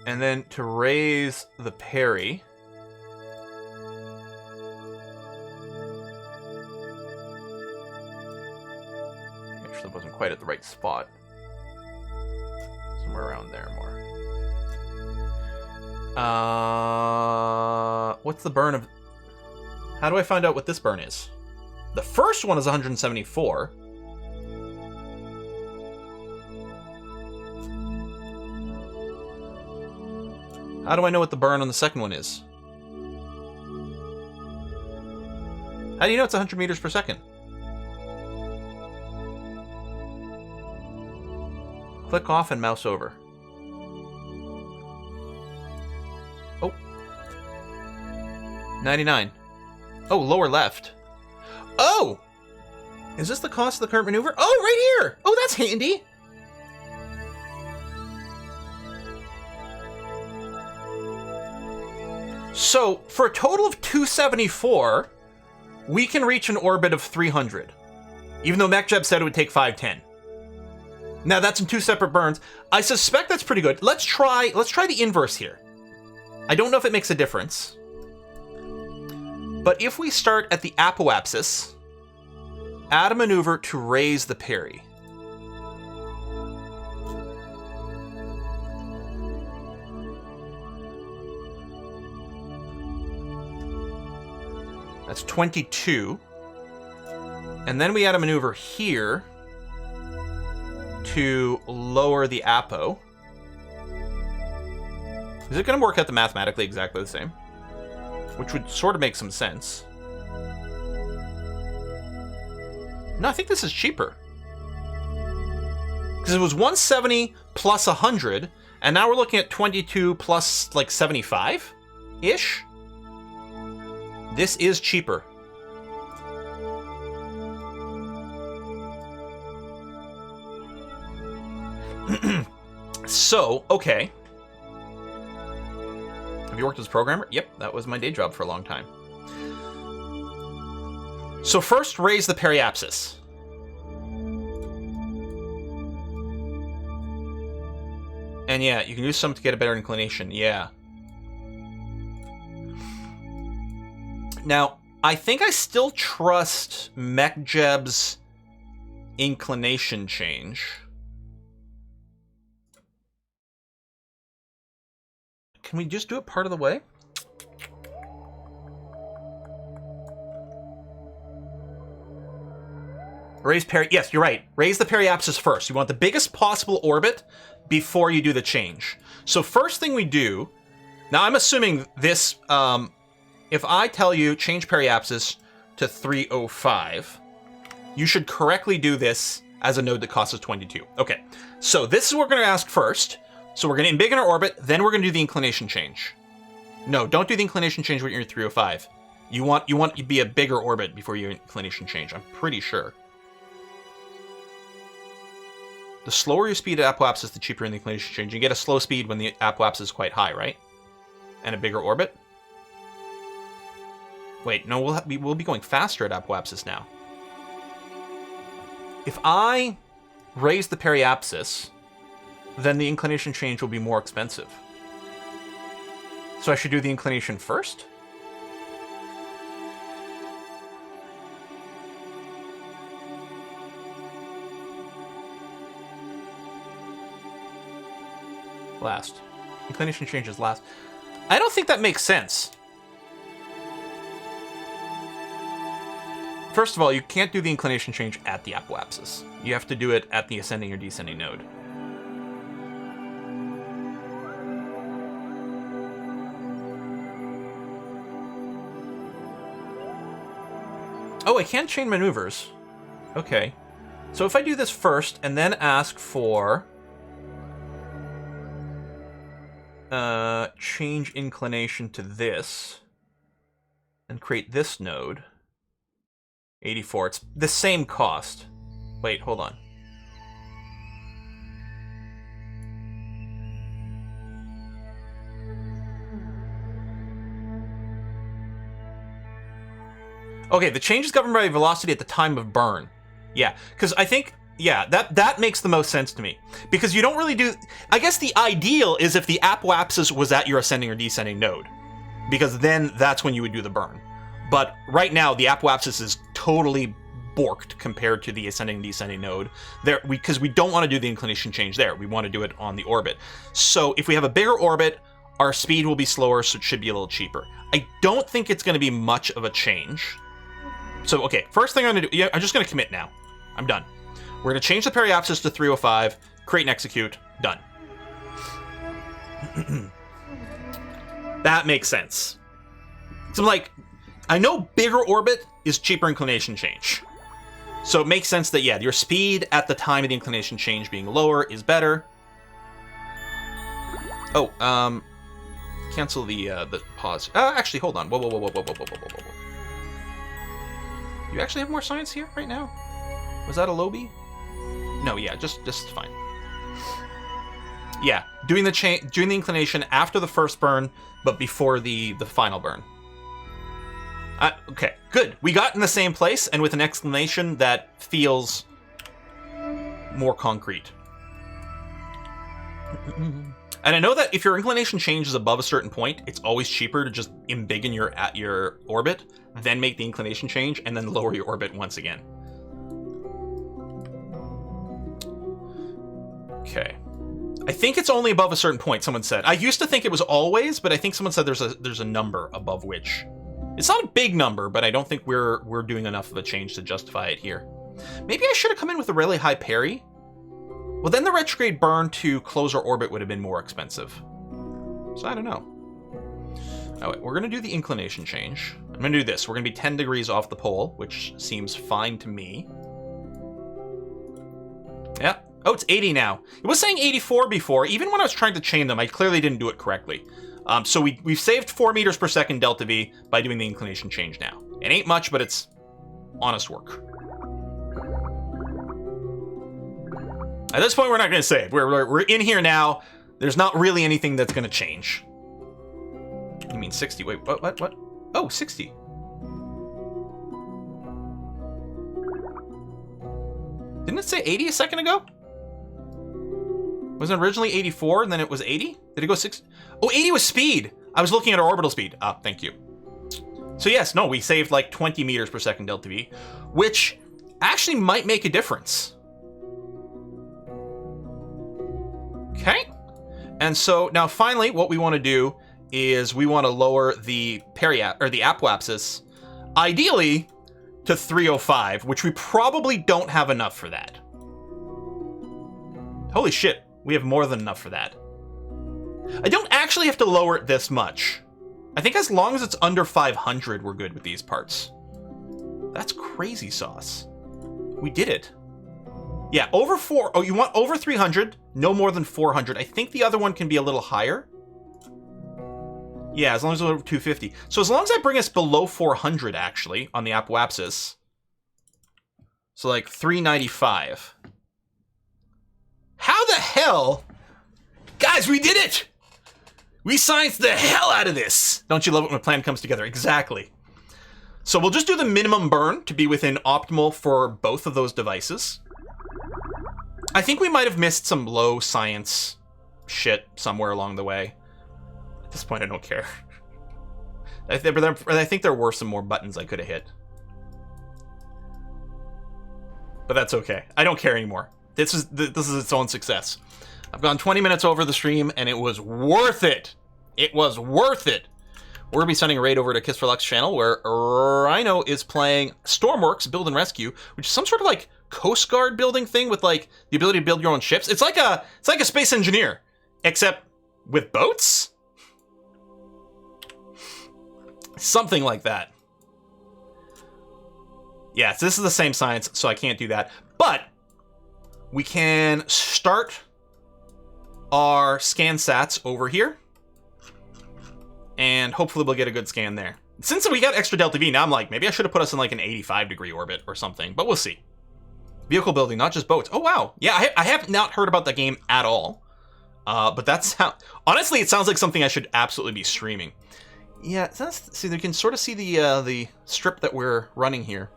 And then to raise the parry. Actually wasn't quite at the right spot. Somewhere around there more. What's the burn of... How do I find out what this burn is? The first one is 174. How do I know what the burn on the second one is? How do you know it's 100 meters per second? Click off and mouse over. Oh. 99. Oh, lower left. Oh! Is this the cost of the current maneuver? Oh, right here! Oh, that's handy! So, for a total of 274, we can reach an orbit of 300. Even though MechJeb said it would take 510. Now, that's in 2 separate burns. I suspect that's pretty good. Let's try the inverse here. I don't know if it makes a difference. But if we start at the apoapsis, add a maneuver to raise the parry. That's 22. And then we add a maneuver here to lower the apo. Is it going to work out mathematically exactly the same? Which would sort of make some sense. No, I think this is cheaper. Because it was 170 plus 100, and now we're looking at 22 plus like 75-ish. This is cheaper. So, okay. Have you worked as a programmer? Yep, that was my day job for a long time. So first, raise the periapsis. And yeah, you can use some to get a better inclination, yeah. Now, I think I still trust MechJeb's inclination change. Can we just do it part of the way? Raise peri... Yes, you're right. Raise the periapsis first. You want the biggest possible orbit before you do the change. So first thing we do... Now, I'm assuming this... if I tell you change periapsis to 305, you should correctly do this as a node that costs us 22. Okay, so this is what we're going to ask first. So we're going to embiggen our orbit, then we're going to do the inclination change. No, don't do the inclination change when you're in 305. You want to be a bigger orbit before your inclination change, I'm pretty sure. The slower your speed at apoapsis, the cheaper in the inclination change. You get a slow speed when the apoapsis is quite high, right? And a bigger orbit. Wait, no, we'll be going faster at apoapsis now. If I raise the periapsis, then the inclination change will be more expensive. So I should do the inclination first? Last. Inclination change is last. I don't think that makes sense. First of all, you can't do the inclination change at the apoapsis. You have to do it at the ascending or descending node. Oh, I can chain maneuvers. Okay. So if I do this first and then ask for change inclination to this and create this node, 84, it's the same cost. Wait, hold on. Okay, the change is governed by velocity at the time of burn. Yeah, because I think, yeah, that makes the most sense to me. Because you don't really do... I guess the ideal is if the apoapsis was at your ascending or descending node. Because then that's when you would do the burn. But right now, the apoapsis is totally borked compared to the ascending and descending node. Because we don't want to do the inclination change there. We want to do it on the orbit. So if we have a bigger orbit, our speed will be slower, so it should be a little cheaper. I don't think it's going to be much of a change. So, okay, first thing I'm going to do... Yeah, I'm just going to commit now. I'm done. We're going to change the periapsis to 305, create and execute, done. That makes sense. So, like, I know bigger orbit is cheaper inclination change. So it makes sense that, yeah, your speed at the time of the inclination change being lower is better. Oh, cancel the pause. Actually, hold on. Whoa. You actually have more science here right now? Was that a Lobby? No, yeah, just fine. Yeah, doing the inclination after the first burn, but before the final burn. Okay, good. We got in the same place, and with an exclamation that feels more concrete. And I know that if your inclination changes above a certain point, it's always cheaper to just embiggen your orbit, then make the inclination change, and then lower your orbit once again. Okay. I think it's only above a certain point, someone said. I used to think it was always, but I think someone said there's a number above which. It's not a big number, but I don't think we're doing enough of a change to justify it here. Maybe I should have come in with a really high parry. Well, then the retrograde burn to close our orbit would have been more expensive. So I don't know. Oh, wait, we're going to do the inclination change. I'm going to do this. We're going to be 10 degrees off the pole, which seems fine to me. Yeah. Oh, it's 80 now. It was saying 84 before. Even when I was trying to chain them, I clearly didn't do it correctly. So we've saved 4 meters per second delta V by doing the inclination change now. It ain't much, but it's honest work. At this point, we're not going to save. We're in here now. There's not really anything that's going to change. You mean 60? Wait, what? Oh, 60. Didn't it say 80 a second ago? Was it originally 84 and then it was 80? Did it go 60? Oh, 80 was speed. I was looking at our orbital speed. Ah, thank you. So yes, no, we saved like 20 meters per second delta V, which actually might make a difference. Okay. And so now finally what we want to do is we want to lower the apoapsis, ideally to 305, which we probably don't have enough for that. Holy shit, we have more than enough for that. I don't actually have to lower it this much. I think as long as it's under 500, we're good with these parts. That's crazy sauce. We did it. Yeah, over 4. Oh, you want over 300, no more than 400. I think the other one can be a little higher. Yeah, as long as it's over 250. So as long as I bring us below 400, actually, on the apoapsis. So like 395. How the hell? Guys, we did it! We scienced the hell out of this! Don't you love it when a plan comes together? Exactly. So we'll just do the minimum burn to be within optimal for both of those devices. I think we might have missed some low science shit somewhere along the way. At this point, I don't care. I think there were some more buttons I could have hit. But that's okay. I don't care anymore. This is its own success. I've gone 20 minutes over the stream, and it was worth it. It was worth it. We're going to be sending a raid over to Kiss for Lux channel, where Rhino is playing Stormworks Build and Rescue, which is some sort of like Coast Guard building thing with like the ability to build your own ships. It's like a Space Engineer, except with boats? Something like that. Yeah, so this is the same science, so I can't do that. But we can start our scan sats over here. And hopefully we'll get a good scan there. Since we got extra delta V, now I'm like, maybe I should have put us in like an 85 degree orbit or something, but we'll see. Vehicle building, not just boats. Oh, wow. Yeah, I have not heard about that game at all. But that's how... Honestly, it sounds like something I should absolutely be streaming. Yeah, see, you can sort of see the strip that we're running here.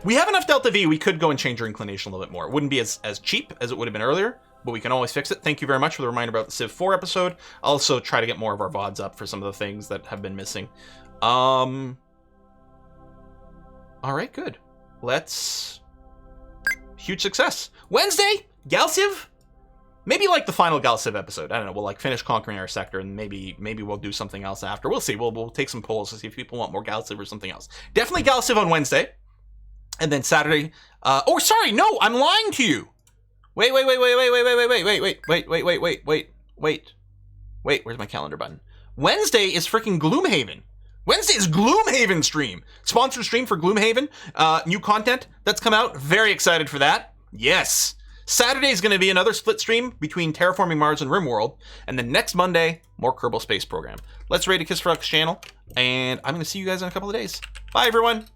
We have enough Delta V, we could go and change our inclination a little bit more. It wouldn't be as cheap as it would have been earlier, but we can always fix it. Thank you very much for the reminder about the Civ 4 episode. I'll also try to get more of our VODs up for some of the things that have been missing. Alright, good. Let's... Huge success. Wednesday, Galciv? Maybe like the final Galciv episode. I don't know, we'll like finish conquering our sector and maybe we'll do something else after. We'll see. We'll take some polls to see if people want more Galciv or something else. Definitely Galciv on Wednesday. And then Saturday, oh, sorry, no, I'm lying to you. Wait, where's my calendar button? Wednesday is freaking Gloomhaven. Wednesday is Gloomhaven stream. Sponsored stream for Gloomhaven. New content that's come out. Very excited for that. Yes. Saturday is going to be another split stream between Terraforming Mars and RimWorld. And then next Monday, more Kerbal Space Program. Let's rate a Kiss for X channel. And I'm going to see you guys in a couple of days. Bye, everyone.